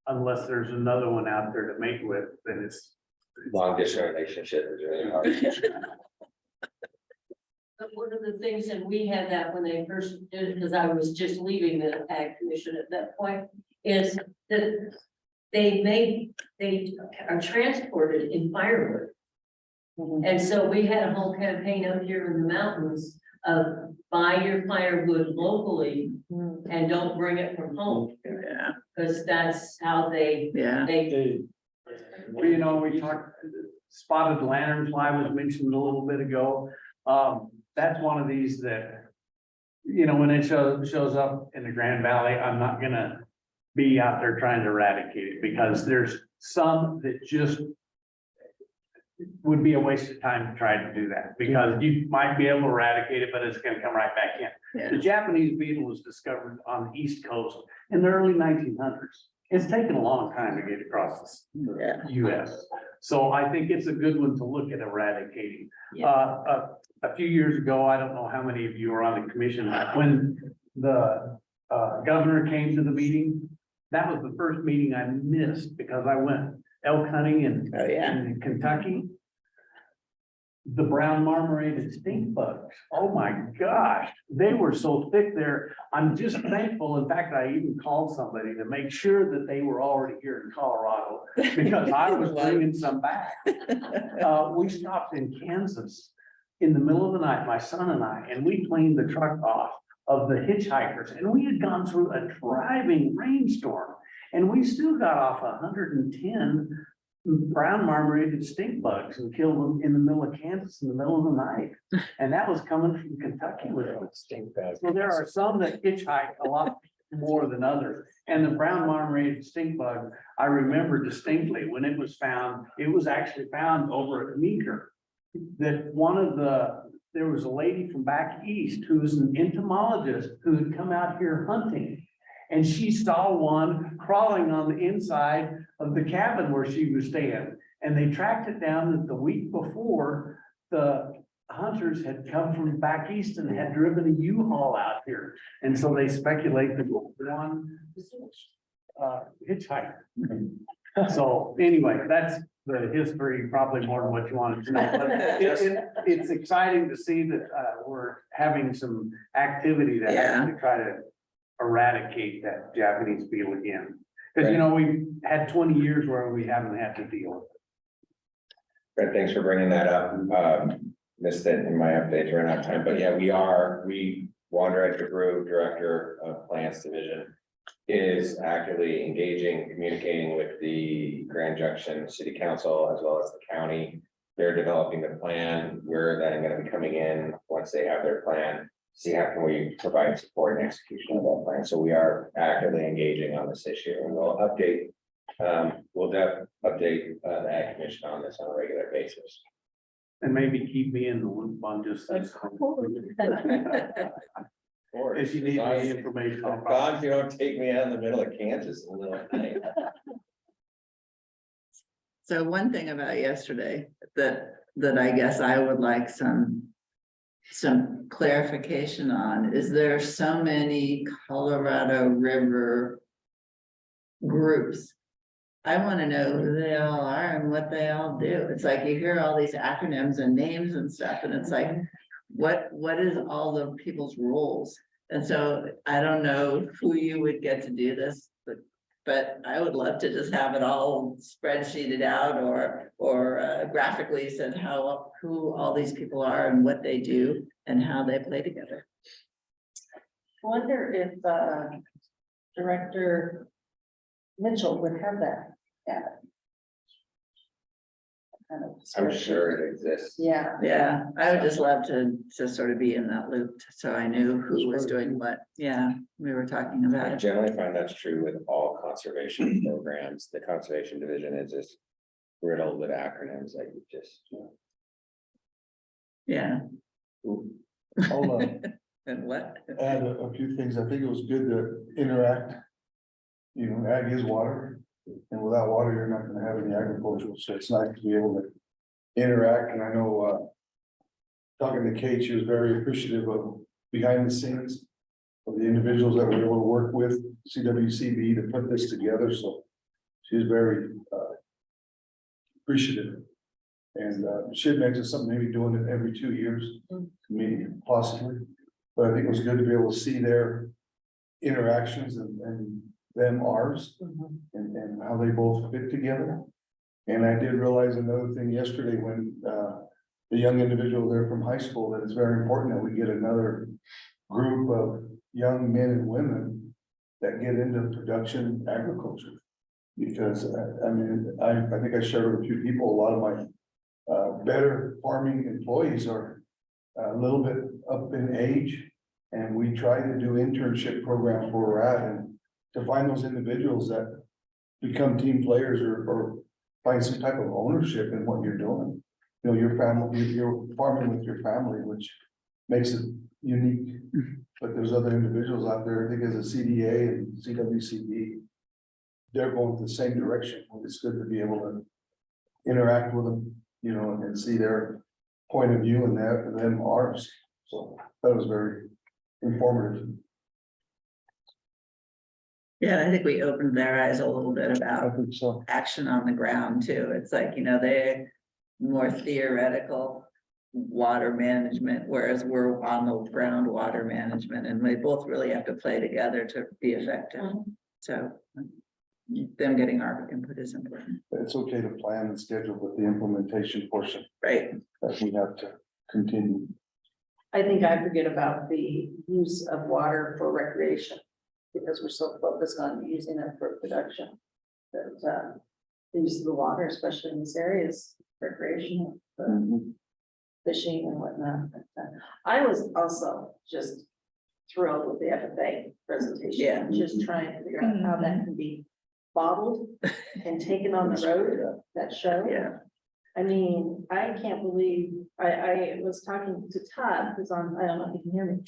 unless there's another one out there to mate with, then it's. Long distance relationship is really hard. But one of the things, and we had that when they first did it, because I was just leaving the Ag Commission at that point, is that they are transported in firewood. And so we had a whole campaign up here in the mountains of buy your firewood locally and don't bring it from home. Yeah. Because that's how they, Yeah. Well, you know, we talked, spotted lanternfly was mentioned a little bit ago. That's one of these that, you know, when it shows up in the Grand Valley, I'm not gonna be out there trying to eradicate it because there's some that just would be a waste of time to try to do that because you might be able to eradicate it, but it's gonna come right back in. Yeah. The Japanese beetle was discovered on the East Coast in the early 1900s. It's taken a long time to get across the US. So I think it's a good one to look at eradicating. A few years ago, I don't know how many of you were on the commission, when the governor came to the meeting, that was the first meeting I missed because I went elk hunting in Kentucky. The brown marmorated stink bugs, oh my gosh, they were so thick there. I'm just thankful. In fact, I even called somebody to make sure that they were already here in Colorado because I was bringing some back. We stopped in Kansas in the middle of the night, my son and I, and we cleaned the truck off of the hitchhikers, and we had gone through a driving rainstorm, and we still got off 110 brown marmorated stink bugs and killed them in the middle of Kansas in the middle of the night. And that was coming from Kentucky with stink bugs. So there are some that hitchhike a lot more than others. And the brown marmorated stink bug, I remember distinctly when it was found, it was actually found over at Meeker. That there was a lady from back east who was an entomologist who had come out here hunting. And she saw one crawling on the inside of the cabin where she was staying. And they tracked it down that the week before, the hunters had come from back east and had driven a U-Haul out here. And so they speculate that one hitchhiker. So anyway, that's the history, probably more than what you wanted to know. But it's exciting to see that we're having some activity to actually try to eradicate that Japanese beetle again. Because, you know, we've had 20 years where we haven't had to deal with it. Brett, thanks for bringing that up. missed it in my updates, ran out of time, but yeah, Wander Edge Group, Director of Plants Division, is actively engaging, communicating with the Grand Junction City Council as well as the county. They're developing the plan. We're then gonna be coming in once they have their plan, see how can we provide support and execution of that plan. So we are actively engaging on this issue, and we'll update. We'll update the Ag Commission on this on a regular basis. And maybe keep me in the loop on just this. If you need any information. As long as you don't take me out in the middle of Kansas in the middle of the night. So one thing about yesterday that I guess I would like some clarification on is there are so many Colorado River groups. I want to know who they all are and what they all do. It's like you hear all these acronyms and names and stuff, and it's like, what is all the people's roles? And so I don't know who you would get to do this, but I would love to just have it all spreadsheeted out or graphically said who all these people are and what they do and how they play together. I wonder if Director Mitchell would have that. Yeah. Kind of I'm sure it exists. Yeah. Yeah, I would just love to sort of be in that loop, so I knew who was doing what. Yeah, we were talking about I it. generally find that's true with all conservation programs. The conservation division is just riddled with acronyms that you just. Yeah. I'll And what? add a few things. I think it was good to interact. You know, ag is water, and without water, you're not gonna have any agricultural, so it's nice to be able to interact, and I know, talking to Kate, she was very appreciative of behind the scenes of the individuals that we were able to work with, CWCB, to put this together, so she was very, appreciative. And, she had mentioned something, maybe doing it every 2 years, maybe possibly, but I think it was good to be able to see their interactions and them ours, and how they both fit together. And I did realize another thing yesterday when the young individual there from high school, that it's very important that we get another group of young men and women that get into production agriculture. Because I mean, I think I shared with a few people, a lot of my better farming employees are a little bit up in age. And we try to do internship programs where we're at, and to find those individuals that become team players or find some type of ownership in what you're doing. You know, your family, you're farming with your family, which makes it unique. But there's other individuals out there, I think as a CDA and CWCB, they're going the same direction. It's good to be able to interact with them, you know, and see their point of view and them ours. So that was very informative. Yeah, I think we opened their eyes a little bit about action on the ground too. It's like, you know, they're more theoretical water management, whereas we're on the ground water management, and we both really have to play together to be effective. So them getting our input is important. It's okay to plan and schedule, but the implementation portion. Right. That we have to continue. I think I forget about the use of water for recreation, because we're so focused on using it for production. That the use of the water, especially in this area, is recreational, fishing and whatnot. I was also just thrilled with the FFA presentation. Yeah. Just trying to figure out how that can be bottled and taken on the road, that show. Yeah. I mean, I can't believe, I was talking to Todd, who's on, I don't know if you can hear me.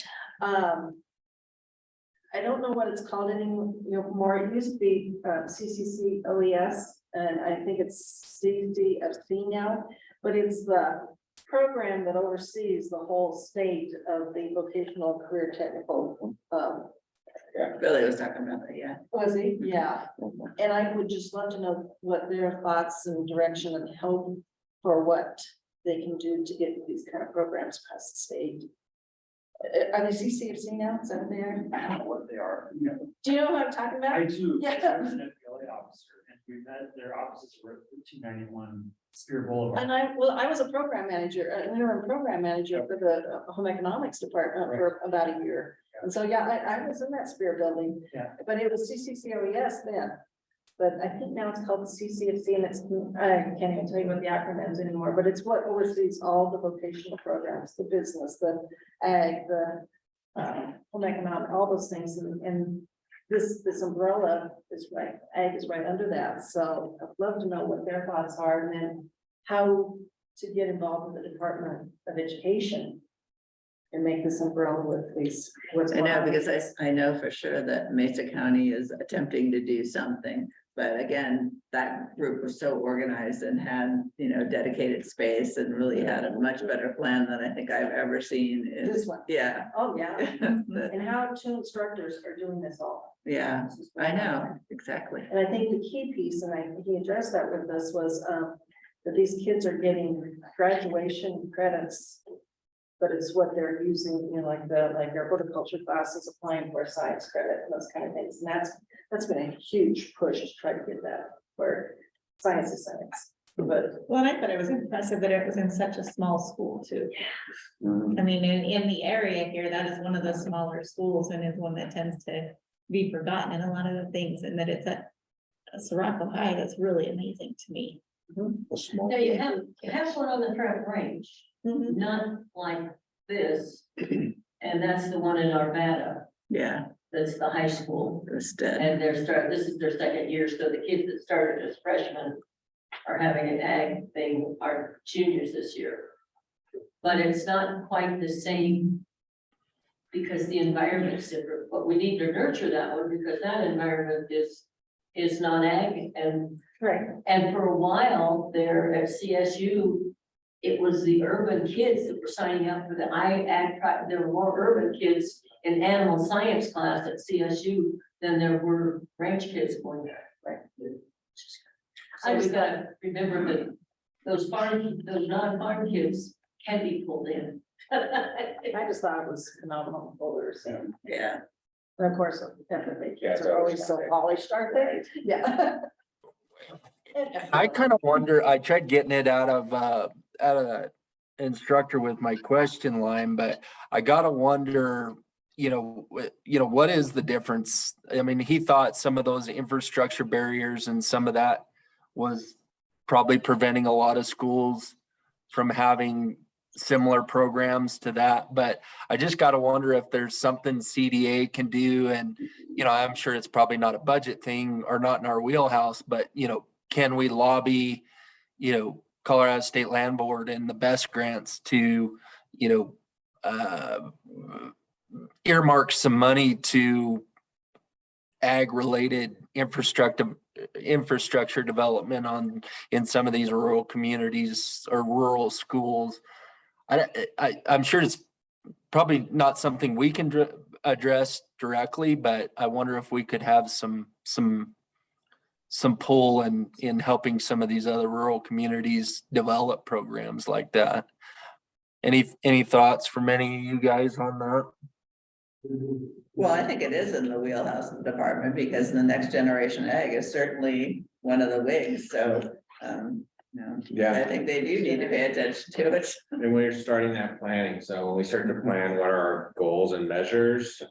I don't know what it's called anymore. It used to be CCC OES, and I think it's CDFC now, but it's the program that oversees the whole state of the vocational career technical. Yeah, Billy was talking about that, yeah. Was he? Yeah. And I would just love to know what their thoughts and direction and hope for what they can do to get these kind of programs past the state. Are they CCFC now? Is that what they are? I don't know what they are. Do you know what I'm talking about? I do. Yeah. I was an FBLA officer, and we've had their offices were at 291 Spear Boulevard. And I was a program manager, an interim program manager for the home economics department for about a year. And so, yeah, I was in that Spear building. Yeah. But it was CCCOES then. But I think now it's called the CCFC, and I can't even tell you what the acronyms anymore, but it's what oversees all the vocational programs, the business, the ag, the home economic, all those things, and this umbrella is right, ag is right under that, so I'd love to know what their thoughts are, and then how to get involved with the Department of Education and make this umbrella with these. I know, because I know for sure that Mesa County is attempting to do something. But again, that group was so organized and had, dedicated space and really had a much better plan than I think I've ever seen. This one. Yeah. Oh, yeah, and how two instructors are doing this all. Yeah, I know, exactly. And I think the key piece, and I think he addressed that with us, was that these kids are getting graduation credits. But it's what they're using, like their horticulture classes applying for a science credit and those kind of things. And that's been a huge push to try to get that where science is science. But Well, I thought it was impressive that it was in such a small school too. I mean, in the area here, that is one of the smaller schools and is one that tends to be forgotten in a lot of the things, and that it's at Sirocco High, that's really amazing to me. Now you have one on the Front Range, not like this, and that's the one in Arvada. Yeah. That's the high school. Instead. And this is their second year, so the kids that started as freshmen are having an ag thing, are juniors this year. But it's not quite the same because the environment's different, but we need to nurture that one because that environment is non-ag and right. And for a while there at CSU, it was the urban kids that were signing up for the there were more urban kids in animal science class at CSU than there were ranch kids going there. Right. So we gotta remember that those non-farm kids can be pulled in. I just thought it was phenomenal voters. Yeah. And of course, FFA Yeah, kids it's are always always so polished, aren't they? Yeah. I kind of wonder, I tried getting it out of the instructor with my question line, but I gotta wonder, what is the difference? I mean, he thought some of those infrastructure barriers and some of that was probably preventing a lot of schools from having similar programs to that, but I just gotta wonder if there's something CDA can do, and I'm sure it's probably not a budget thing or not in our wheelhouse, but can we lobby, Colorado State Land Board and the BEST grants to, earmark some money to ag-related infrastructure development in some of these rural communities or rural schools. I'm sure it's probably not something we can address directly, but I wonder if we could have some pull in helping some of these other rural communities develop programs like that. Any thoughts from any of you guys on that? Well, I think it is in the wheelhouse of the department because the next generation ag is certainly one of the wigs. So, Yeah. I think they do need to pay attention to it. And we're starting that planning, so when we start to plan what are our goals and measures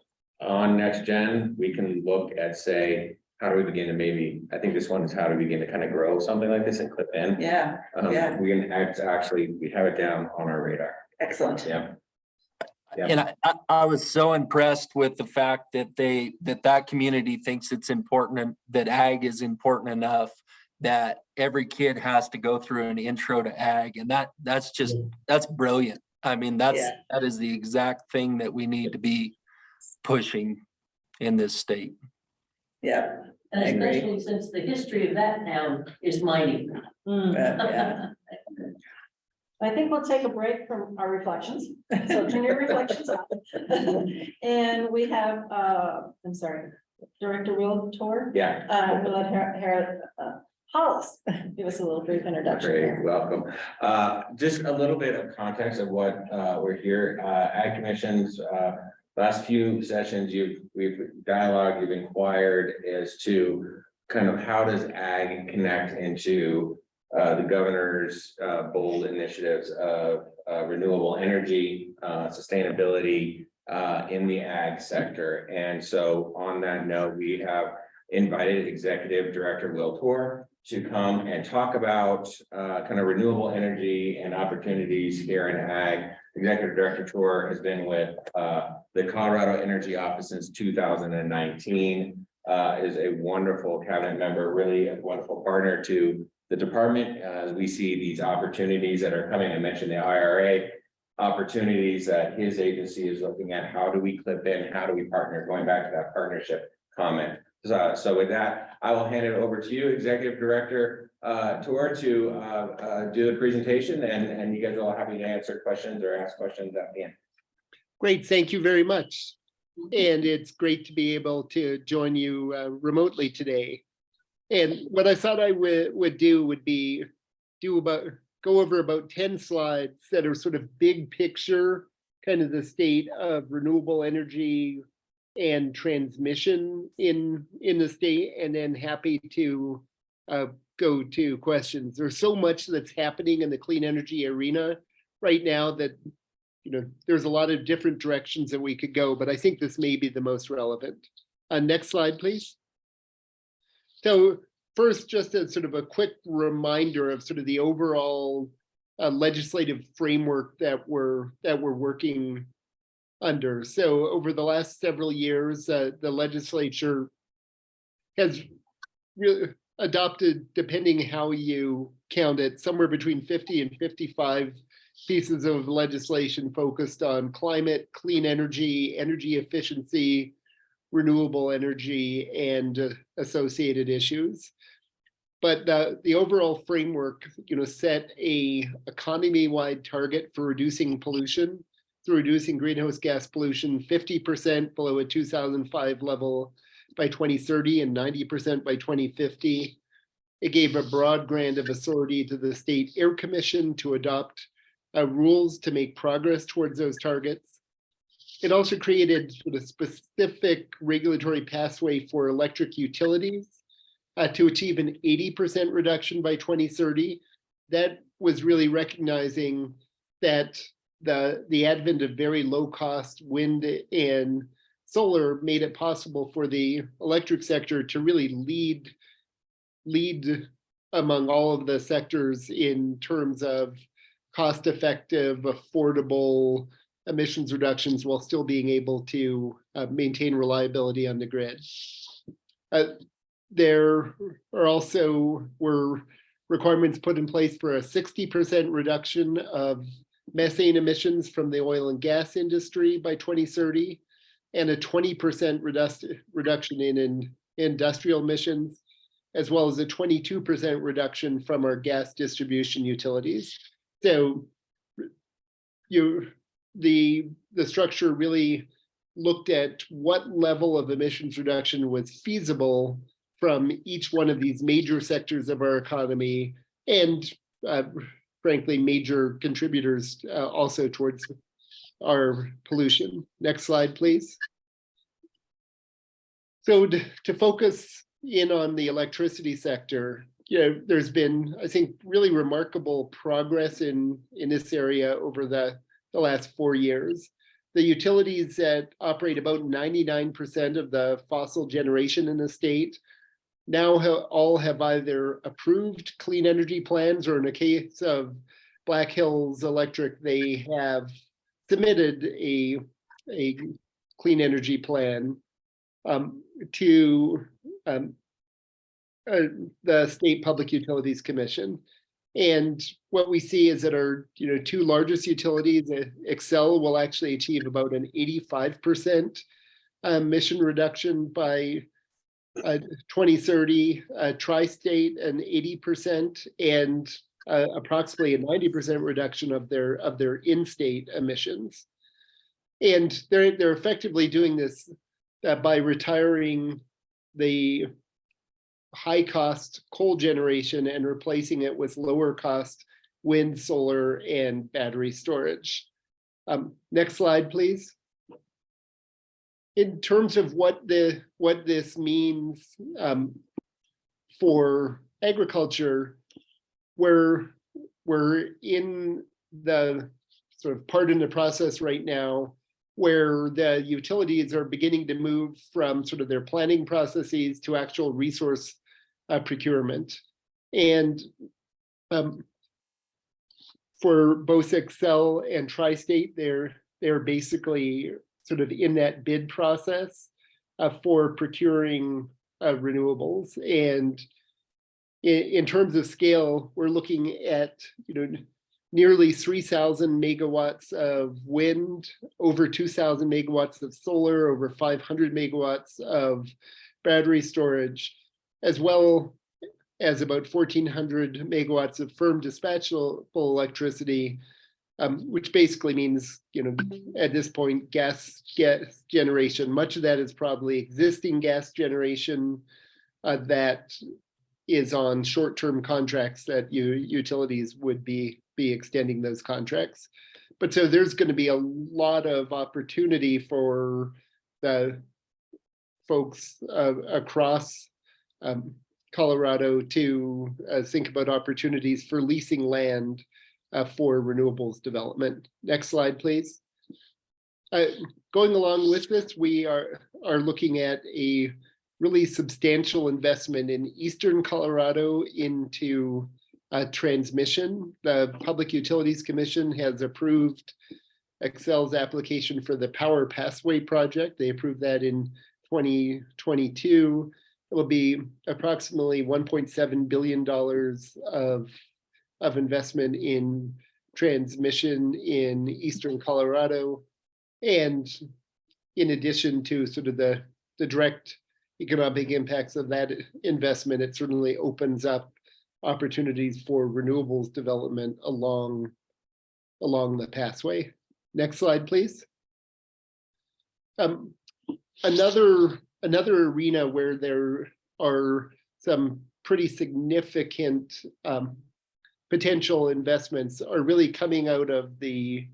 on next gen, we can look at, say, how do we begin to I think this one is how do we begin to kind of grow something like this and clip in. Yeah, yeah. We can we have it down on our radar. Excellent. Yeah. And I was so impressed with the fact that that community thinks it's important and that ag is important enough that every kid has to go through an intro to ag. And that's brilliant. I mean, that is the exact thing that we need to be pushing in this state. Yeah. And especially since the history of that town is mining. Yeah. I think we'll take a break from our reflections. So turn your reflections off. And we have, Director Realtor. Yeah. We'll let Hollis give us a little brief introduction. Great, welcome. Just a little bit of context of what we're here. Ag Commission's last few sessions, we've dialogued, you've inquired as to kind of how does ag connect into the governor's bold initiatives of renewable energy, sustainability in the ag sector. And so on that note, we have invited Executive Director Will Tor to come and talk about kind of renewable energy and opportunities here in ag. Executive Director Tor has been with the Colorado Energy Office since 2019, is a wonderful cabinet member, really a wonderful partner to the department as we see these opportunities that are coming. I mentioned the IRA opportunities that his agency is looking at. How do we clip in? How do we partner? Going back to that partnership comment. So with that, I will hand it over to you, Executive Director Tor, to do the presentation, and you guys are all happy to answer questions or ask questions at the end. Great, thank you very much. And it's great to be able to join you remotely today. And what I thought I would do would be go over about 10 slides that are sort of big picture, kind of the state of renewable energy and transmission in the state, and then happy to go to questions. There's so much that's happening in the clean energy arena right now that, you know, there's a lot of different directions that we could go, but I think this may be the most relevant. Next slide, please. So first, just a sort of a quick reminder of sort of the overall legislative framework that we're working under. So over the last several years, the legislature has really adopted, depending how you count it, somewhere between 50 and 55 pieces of legislation focused on climate, clean energy, energy efficiency, renewable energy, and associated issues. But the overall framework, you know, set a economy-wide target for reducing pollution, through reducing greenhouse gas pollution 50% below a 2005 level by 2030 and 90% by 2050. It gave a broad grant of authority to the State Air Commission to adopt rules to make progress towards those targets. It also created a specific regulatory pathway for electric utilities to achieve an 80% reduction by 2030. That was really recognizing that the advent of very low cost wind and solar made it possible for the electric sector to really lead among all of the sectors in terms of cost effective, affordable emissions reductions while still being able to maintain reliability on the grid. There are also were requirements put in place for a 60% reduction of methane emissions from the oil and gas industry by 2030, and a 20% reduction in industrial emissions, as well as a 22% reduction from our gas distribution utilities. So the structure really looked at what level of emissions reduction was feasible from each one of these major sectors of our economy, and frankly, major contributors also towards our pollution. Next slide, please. So to focus in on the electricity sector, you know, there's been, I think, really remarkable progress in this area over the last 4 years. The utilities that operate about 99% of the fossil generation in the state now all have either approved clean energy plans, or in the case of Black Hills Electric, they have submitted a clean energy plan to the State Public Utilities Commission. And what we see is that our two largest utilities, Xcel, will actually achieve about an 85% emission reduction by 2030, Tri-State an 80%, and approximately a 90% reduction of their in-state emissions. And they're effectively doing this by retiring the high-cost coal generation and replacing it with lower-cost wind, solar, and battery storage. Next slide, please. In terms of what this means for agriculture, we're in the sort of part in the process right now where the utilities are beginning to move from sort of their planning processes to actual resource procurement. And for both Excel and Tri-State, they're basically sort of in that bid process for procuring renewables. And in terms of scale, we're looking at nearly 3,000 megawatts of wind, over 2,000 megawatts of solar, over 500 megawatts of battery storage, as well as about 1,400 megawatts of firm dispatchable electricity, which basically means, at this point, gas generation. Much of that is probably existing gas generation that is on short-term contracts that utilities would be extending those contracts. But so there's going to be a lot of opportunity for the folks across Colorado to think about opportunities for leasing land for renewables development. Next slide, please. Going along with this, we are looking at a really substantial investment in Eastern Colorado into transmission. The Public Utilities Commission has approved Excel's application for the Power Pathway project. They approved that in 2022. It will be approximately $1.7 billion of investment in transmission in Eastern Colorado. And in addition to sort of the direct economic impacts of that investment, it certainly opens up opportunities for renewables development along the pathway. Next slide, please. Another arena where there are some pretty significant potential investments are really coming out of the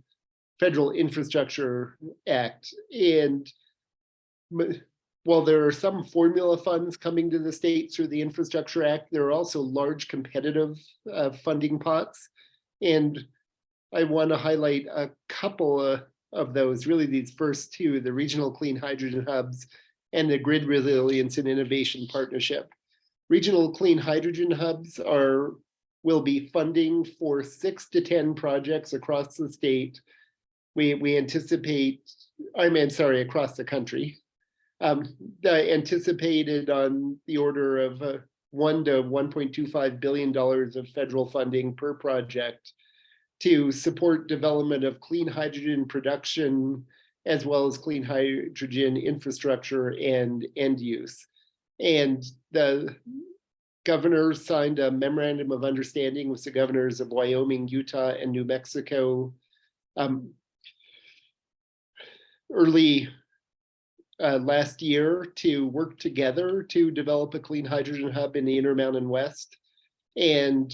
Federal Infrastructure Act. And while there are some formula funds coming to the state through the Infrastructure Act, there are also large competitive funding pots. And I want to highlight a couple of those, really these first two, the Regional Clean Hydrogen Hubs and the Grid Resilience and Innovation Partnership. Regional Clean Hydrogen Hubs will be funding for 6 to 10 projects across the state. We anticipate, across the country. Anticipated on the order of $1 to $1.25 billion of federal funding per project to support development of clean hydrogen production, as well as clean hydrogen infrastructure and end use. And the governor signed a memorandum of understanding with the governors of Wyoming, Utah, and New Mexico early last year to work together to develop a clean hydrogen hub in the Intermountain West. And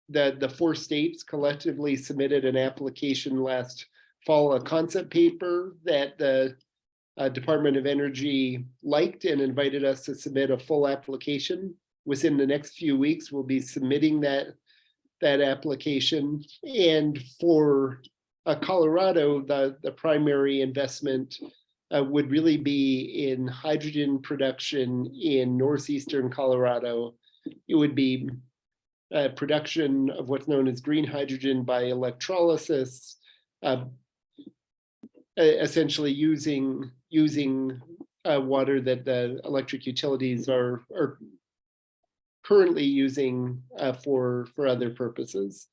the 4 states collectively submitted an application last fall, a concept paper that the Department of Energy liked and invited us to submit a full application. Within the next few weeks, we'll be submitting that application. And for Colorado, the primary investment would really be in hydrogen production in northeastern Colorado. It would be production of what's known as green hydrogen by electrolysis, essentially using water that the electric utilities are currently using for other purposes.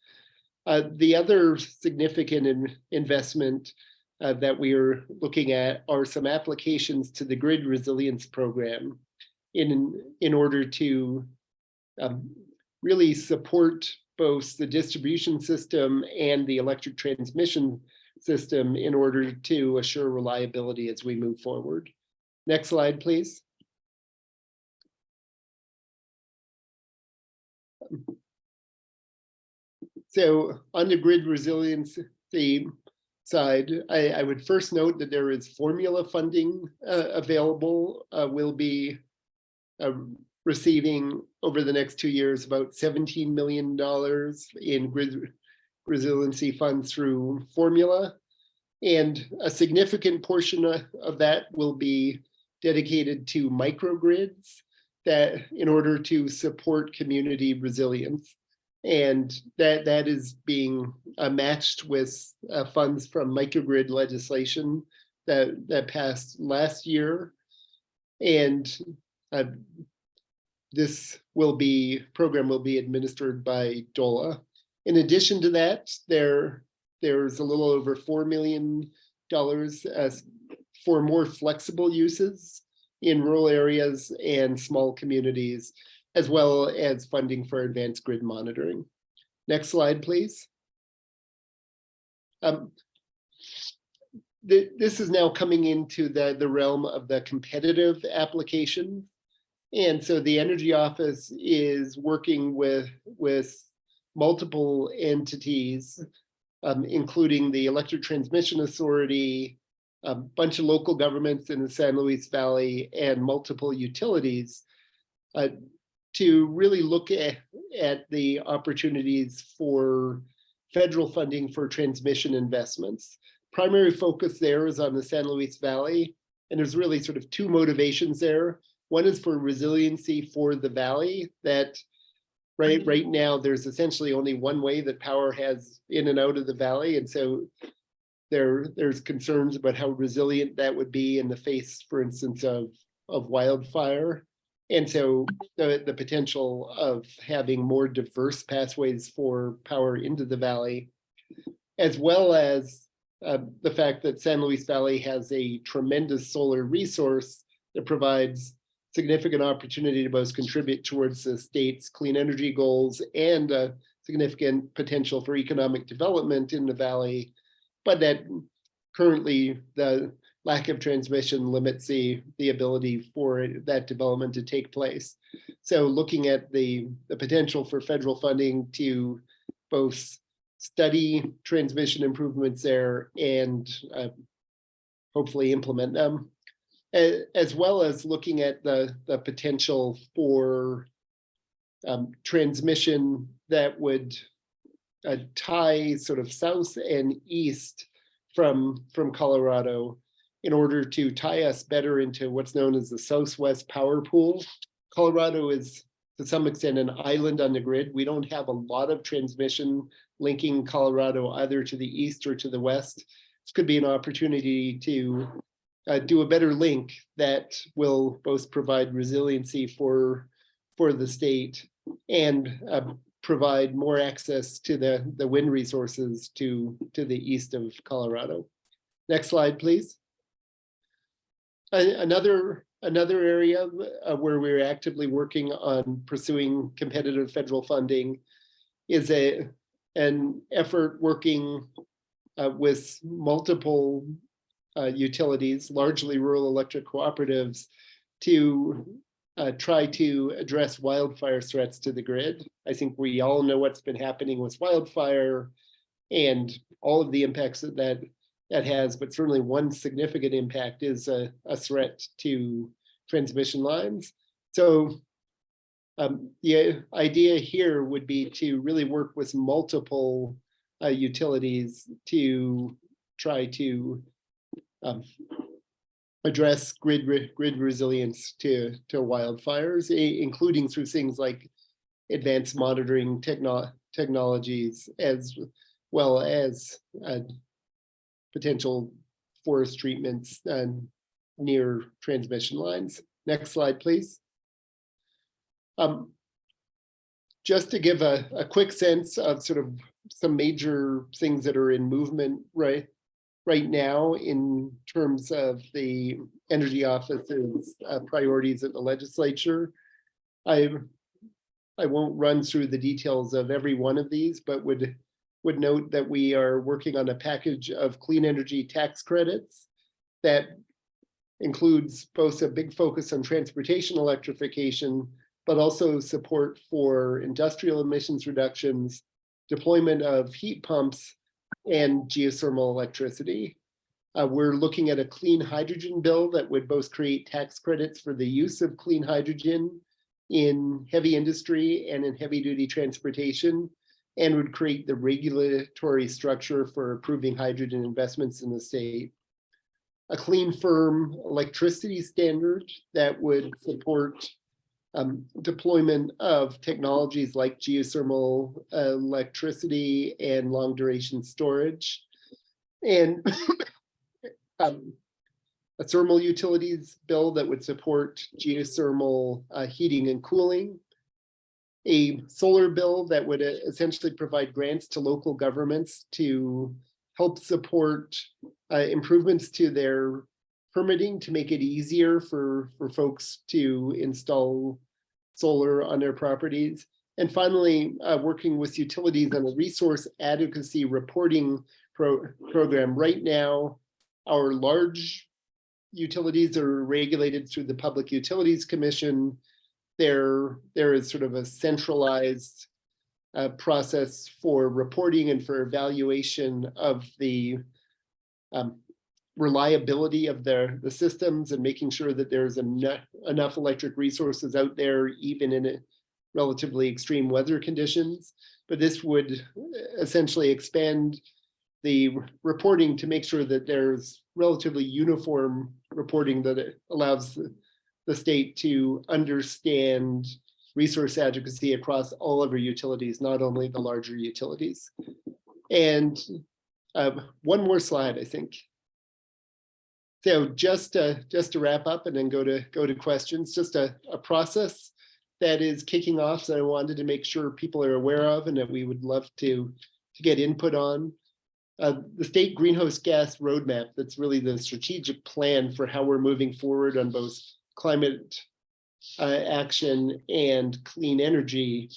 The other significant investment that we are looking at are some applications to the Grid Resilience Program in order to really support both the distribution system and the electric transmission system in order to assure reliability as we move forward. Next slide, please. So on the grid resilience side, I would first note that there is formula funding available, will be receiving over the next 2 years about $17 million in grid resiliency funds through formula. And a significant portion of that will be dedicated to microgrids that in order to support community resilience. And that is being matched with funds from microgrid legislation that passed last year. And this program will be administered by DOLA. In addition to that, there's a little over $4 million for more flexible uses in rural areas and small communities, as well as funding for advanced grid monitoring. Next slide, please. This is now coming into the realm of the competitive application. And so the Energy Office is working with multiple entities, including the Electric Transmission Authority, a bunch of local governments in the San Luis Valley, and multiple utilities to really look at the opportunities for federal funding for transmission investments. Primary focus there is on the San Luis Valley, and there's really sort of two motivations there. One is for resiliency for the valley, that right now there's essentially only one way that power has in and out of the valley, and so there's concerns about how resilient that would be in the face, for instance, of wildfire. And so the potential of having more diverse pathways for power into the valley, as well as the fact that San Luis Valley has a tremendous solar resource that provides significant opportunity to both contribute towards the state's clean energy goals and a significant potential for economic development in the valley, but that currently the lack of transmission limits the ability for that development to take place. So looking at the potential for federal funding to both study transmission improvements there and hopefully implement them, as well as looking at the potential for transmission that would tie sort of south and east from Colorado in order to tie us better into what's known as the Southwest Power Pool. Colorado is to some extent an island on the grid. We don't have a lot of transmission linking Colorado either to the east or to the west. This could be an opportunity to do a better link that will both provide resiliency for the state and provide more access to the wind resources to the east of Colorado. Next slide, please. Another area where we're actively working on pursuing competitive federal funding is an effort working with multiple utilities, largely rural electric cooperatives, to try to address wildfire threats to the grid. I think we all know what's been happening with wildfire and all of the impacts that has, but certainly one significant impact is a threat to transmission lines. So the idea here would be to really work with multiple utilities to try to address grid resilience to wildfires, including through things like advanced monitoring technologies, as well as potential forest treatments near transmission lines. Next slide, please. Just to give a quick sense of sort of some major things that are in movement right now in terms of the Energy Office's priorities at the legislature. I won't run through the details of every one of these, but would note that we are working on a package of clean energy tax credits that includes both a big focus on transportation electrification, but also support for industrial emissions reductions, deployment of heat pumps, and geothermal electricity. We're looking at a clean hydrogen bill that would both create tax credits for the use of clean hydrogen, in heavy industry and in heavy duty transportation, and would create the regulatory structure for approving hydrogen investments in the state. A clean, firm electricity standard that would support deployment of technologies like geothermal electricity and long duration storage. And a thermal utilities bill that would support geothermal heating and cooling. A solar bill that would essentially provide grants to local governments to help support improvements to their permitting to make it easier for folks to install solar on their properties. And finally, working with utilities on a resource adequacy reporting program. Right now, our large utilities are regulated through the Public Utilities Commission. There is sort of a centralized process for reporting and for evaluation of the reliability of the systems and making sure that there's enough electric resources out there, even in relatively extreme weather conditions. But this would essentially expand the reporting to make sure that there's relatively uniform reporting that it allows the state to understand resource adequacy across all of our utilities, not only the larger utilities. And one more slide, I think. So just to wrap up and then go to questions, just a process that is kicking off that I wanted to make sure people are aware of and that we would love to get input on. The state greenhouse gas roadmap, that's really the strategic plan for how we're moving forward on both climate action and clean energy.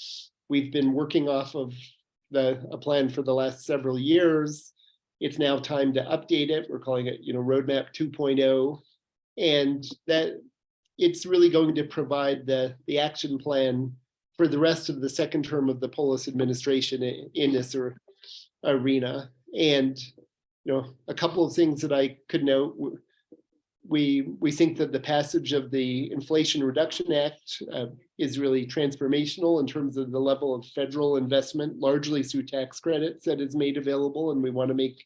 We've been working off of a plan for the last several years. It's now time to update it. We're calling it, Roadmap 2.0, and that it's really going to provide the action plan for the rest of the second term of the Polis administration in this arena. And a couple of things that I could note. We think that the passage of the Inflation Reduction Act is really transformational in terms of the level of federal investment, largely through tax credits that is made available, and we want to make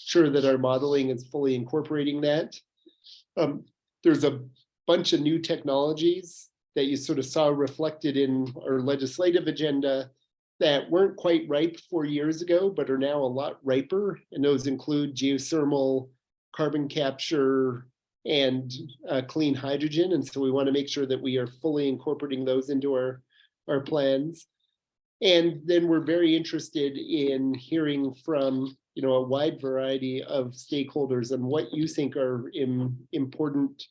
sure that our modeling is fully incorporating that. There's a bunch of new technologies that you sort of saw reflected in our legislative agenda that weren't quite ripe 4 years ago, but are now a lot riper. And those include geothermal, carbon capture, and clean hydrogen. And so we want to make sure that we are fully incorporating those into our plans. And then we're very interested in hearing from a wide variety of stakeholders and what you think are important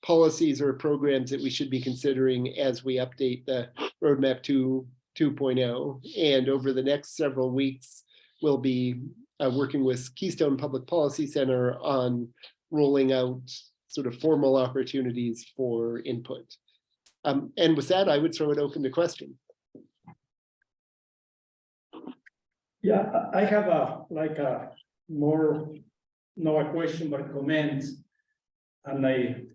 policies or programs that we should be considering as we update the Roadmap 2.0. And over the next several weeks, we'll be working with Keystone Public Policy Center on rolling out sort of formal opportunities for input. And with that, I would throw it open to questions. Yeah, I have a more, not a question, but a comment. And I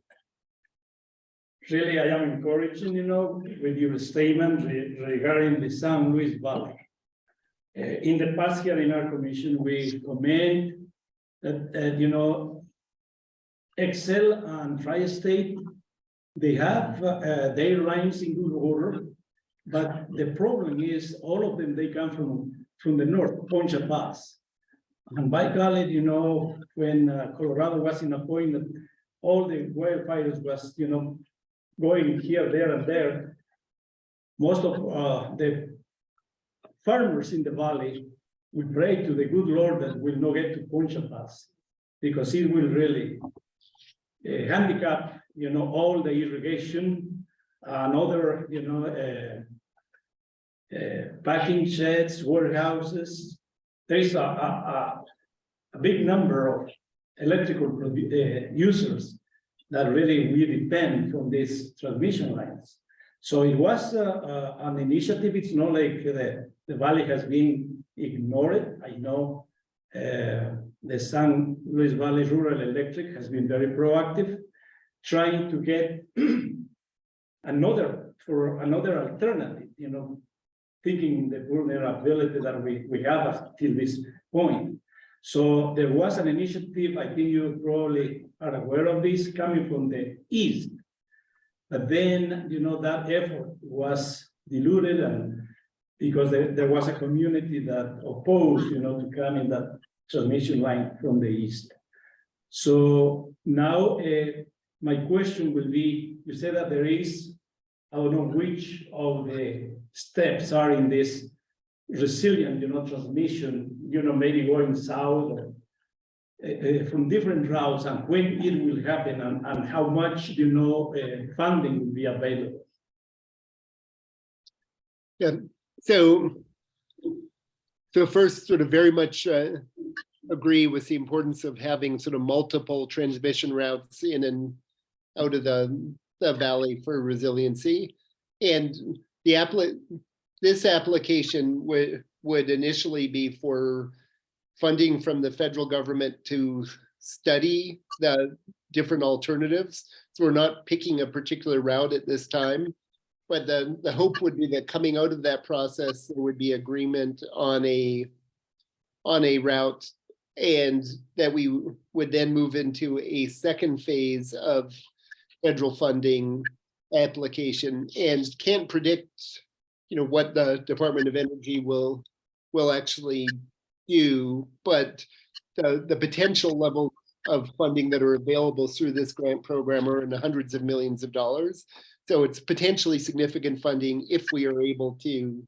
am encouraging, with your statement regarding the San Luis Valley. In the past here in our commission, we commend that, Excel and Tri-State, they have their lines in good order, but the problem is all of them, they come from the north, Poncha Pass. And by golly, when Colorado was in a point that all the wildfires was, going here, there, and there, most of the farmers in the valley will pray to the good Lord that will not get to Poncha Pass, because it will really handicap, all the irrigation and other, packing sheds, warehouses. There is a big number of electrical users that really will depend from these transmission lines. So it was an initiative. It's not like the valley has been ignored. I know the San Luis Valley Rural Electric has been very proactive, trying to get for another alternative, thinking the vulnerability that we have up till this point. So there was an initiative, I think you probably are aware of this, coming from the east. But then, that effort was diluted, and because there was a community that opposed, to come in that transmission line from the east. So now my question will be, you said that there is, I don't know which of the steps are in this resilient, transmission, maybe going south or from different routes, and when it will happen, and how much, funding will be available. Yeah, so first, sort of very much agree with the importance of having sort of multiple transmission routes in and out of the valley for resiliency. And this application would initially be for funding from the federal government to study the different alternatives. So we're not picking a particular route at this time, but the hope would be that coming out of that process, there would be agreement on a route, and that we would then move into a second phase of federal funding application, and can't predict, what the Department of Energy will actually do, but the potential level of funding that are available through this grant program are in the hundreds of millions of dollars. So it's potentially significant funding if we are able to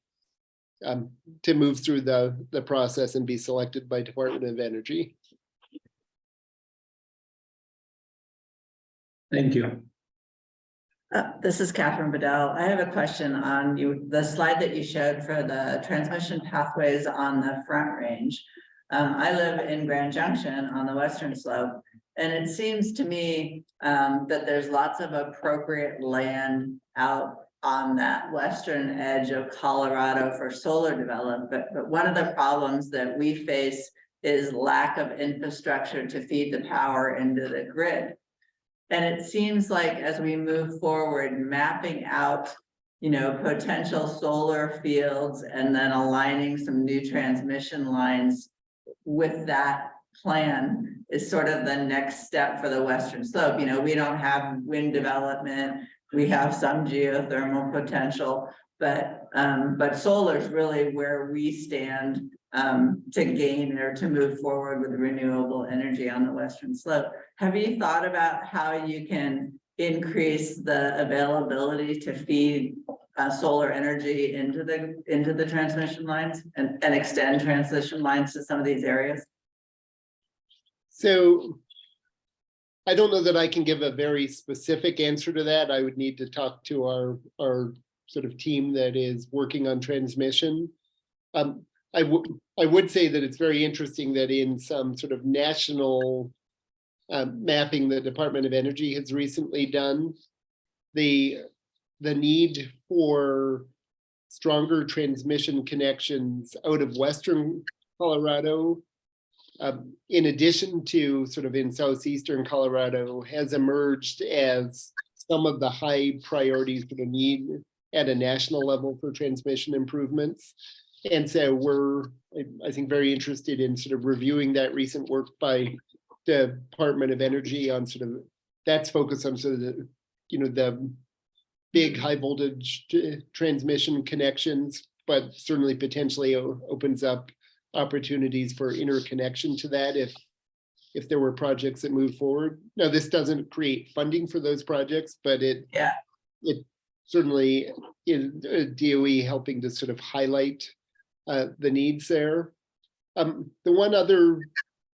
move through the process and be selected by Department of Energy. Thank you. This is Catherine Bedell. I have a question on the slide that you showed for the transmission pathways on the Front Range. I live in Grand Junction on the western slope, and it seems to me that there's lots of appropriate land out on that western edge of Colorado for solar development. But one of the problems that we face is lack of infrastructure to feed the power into the grid. And it seems like as we move forward, mapping out, potential solar fields and then aligning some new transmission lines with that plan is sort of the next step for the western slope. We don't have wind development, we have some geothermal potential, but solar is really where we stand to gain or to move forward with renewable energy on the western slope. Have you thought about how you can increase the availability to feed solar energy into the transmission lines and extend transmission lines to some of these areas? So I don't know that I can give a very specific answer to that. I would need to talk to our sort of team that is working on transmission. I would say that it's very interesting that in some sort of national mapping the Department of Energy has recently done, the need for stronger transmission connections out of western Colorado, in addition to sort of in southeastern Colorado, has emerged as some of the high priorities for the need at a national level for transmission improvements. And so we're, I think, very interested in sort of reviewing that recent work by the Department of Energy on sort of, that's focused on sort of the, the big high voltage transmission connections, but certainly potentially opens up opportunities for interconnection to that if there were projects that move forward. Now, this doesn't create funding for those projects, but it certainly is DOE helping to sort of highlight the needs there. The one other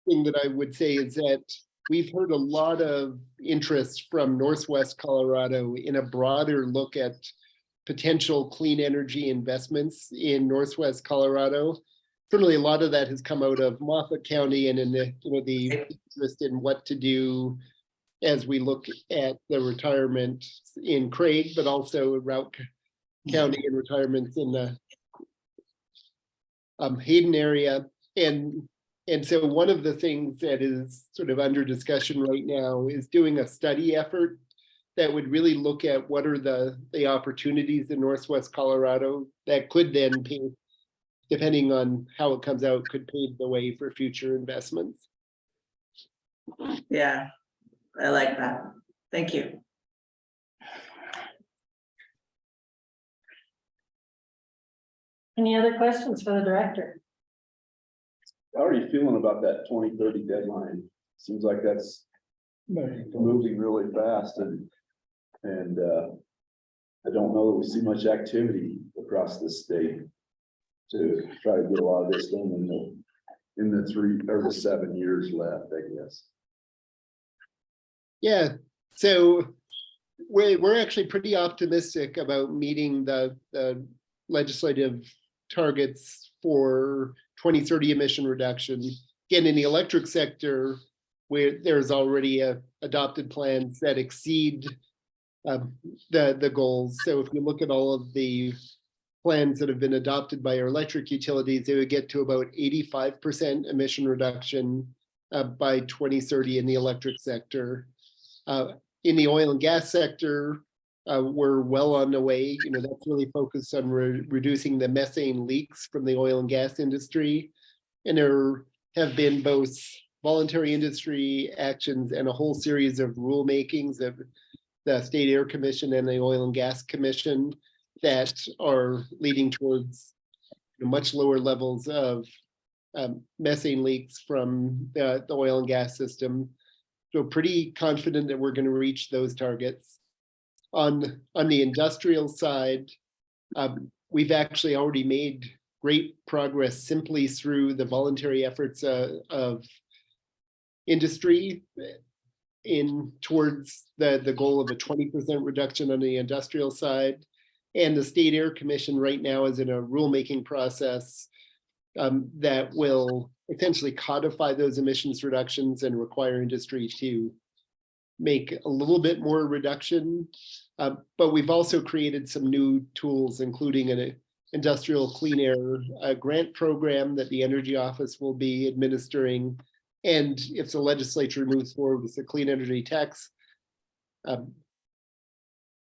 thing that I would say is that we've heard a lot of interest from Northwest Colorado in a broader look at potential clean energy investments in Northwest Colorado. Certainly a lot of that has come out of Moffat County and in the interest in what to do as we look at the retirement in Craig, but also Routt County and retirements in the Hayden area. And so one of the things that is sort of under discussion right now is doing a study effort that would really look at what are the opportunities in Northwest Colorado that could then pay, depending on how it comes out, could pave the way for future investments. Yeah, I like that. Thank you. Any other questions for the director? How are you feeling about that 2030 deadline? Seems like that's moving really fast and I don't know that we see much activity across the state to try to get a lot of this done in the 3 or the 7 years left, I guess. Yeah, so we're actually pretty optimistic about meeting the legislative targets for 2030 emission reduction. Again, in the electric sector, where there's already adopted plans that exceed the goals. So if you look at all of the plans that have been adopted by our electric utilities, they would get to about 85% emission reduction by 2030 in the electric sector. In the oil and gas sector, we're well on the way. You know, that's really focused on reducing the methane leaks from the oil and gas industry. And there have been both voluntary industry actions and a whole series of rulemakings of the State Air Commission and the Oil and Gas Commission that are leading towards much lower levels of methane leaks from the oil and gas system. So pretty confident that we're going to reach those targets. On the industrial side, we've actually already made great progress simply through the voluntary efforts of industry in towards the goal of a 20% reduction on the industrial side. And the State Air Commission right now is in a rulemaking process that will essentially codify those emissions reductions and require industry to make a little bit more reduction. But we've also created some new tools, including an industrial clean air grant program that the Energy Office will be administering. And if the legislature moves forward with the clean energy tax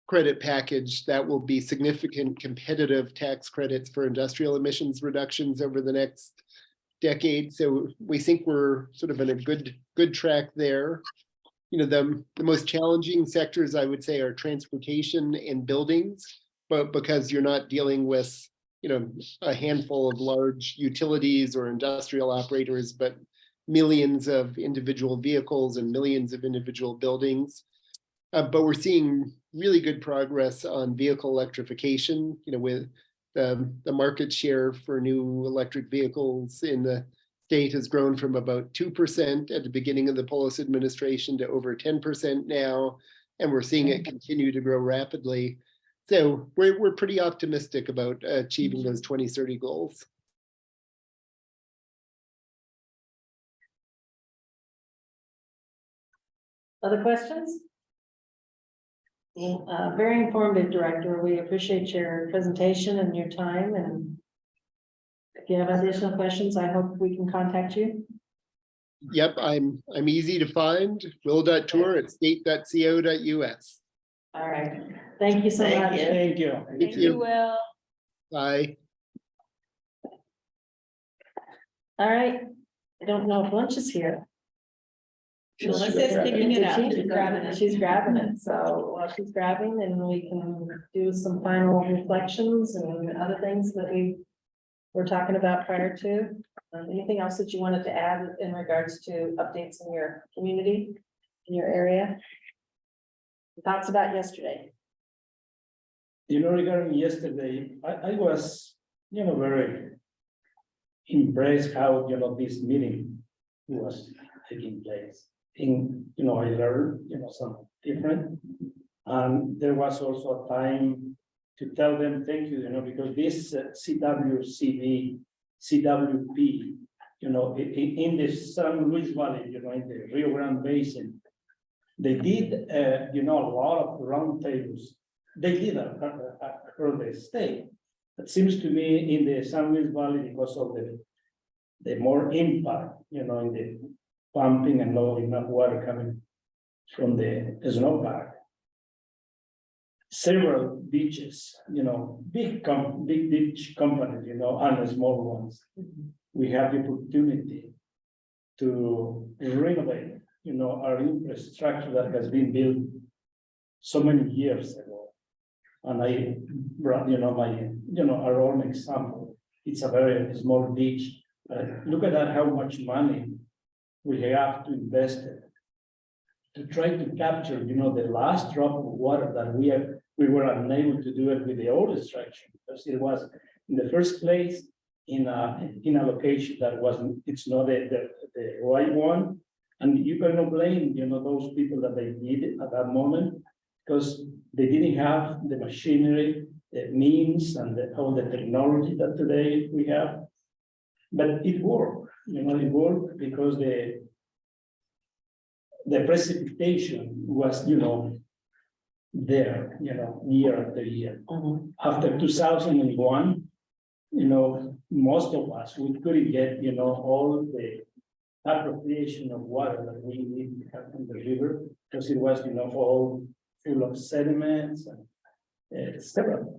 credit package, that will be significant competitive tax credits for industrial emissions reductions over the next decade. So we think we're sort of in a good track there. You know, the most challenging sectors, I would say, are transportation and buildings, but because you're not dealing with, you know, a handful of large utilities or industrial operators, but millions of individual vehicles and millions of individual buildings. But we're seeing really good progress on vehicle electrification, you know, with the market share for new electric vehicles in the state has grown from about 2% at the beginning of the Polis administration to over 10% now, and we're seeing it continue to grow rapidly. So we're pretty optimistic about achieving those 2030 goals. Other questions? Very informative, Director. We appreciate your presentation and your time. And if you have additional questions, I hope we can contact you. Yep, I'm easy to find. will.tour@state.co.us. All right. Thank you so Thank much. you. Thank you. Thank you, Will. Bye. All right. I don't know if lunch is here. Melissa's picking it up. She's grabbing it. She's grabbing it. So while she's grabbing, then we can do some final reflections and other things that we were talking about prior to. Anything else that you wanted to add in regards to updates in your community, in your area? Thoughts about yesterday? You know, regarding yesterday, I was, you know, very impressed how, you know, this meeting was taking place. In, you know, I learned, you know, something different. And there was also a time to tell them thank you, you know, because this CWP, you know, in the San Luis Valley, you know, in the Rio Grande Basin, they did, you know, a lot of roundtables. They did across the state. It seems to me in the San Luis Valley, because of the more impact, you know, in the pumping and not enough water coming from the snowpack. several beaches, big beach companies, and the small ones. We have the opportunity to renovate, our infrastructure that has been built so many years ago. And I brought, our own example. It's a very small beach. Look at that, how much money we have to invest to try to capture, the last drop of water that we were unable to do it with the old structure, because it was in the first place in a location that it's not the right one. And you cannot blame, those people that they did it at that moment, because they didn't have the machinery, the means, and all the technology that today we have. But it worked, it worked because the precipitation was, there, year after year. After 2001, most of us, we couldn't get, all the appropriation of water that we need to have from the river, because it was, all full of sediments and several,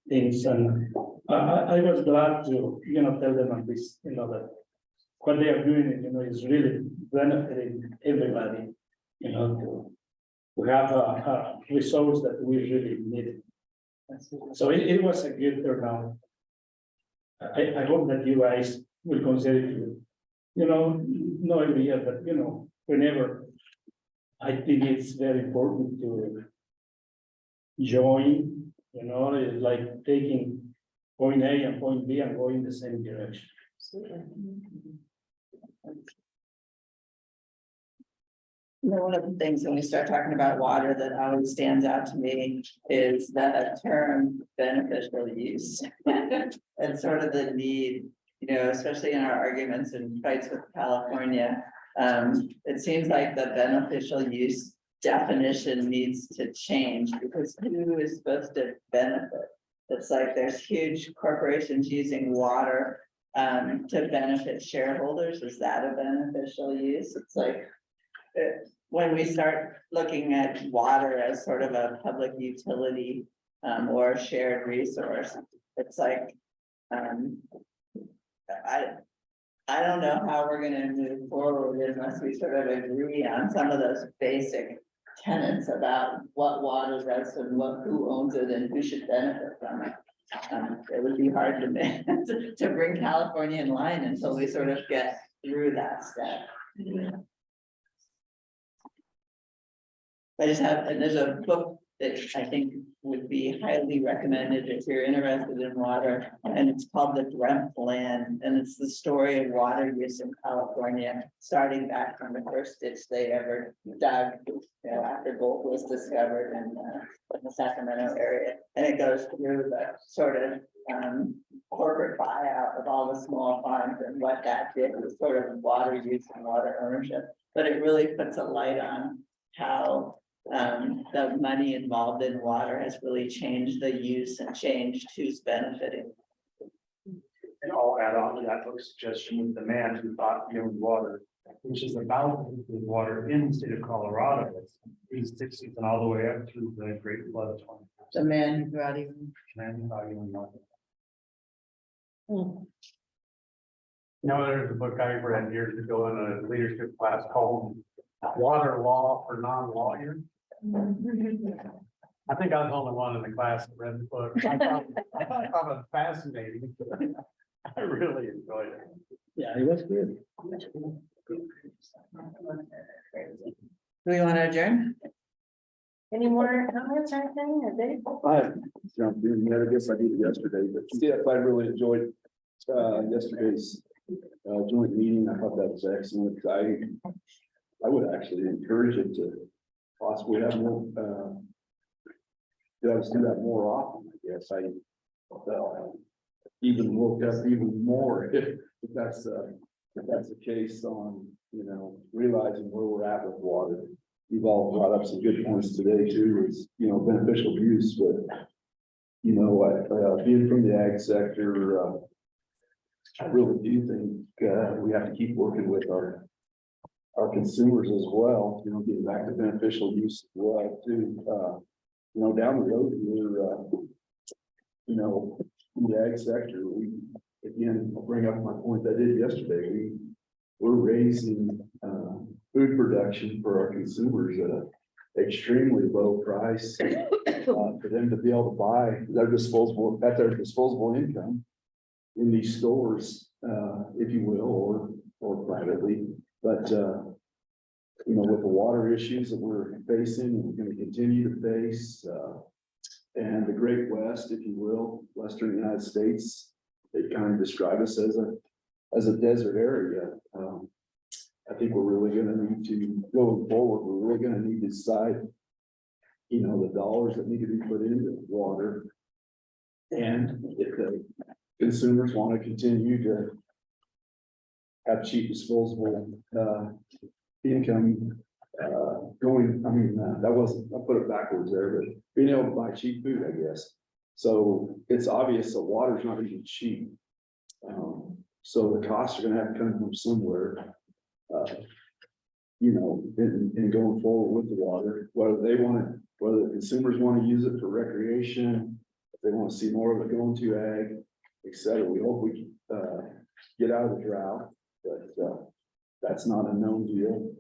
things. And I was glad to, tell them on this, that what they are doing, is really benefiting everybody, to have a resource that we really needed. So it was a good turnout. I hope that you guys will consider it, not every year, but whenever. I think it's very important to join, it's like taking point A and point B and going the same direction. One of the things when we start talking about water that always stands out to me is the term beneficial use. And sort of the need, especially in our arguments and fights with California. It seems like the beneficial use definition needs to change, because who is supposed to benefit? It's like there's huge corporations using water to benefit shareholders. Is that a beneficial use? It's like when we start looking at water as sort of a public utility or a shared resource, it's like I don't know how we're gonna move forward unless we sort of agree on some of those basic tenets about what water does and who owns it and who should benefit from it. It would be hard to bring California in line until we sort of get through that step. And there's a book that I think would be highly recommended if you're interested in water, and it's called The Dreamt Land, and it's the story of water use in California, starting back from the first ditch they ever dug, after gold was discovered in the Sacramento area, and it goes through the sort of corporate buyout of all the small farms and what that did with sort of water use and water ownership, but it really puts a light on how the money involved in water has really changed the use and changed who's benefiting. And I'll add on to that book suggestion with the man who thought he owned water, which is about the water in the state of Colorado. In the 60s and all the way up through the Great Flood of 20. The man who brought even. There's a book I read years ago in a leadership class called Water Law for Non-Lawyers. I think I was the only one in the class that read the book. I thought it was fascinating. I really enjoyed it. Yeah, it was good. Do we want to adjourn? Any more comments or anything, or Dave? I guess I did it yesterday, but yes, I really enjoyed yesterday's joint meeting. I thought that was excellent. I would actually encourage it to possibly have more, let's do that more often, I guess. Even more if that's the case on, realizing where we're at with water. You've all brought up some good points today too, is, beneficial use, but being from the ag sector, I really do think we have to keep working with our consumers as well, getting back to beneficial use as well too. you know, down the road, in the ag sector, again, I'll bring up my point I did yesterday, we're raising, food production for our consumers at an extremely low price, for them to be able to buy their disposable income in these stores, if you will, or privately, but, with the water issues that we're facing, and we're gonna continue to face, and the Great West, if you will, Western United States, they kind of describe us as a desert area. I think we're really gonna need to, going forward, we're really gonna need to decide, the dollars that need to be put into water. And if the consumers want to continue to have cheap disposable, income, that wasn't, I put it backwards there, but being able to buy cheap food, I guess. So it's obvious that water's not gonna be cheap. So the costs are gonna have to come from somewhere. In going forward with the water, whether the consumers want to use it for recreation, if they want to see more of it going to ag, et cetera. We hope we get out of the drought, but that's not a known deal.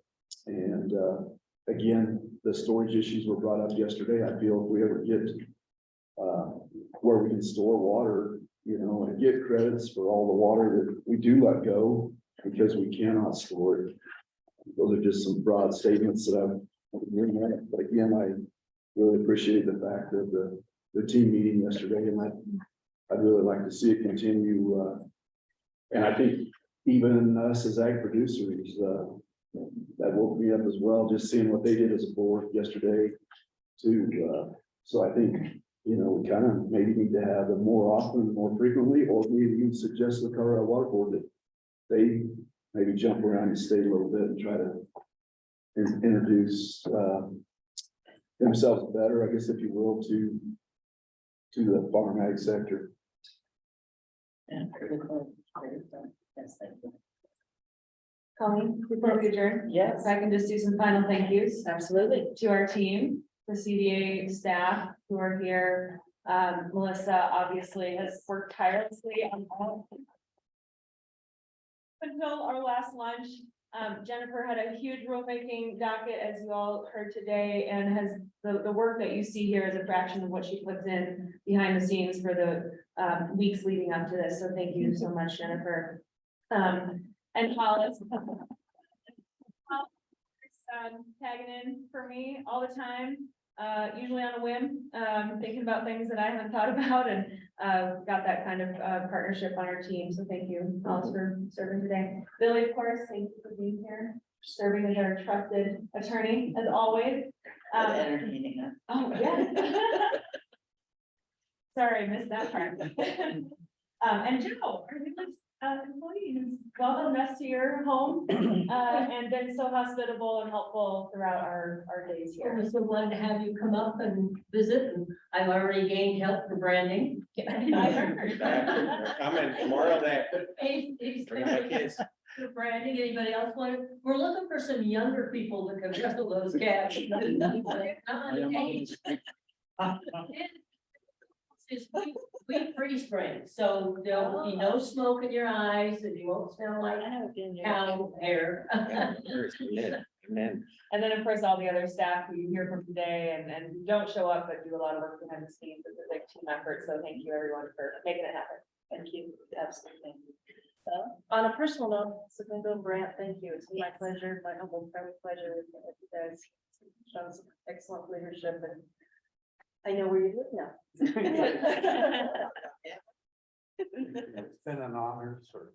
And again, the storage issues were brought up yesterday. I feel if we ever get where we can store water, and get credits for all the water that we do let go because we cannot store it. Those are just some broad statements that I've hearing that. But again, I really appreciate the fact that the team meeting yesterday, and I'd really like to see it continue. And I think even us as ag producers, that woke me up as well, just seeing what they did as a board yesterday too. So I think, we kind of maybe need to have them more often, more frequently, or maybe even suggest the Colorado Water Board that they maybe jump around the state a little bit and try to introduce themselves better, I guess, if you will, to the farm ag sector. Colleen, before we adjourn? Yes. If I can just do some final thank yous. Absolutely. To our team, the CDA staff who are here. Melissa obviously has worked tirelessly on all until our last lunch. Jennifer had a huge rulemaking docket, as you all heard today, and has the work that you see here is a fraction of what she puts in behind the scenes for the weeks leading up to this. So thank you so much, Jennifer. And Hollis. Tagging in for me all the time, usually on a whim, thinking about things that I haven't thought about, and got that kind of partnership on our team. So thank you, Hollis, for serving today. Billy, of course, thank you for being here, serving as our trusted attorney, as always. Entertaining us. Oh, yes. Sorry, I missed that part. And Joe, our newest employee, who's welcome us to your home, and been so hospitable and helpful throughout our days here. We're so glad to have you come up and visit, and I've already gained help for branding. I heard. Coming tomorrow night. He's Bring my kids. for branding. Anybody else want? We're looking for some younger people that can wrestle those cats. It's we freeze frame, so there'll be no smoke in your eyes and you won't smell like cow hair. Amen. And then, of course, all the other staff who you hear from today and who don't show up, but do a lot of work behind the scenes. It's a big team effort. So thank you, everyone, for making it happen. Thank you. Absolutely. On a personal note, Secondo Brant, thank you. It's my pleasure, my humble pleasure with you guys. Shown some excellent leadership, and I know where you live now. It's been an honor, sir.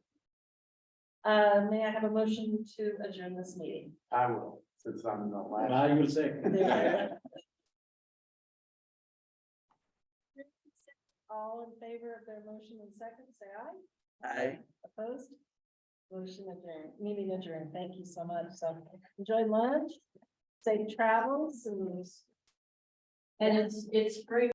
May I have a motion to adjourn this meeting? I will, since I'm the last. I will say. All in favor of their motion and second, say aye. Aye. Opposed? Motion adjourned, meeting adjourned. Thank you so much. So enjoy lunch, safe travels, and And it's free.